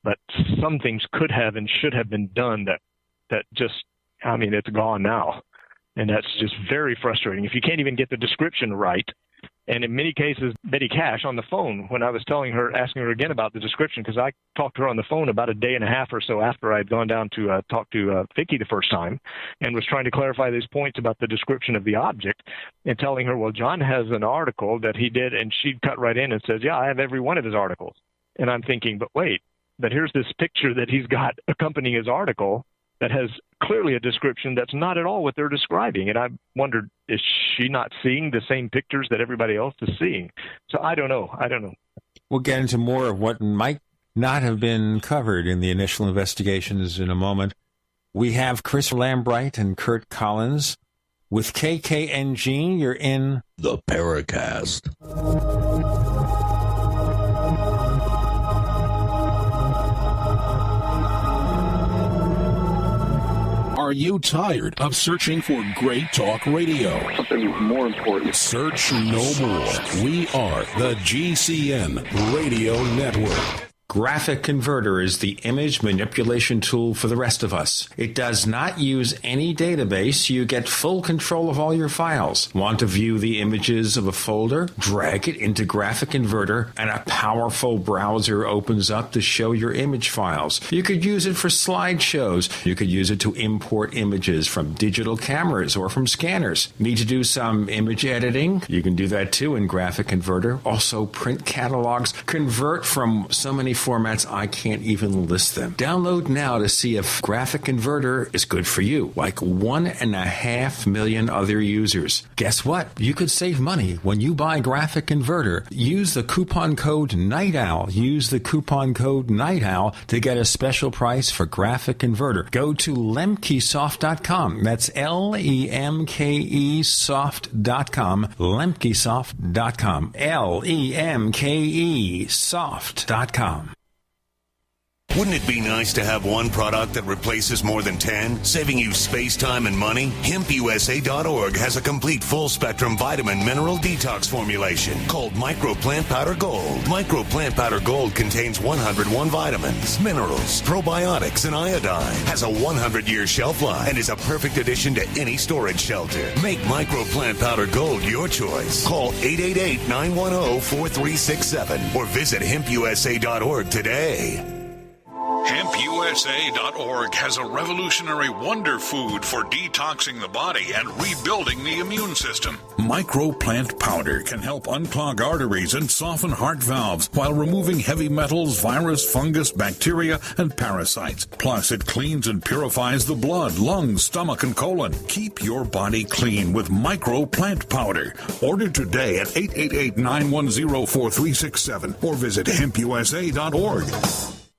but some things could have and should have been done that just, it's gone now. And that's just very frustrating. If you can't even get the description right, and in many cases, Betty Cash on the phone, when I was asking her again about the description, because I talked to her on the phone about a day and a half or so after I'd gone down to talk to Vicky the first time, and was trying to clarify these points about the description of the object, and telling her, well, John has an article that he did, and she'd cut right in and says, yeah, I have every one of his articles. And I'm thinking, but wait, but here's this picture that he's got accompanying his article that has clearly a description that's not at all what they're describing. And I wondered, is she not seeing the same pictures that everybody else is seeing? So I don't know. We'll get into more of what might not have been covered in the initial investigations in a moment. We have Chris Lambright and Curt Collins. With KKNG, you're in the Paracast. Are you tired of searching for great talk radio? Something more important. Search no more. We are the GCN Radio Network. Graphic Converter is the image manipulation tool for the rest of us. It does not use any database. You get full control of all your files. Want to view the images of a folder? Drag it into Graphic Converter, and a powerful browser opens up to show your image files. You could use it for slideshows. You could use it to import images from digital cameras or from scanners. Need to do some image editing? You can do that too in Graphic Converter. Also print catalogs. Convert from so many formats I can't even list them. Download now to see if Graphic Converter is good for you, like 1.5 million other users. Guess what? You could save money when you buy Graphic Converter. Use the coupon code NIGHTOWL. Use the coupon code NIGHTOWL to get a special price for Graphic Converter. Go to lemkesoft.com. That's LEMKE soft.com. lemkesoft.com. LEMKE soft.com. Wouldn't it be nice to have one product that replaces more than 10, saving you space, time, and money? HempUSA.org has a complete full-spectrum vitamin mineral detox formulation called Micro Plant Powder Gold. Micro Plant Powder Gold contains 101 vitamins, minerals, probiotics, and iodine. Has a 100-year shelf life and is a perfect addition to any storage shelter. Make Micro Plant Powder Gold your choice. Call 888-910-4367 or visit HempUSA.org today. HempUSA.org has a revolutionary wonder food for detoxing the body and rebuilding the immune system. Microplant powder can help unclog arteries and soften heart valves while removing heavy metals, virus, fungus, bacteria, and parasites. Plus, it cleans and purifies the blood, lungs, stomach, and colon. Keep your body clean with Microplant powder. Order today at 888-910-4367 or visit HempUSA.org.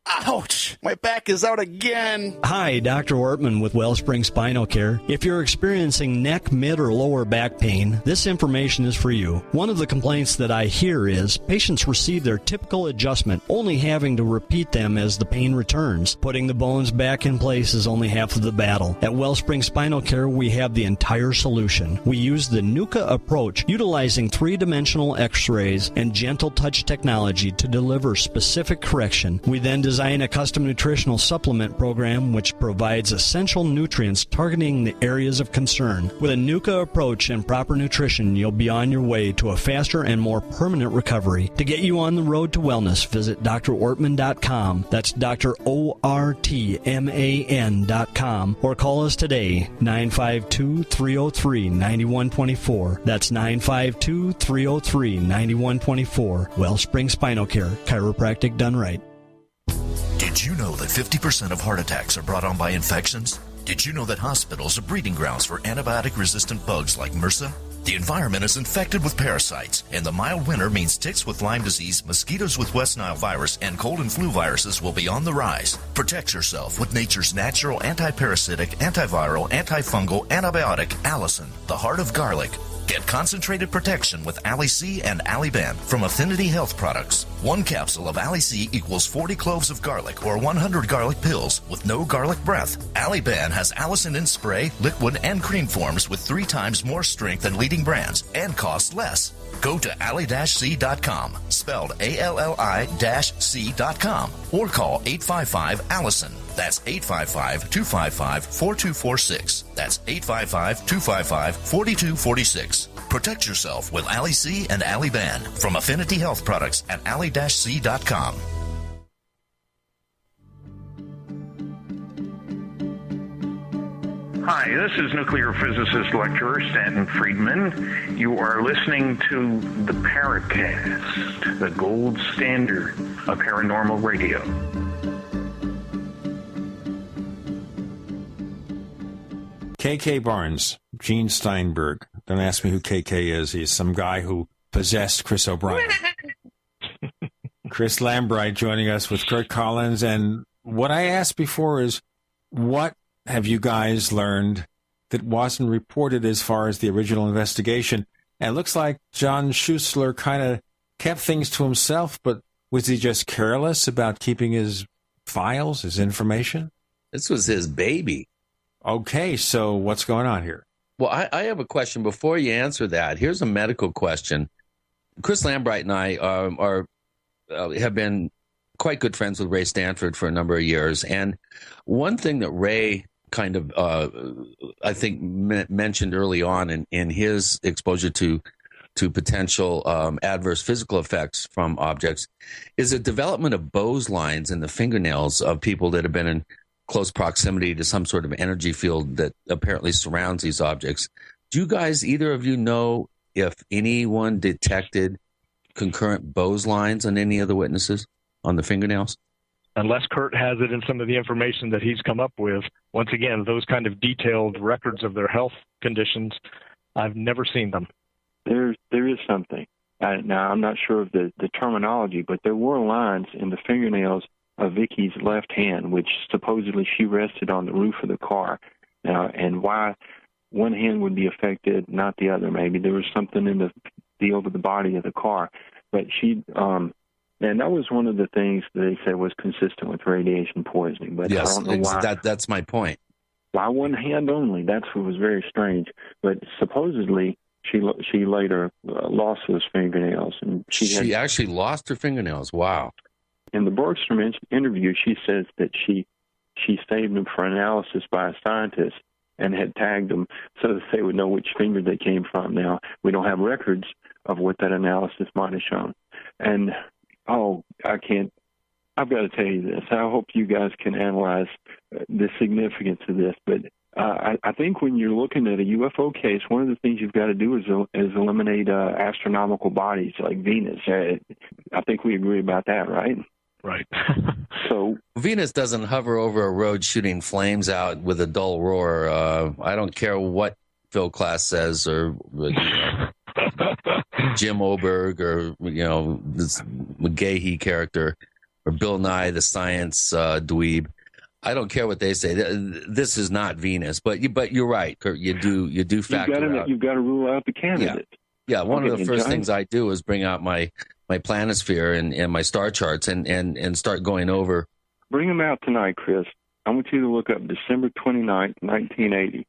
Ouch! My back is out again. Hi, Dr. Ortman with Wellspring Spinal Care. If you're experiencing neck, mid, or lower back pain, this information is for you. One of the complaints that I hear is patients receive their typical adjustment, only having to repeat them as the pain returns. Putting the bones back in place is only half of the battle. At Wellspring Spinal Care, we have the entire solution. We use the NUCA approach, utilizing three-dimensional x-rays and gentle touch technology to deliver specific correction. We then design design a custom nutritional supplement program which provides essential nutrients targeting the areas of concern. With a NUCA approach and proper nutrition, you'll be on your way to a faster and more permanent recovery. To get you on the road to wellness, visit drortman.com. That's drortman.com. Or call us today, 952-303-9124. That's 952-303-9124. Wellspring Spinal Care, chiropractic done right. Did you know that 50% of heart attacks are brought on by infections? Did you know that hospitals are breeding grounds for antibiotic-resistant bugs like MRSA? The environment is infected with parasites, and the mild winter means ticks with Lyme disease, mosquitoes with West Nile virus, and cold and flu viruses will be on the rise. Protect yourself with nature's natural anti-parasitic, antiviral, antifungal, antibiotic, Allison, the heart of garlic. Get concentrated protection with Ali-C and Ali-Ban from Affinity Health Products. One capsule of Ali-C equals 40 cloves of garlic or 100 garlic pills with no garlic breath. Ali-Ban has allicin in spray, liquid, and cream forms with 3 times more strength than leading brands and costs less. Go to ali-c.com, spelled ALLI-C.com, or call 855-ALLICIN. That's 855-255-4246. That's 855-255-4246. Protect yourself with Ali-C and Ali-Ban from Affinity Health Products at ali-c.com. Hi, this is nuclear physicist lecturer Stanton Friedman. You are listening to the Paracast, the gold standard of paranormal radio. KK Barnes, Gene Steinberg. Don't ask me who KK is. He's some guy who possessed Chris O'Brien. Chris Lambright joining us with Curt Collins. And what I asked before is, what have you guys learned that wasn't reported as far as the original investigation? And it looks like John Schuessler kind of kept things to himself, but was he just careless about keeping his files, his information? This was his baby. Okay, so what's going on here? Well, I have a question before you answer that. Here's a medical question. Chris Lambright and I have been quite good friends with Ray Stanford for a number of years. And one thing that Ray kind of, I think, mentioned early on in his exposure to potential adverse physical effects from objects is the development of Bose lines in the fingernails of people that have been in close proximity to some sort of energy field that apparently surrounds these objects. Do you guys, either of you, know if anyone detected concurrent Bose lines on any of the witnesses on the fingernails? Unless Curt has it in some of the information that he's come up with. Once again, those kind of detailed records of their health conditions, I've never seen them. There is something. Now, I'm not sure of the terminology, but there were lines in the fingernails of Vicky's left hand, which supposedly she rested on the roof of the car. Now, and why one hand would be affected, not the other, maybe there was something in the field of the body of the car. But she, and that was one of the things that they said was consistent with radiation poisoning. But yes, I don't know why. That's my point. Why one hand only? That's what was very strange. But supposedly she later lost those fingernails, and she actually lost her fingernails. Wow. In the Bergstrom interview, she says that she saved them for analysis by a scientist and had tagged them so that they would know which finger they came from. Now, we don't have records of what that analysis might have shown. And, I've got to tell you this. I hope you guys can analyze the significance of this. But I think when you're looking at a UFO case, one of the things you've got to do is eliminate astronomical bodies like Venus. I think we agree about that, right? Right. So Venus doesn't hover over a road shooting flames out with a dull roar. I don't care what Phil Klass says or Jim Oberg or this McGahee character or Bill Nye the science dweeb. I don't care what they say. This is not Venus, but you're right, Curt. You do factor out. You've got to rule out the candidate. Yeah. One of the first things I do is bring out my planisphere and my star charts and start going over. Bring them out tonight, Chris. I want you to look up December 29th, 1980.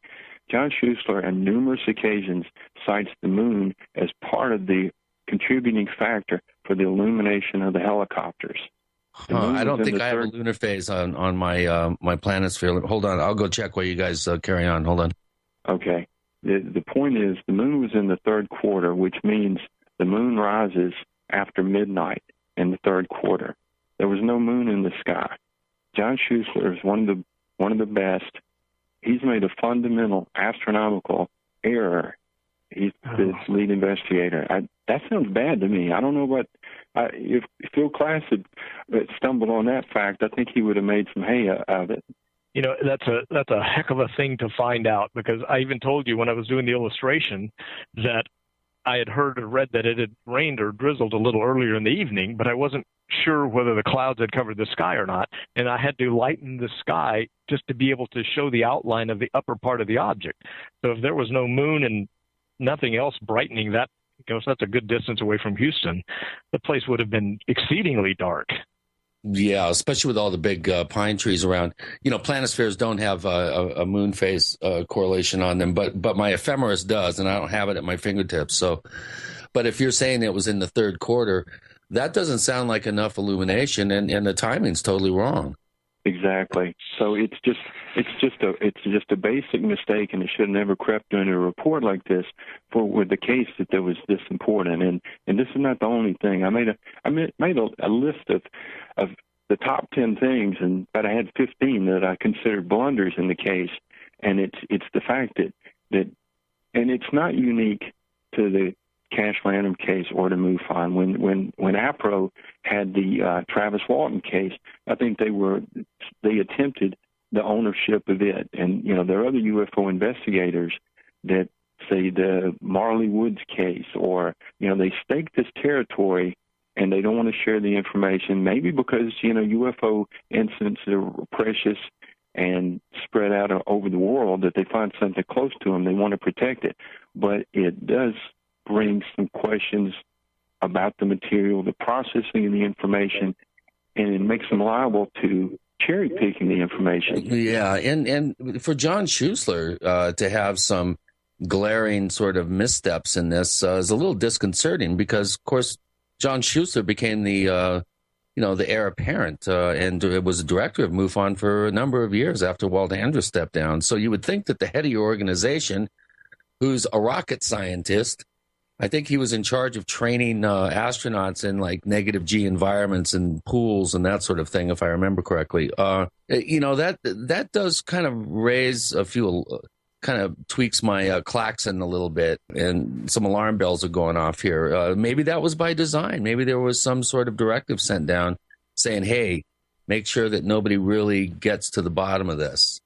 John Schuessler on numerous occasions cites the moon as part of the contributing factor for the illumination of the helicopters. I don't think I have a lunar phase on my my planisphere. Hold on, I'll go check while you guys carry on. Hold on. Okay. The point is, the moon was in the third quarter, which means the moon rises after midnight in the third quarter. There was no moon in the sky. John Schuessler is one of the best. He's made a fundamental astronomical error. He's the lead investigator. That sounds bad to me. I don't know what. If Phil Klass had stumbled on that fact, I think he would have made some hay of it. You know, that's a heck of a thing to find out, because I even told you when I was doing the illustration that I had heard or read that it had rained or drizzled a little earlier in the evening, but I wasn't sure whether the clouds had covered the sky or not, and I had to lighten the sky just to be able to show the outline of the upper part of the object. So if there was no moon and nothing else brightening that, so that's a good distance away from Houston, the place would have been exceedingly dark. Yeah, especially with all the big pine trees around. You know, planispheres don't have a moon phase correlation on them, but my ephemeris does, and I don't have it at my fingertips. So, but if you're saying it was in the third quarter, that doesn't sound like enough illumination, and the timing's totally wrong. Exactly. So it's just a basic mistake, and it should have never crept into a report like this with the case that was this important. And this is not the only thing. I made a list of the top 10 things, but I had 15 that I considered blunders in the case, and it's the fact that and it's not unique to the Cash-Landrum case or the MUFON. When APRO had the Travis Walton case, I think they attempted the ownership of it. And, you know, there are other UFO investigators that say the Marley Woods case, or, you know, they stake this territory and they don't want to share the information, maybe because, you know, UFO incidents are precious and spread out over the world, that they find something close to them, they want to protect it. But it does bring some questions about the material, the processing of the information, and it makes them liable to cherry picking the information. Yeah, and for John Schuessler to have some glaring sort of missteps in this is a little disconcerting, because, of course, John Schuessler became the heir apparent and was a director of MUFON for a number of years after Walt Andrus stepped down. So you would think that the head of your organization, who's a rocket scientist, I think he was in charge of training astronauts in like negative G environments and pools and that sort of thing, if I remember correctly. You know, that does kind of raise a few, kind of tweaks my klaxon a little bit, and some alarm bells are going off here. Maybe that was by design. Maybe there was some sort of directive sent down saying, hey, make sure that nobody really gets to the bottom of this.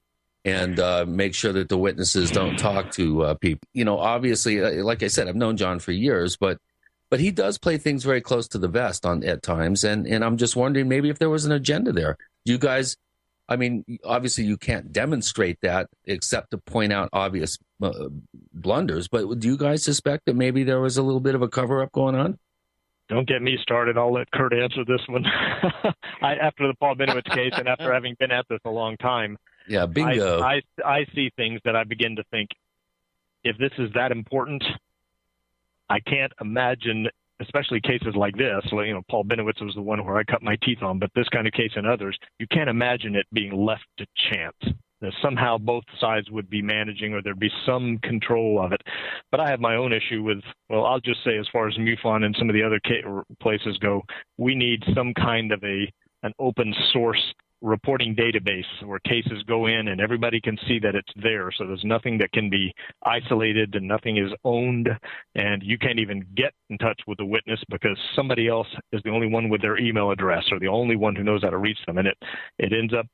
And make sure that the witnesses don't talk to people. You know, obviously, like I said, I've known John for years, but he does play things very close to the vest at times. And I'm just wondering maybe if there was an agenda there. You guys, I mean, obviously you can't demonstrate that except to point out obvious blunders. But do you guys suspect that maybe there was a little bit of a cover-up going on? Don't get me started. I'll let Curt answer this one. After the Paul Benowitz case, and after having been at this a long time, yeah, bingo. I see things that I begin to think, if this is that important, I can't imagine, especially cases like this. You know, Paul Benowitz was the one where I cut my teeth on, but this kind of case and others, you can't imagine it being left to chance. That somehow both sides would be managing, or there'd be some control of it. But I have my own issue with, well, I'll just say, as far as MUFON and some of the other places go, we need some kind of an open source reporting database where cases go in and everybody can see that it's there. So there's nothing that can be isolated and nothing is owned, and you can't even get in touch with the witness because somebody else is the only one with their email address or the only one who knows how to reach them. And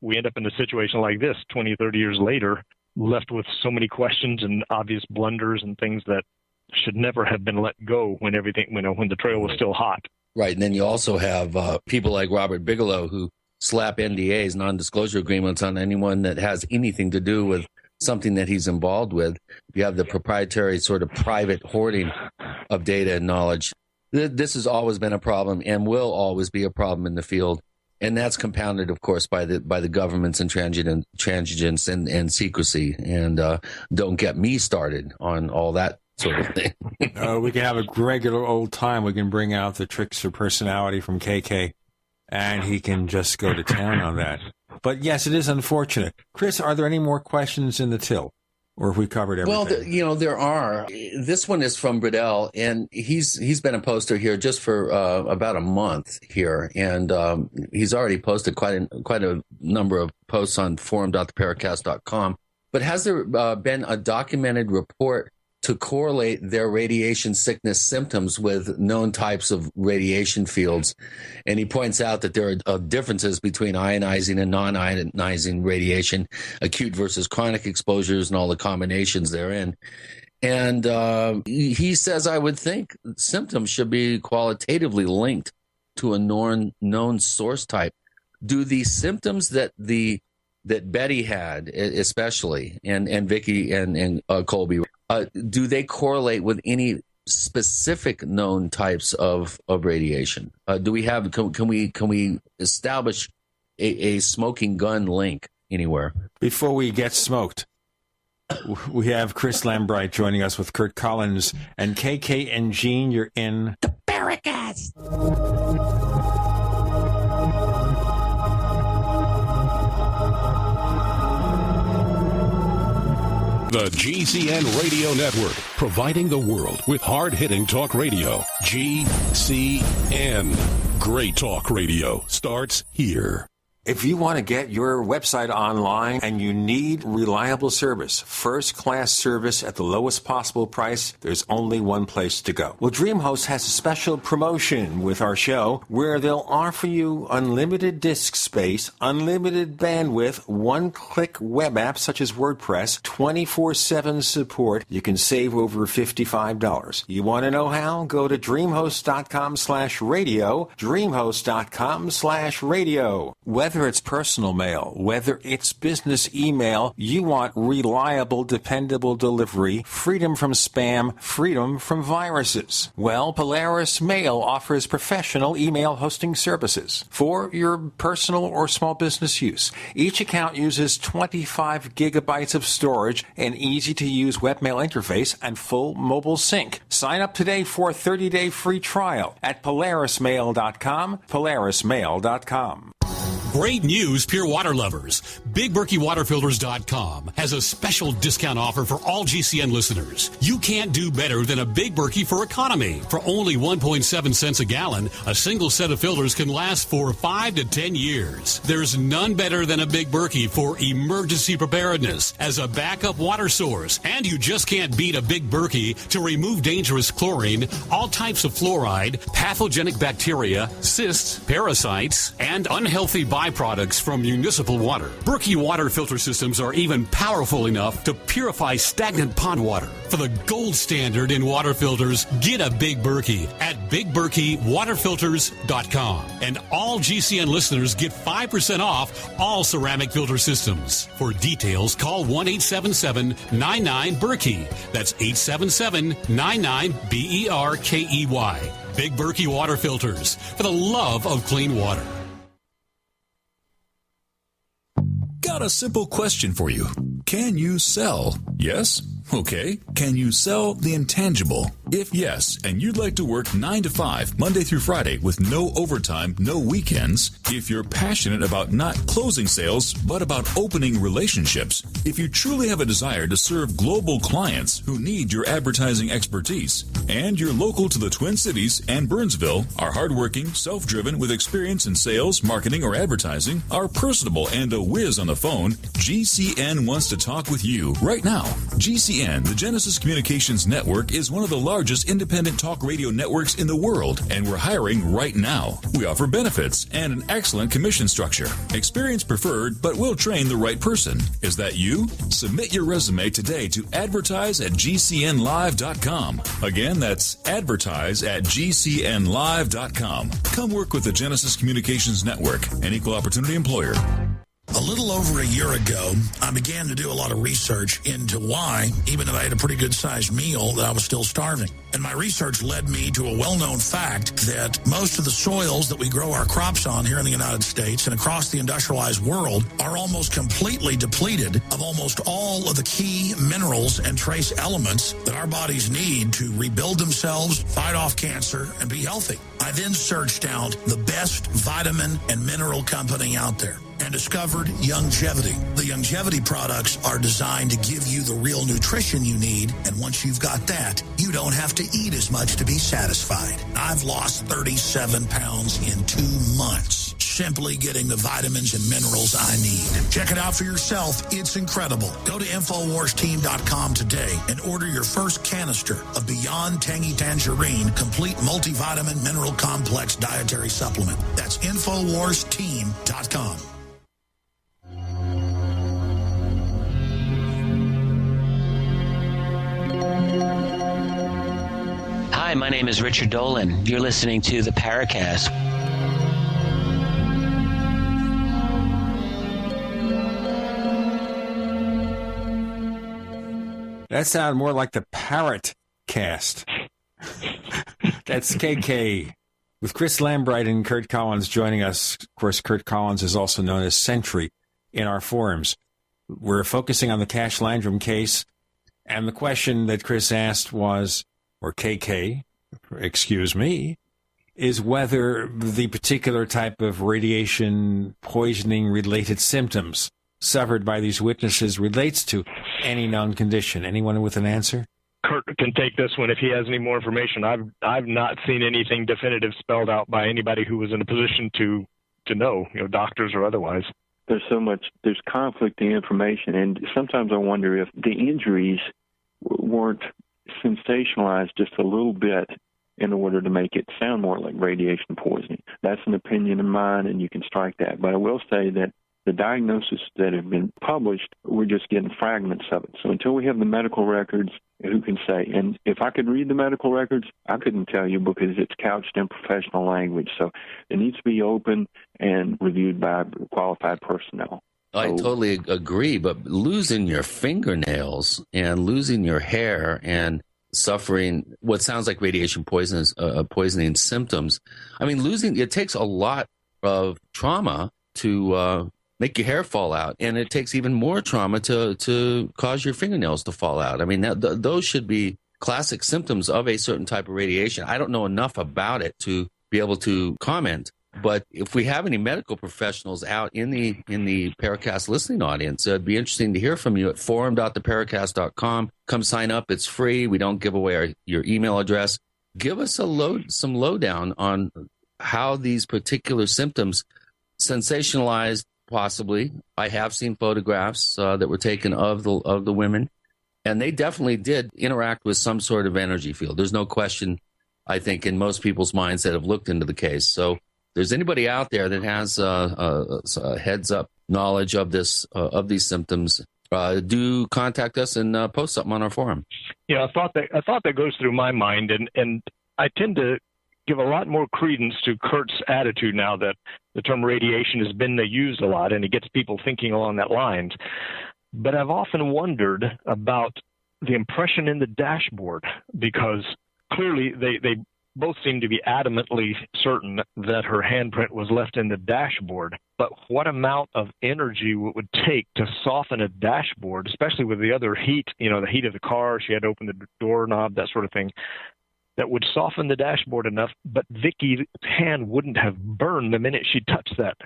we end up in a situation like this 20, 30 years later, left with so many questions and obvious blunders and things that should never have been let go when the trail was still hot. Right. And then you also have people like Robert Bigelow who slap NDAs, non-disclosure agreements, on anyone that has anything to do with something that he's involved with. You have the proprietary sort of private hoarding of data and knowledge. This has always been a problem and will always be a problem in the field. And that's compounded, of course, by the government's intransigence and secrecy. And don't get me started on all that sort of thing. We can have a regular old time. We can bring out the trickster personality from KK. and he can just go to town on that. But yes, it is unfortunate. Chris, are there any more questions in the till? Or have we covered everything? Well, there are. This one is from Bradell, and he's been a poster here just for about a month here, and he's already posted quite a number of posts on forum.theparacast.com. But has there been a documented report to correlate their radiation sickness symptoms with known types of radiation fields? And he points out that there are differences between ionizing and non-ionizing radiation, acute versus chronic exposures, and all the combinations therein. And he says, I would think symptoms should be qualitatively linked to a known source type. Do the symptoms that Betty had, especially, and Vicky and Colby, do they correlate with any specific known types of radiation? Do we have? Can we establish a smoking gun link anywhere? Before we get smoked, we have Chris Lambright joining us with Curt Collins and KK and Gene. You're in the Paracast. The GCN Radio Network, providing the world with hard-hitting talk radio. GCN. Great talk radio starts here. If you want to get your website online and you need reliable service, first-class service at the lowest possible price, there's only one place to go. Well, DreamHost has a special promotion with our show where they'll offer you unlimited disk space, unlimited bandwidth, one-click web apps such as WordPress, 24/7 support. You can save over $55. You want to know how? Go to dreamhost.com/radio, dreamhost.com/radio. Whether it's personal mail, whether it's business email, you want reliable, dependable delivery, freedom from spam, freedom from viruses. Well, Polaris Mail offers professional email hosting services for your personal or small business use. Each account uses 25 gigabytes of storage, an easy-to-use webmail interface, and full mobile sync. Sign up today for a 30-day free trial at polarismail.com, polarismail.com. Great news, pure water lovers. BigBerkeyWaterFilters.com has a special discount offer for all GCN listeners. You can't do better than a Big Berkey for economy. For only 1.7 cents a gallon, a single set of filters can last for 5 to 10 years. There's none better than a Big Berkey for emergency preparedness as a backup water source. And you just can't beat a Big Berkey to remove dangerous chlorine, all types of fluoride, pathogenic bacteria, cysts, parasites, and unhealthy byproducts from municipal water. Berkey water filter systems are even powerful enough to purify stagnant pond water. For the gold standard in water filters, get a Big Berkey at BigBerkeyWaterFilters.com. And all GCN listeners get 5% off all ceramic filter systems. For details, call 1-877-99-BERKEY. That's 877-99-BERKEY. Big Berkey Water Filters, for the love of clean water. Got a simple question for you. Can you sell? Yes? Okay. Can you sell the intangible? If yes, and you'd like to work 9 to 5, Monday through Friday, with no overtime, no weekends, if you're passionate about not closing sales, but about opening relationships, if you truly have a desire to serve global clients who need your advertising expertise, and you're local to the Twin Cities and Burnsville, are hardworking, self-driven, with experience in sales, marketing, or advertising, are personable, and a whiz on the phone, GCN wants to talk with you right now. GCN, the Genesis Communications Network, is one of the largest independent talk radio networks in the world, and we're hiring right now. We offer benefits and an excellent commission structure. Experience preferred, but we'll train the right person. Is that you? Submit your resume today to advertise@gcnlive.com. Again, that's advertise@gcnlive.com. Come work with the Genesis Communications Network, an equal opportunity employer. A little over a year ago, I began to do a lot of research into why, even though I had a pretty good-sized meal, that I was still starving. And my research led me to a well-known fact that most of the soils that we grow our crops on here in the United States and across the industrialized world are almost completely depleted of almost all of the key minerals and trace elements that our bodies need to rebuild themselves, fight off cancer, and be healthy. I then searched out the best vitamin and mineral company out there and discovered Youngevity. The Youngevity products are designed to give you the real nutrition you need, and once you've got that, you don't have to eat as much to be satisfied. I've lost 37 pounds in 2 months, simply getting the vitamins and minerals I need. Check it out for yourself. It's incredible. Go to InfoWarsTeam.com today and order your first canister of Beyond Tangy Tangerine Complete Multivitamin Mineral Complex Dietary Supplement. That's InfoWarsTeam.com. Hi, my name is Richard Dolan. You're listening to the Paracast. That sounded more like the Paracast. That's KK. With Chris Lambright and Curt Collins joining us. Of course, Curt Collins is also known as Sentry in our forums. We're focusing on the Cash-Landrum case, and the question that Chris asked was, or KK, excuse me, is whether the particular type of radiation poisoning-related symptoms suffered by these witnesses relates to any known condition. Anyone with an answer? Curt can take this one if he has any more information. I've not seen anything definitive spelled out by anybody who was in a position to know, doctors or otherwise. There's conflicting information, and sometimes I wonder if the injuries weren't sensationalized just a little bit in order to make it sound more like radiation poisoning. That's an opinion of mine, and you can strike that. But I will say that the diagnoses that have been published, we're just getting fragments of it. So until we have the medical records, who can say? And if I could read the medical records, I couldn't tell you because it's couched in professional language. So it needs to be open and reviewed by qualified personnel. I totally agree, but losing your fingernails and losing your hair and suffering what sounds like radiation poisoning symptoms, I mean, it takes a lot of trauma to make your hair fall out, and it takes even more trauma to cause your fingernails to fall out. I mean, those should be classic symptoms of a certain type of radiation. I don't know enough about it to be able to comment. But if we have any medical professionals out in the Paracast listening audience, it'd be interesting to hear from you at forum.theparacast.com. Come sign up. It's free. We don't give away your email address. Give us some lowdown on how these particular symptoms, sensationalized possibly. I have seen photographs that were taken of the women, and they definitely did interact with some sort of energy field. There's no question, I think, in most people's minds that have looked into the case. So if there's anybody out there that has a heads-up knowledge of these symptoms, do contact us and post something on our forum. Yeah, a thought that goes through my mind, and I tend to give a lot more credence to Curt's attitude now that the term radiation has been used a lot, and it gets people thinking along that lines. But I've often wondered about the impression in the dashboard, because clearly they both seem to be adamantly certain that her handprint was left in the dashboard. But what amount of energy it would take to soften a dashboard, especially with the other heat, the heat of the car, she had to open the doorknob, that sort of thing, that would soften the dashboard enough, but Vicky's hand wouldn't have burned the minute she touched that.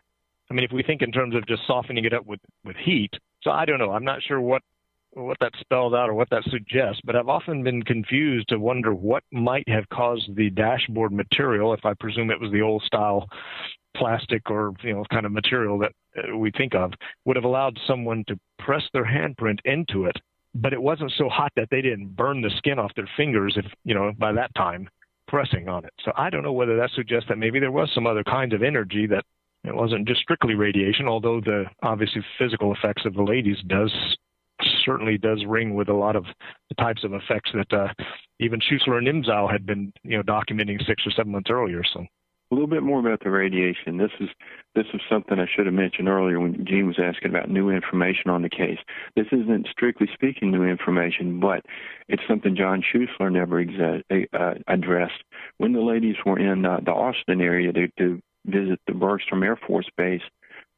I mean, if we think in terms of just softening it up with heat. So I don't know. I'm not sure what that spells out or what that suggests, but I've often been confused to wonder what might have caused the dashboard material, if I presume it was the old style plastic or kind of material that we think of, would have allowed someone to press their handprint into it, but it wasn't so hot that they didn't burn the skin off their fingers if by that time pressing on it. So I don't know whether that suggests that maybe there was some other kind of energy, that it wasn't just strictly radiation, although the obviously physical effects of the ladies certainly does ring with a lot of the types of effects that even Schuessler and Imzow had been documenting 6 or 7 months earlier. So a little bit more about the radiation. This is something I should have mentioned earlier when Gene was asking about new information on the case. This isn't strictly speaking new information, but it's something John Schuessler never addressed. When the ladies were in the Austin area to visit the Bergstrom Air Force Base,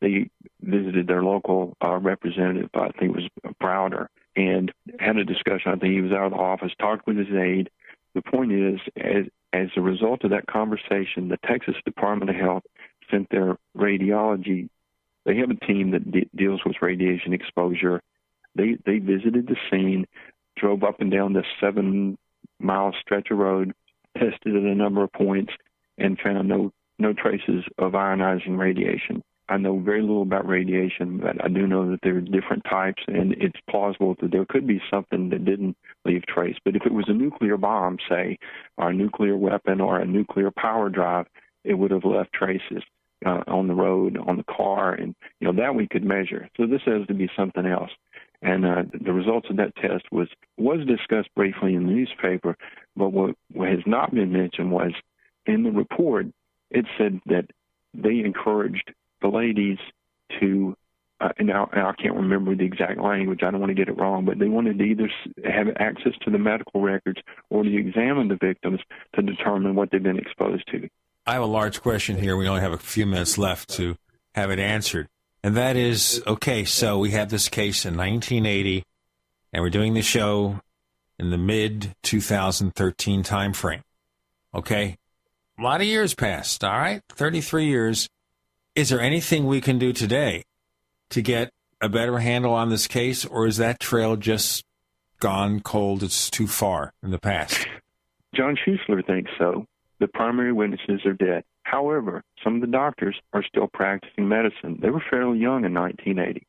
they visited their local representative, I think it was Browder, and had a discussion. I think he was out of the office, talked with his aide. The point is, As a result of that conversation, the Texas Department of Health sent their radiology. They have a team that deals with radiation exposure. They visited the scene, drove up and down this 7-mile stretch of road, tested at a number of points, and found no traces of ionizing radiation. I know very little about radiation, but I do know that there are different types, and it's plausible that there could be something that didn't leave trace. But if it was a nuclear bomb, say, or a nuclear weapon or a nuclear power drive, it would have left traces on the road, on the car, and that we could measure. So this has to be something else. And the results of that test was discussed briefly in the newspaper, but what has not been mentioned was in the report, it said that they encouraged the ladies to, and I can't remember the exact language, I don't want to get it wrong, but they wanted to either have access to the medical records or to examine the victims to determine what they've been exposed to. I have a large question here. We only have a few minutes left to have it answered. And that is, okay, so we have this case in 1980, and we're doing the show in the mid-2013 time frame. Okay? A lot of years passed, all right? 33 years. Is there anything we can do today to get a better handle on this case, or is that trail just gone cold? It's too far in the past. John Schuessler thinks so. The primary witnesses are dead. However, some of the doctors are still practicing medicine. They were fairly young in 1980.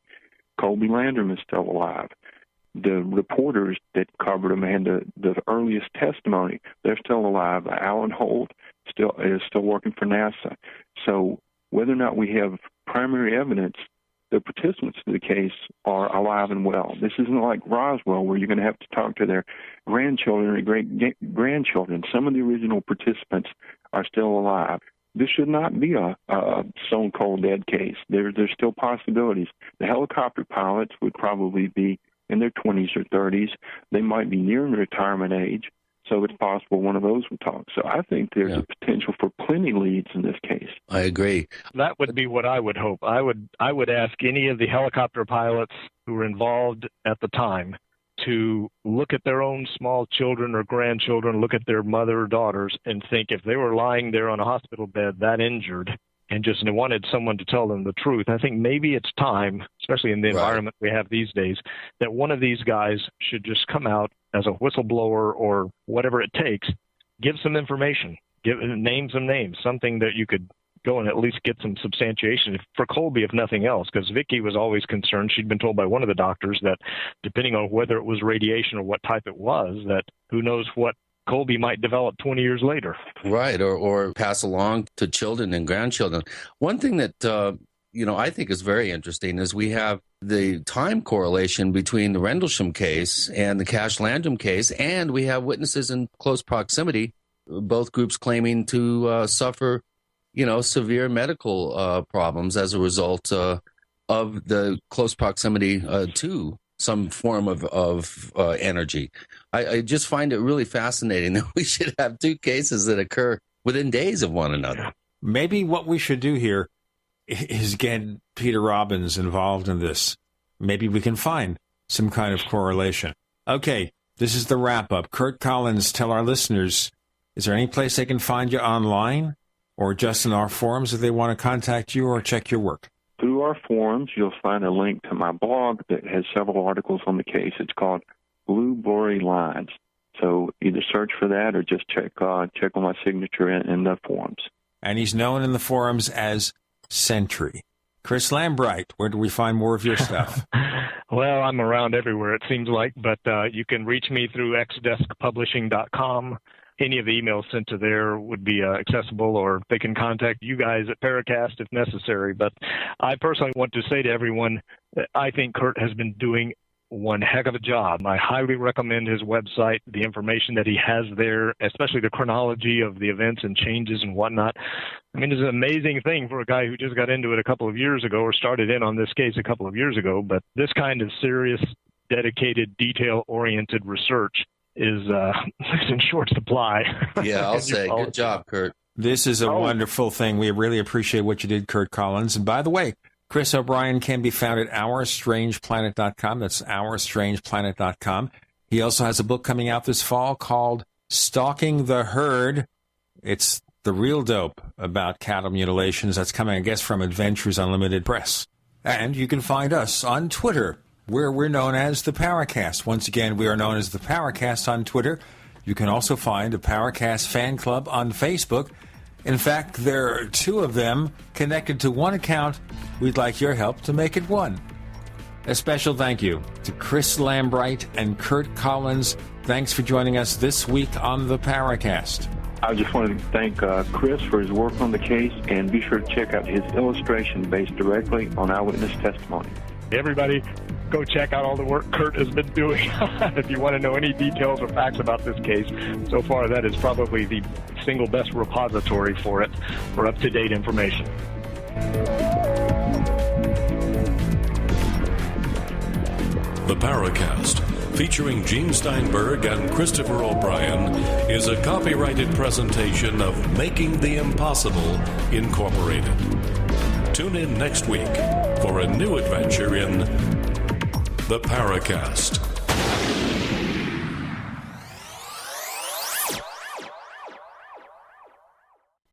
Colby Landrum is still alive. The reporters that covered him had the earliest testimony. They're still alive. Alan Holt is still working for NASA. So whether or not we have primary evidence, the participants in the case are alive and well. This isn't like Roswell, where you're going to have to talk to their grandchildren or great-grandchildren. Some of the original participants are still alive. This should not be a stone-cold dead case. There's still possibilities. The helicopter pilots would probably be in their 20s or 30s. They might be nearing retirement age, so it's possible one of those would talk. So I think there's a potential for plenty leads in this case. I agree. That would be what I would hope. I would ask any of the helicopter pilots who were involved at the time to look at their own small children or grandchildren, look at their mother or daughters, and think if they were lying there on a hospital bed that injured and just wanted someone to tell them the truth, I think maybe it's time, especially in the environment we have these days, that one of these guys should just come out as a whistleblower or whatever it takes, give some information, name some names, something that you could go and at least get some substantiation for Colby, if nothing else, because Vicky was always concerned. She'd been told by one of the doctors that depending on whether it was radiation or what type it was, that who knows what Colby might develop 20 years later. Right, or pass along to children and grandchildren. One thing that I think is very interesting is we have the time correlation between the Rendlesham case and the Cash-Landrum case, and we have witnesses in close proximity, both groups claiming to suffer severe medical problems as a result of the close proximity to some form of energy. I just find it really fascinating that we should have two cases that occur within days of one another. Maybe what we should do here is get Peter Robbins involved in this. Maybe we can find some kind of correlation. Okay, this is the wrap-up. Curt Collins, tell our listeners, is there any place they can find you online or just in our forums if they want to contact you or check your work? Through our forums, you'll find a link to my blog that has several articles on the case. It's called Blue Blurry Lines. So either search for that or just check on my signature in the forums. And he's known in the forums as Sentry. Chris Lambright, where do we find more of your stuff? Well, I'm around everywhere, it seems like, but you can reach me through xdeskpublishing.com. Any of the emails sent to there would be accessible, or they can contact you guys at Paracast if necessary. But I personally want to say to everyone that I think Curt has been doing one heck of a job. I highly recommend his website, the information that he has there, especially the chronology of the events and changes and whatnot. I mean, it's an amazing thing for a guy who just got into it a couple of years ago or started in on this case a couple of years ago. But this kind of serious, dedicated, detail-oriented research is in short supply. Yeah, I'll say. Good job, Curt. This is a wonderful thing. We really appreciate what you did, Curt Collins. And by the way, Chris O'Brien can be found at OurStrangePlanet.com. That's OurStrangePlanet.com. He also has a book coming out this fall called Stalking the Herd, It's the real dope about cattle mutilations. That's coming, I guess, from Adventures Unlimited Press. And you can find us on Twitter, where we're known as the Paracast. Once again, we are known as the Paracast on Twitter. You can also find a Paracast fan club on Facebook. In fact, there are two of them connected to one account. We'd like your help to make it one. A special thank you to Chris Lambright and Curt Collins. Thanks for joining us this week on the Paracast. I just wanted to thank Chris for his work on the case, and be sure to check out his illustration based directly on eyewitness testimony. Everybody, go check out all the work Curt has been doing. If you want to know any details or facts about this case, so far that is probably the single best repository for it, for up-to-date information. The Paracast, featuring Gene Steinberg and Christopher O'Brien, is a copyrighted presentation of Making the Impossible, Incorporated. Tune in next week for a new adventure in The Paracast.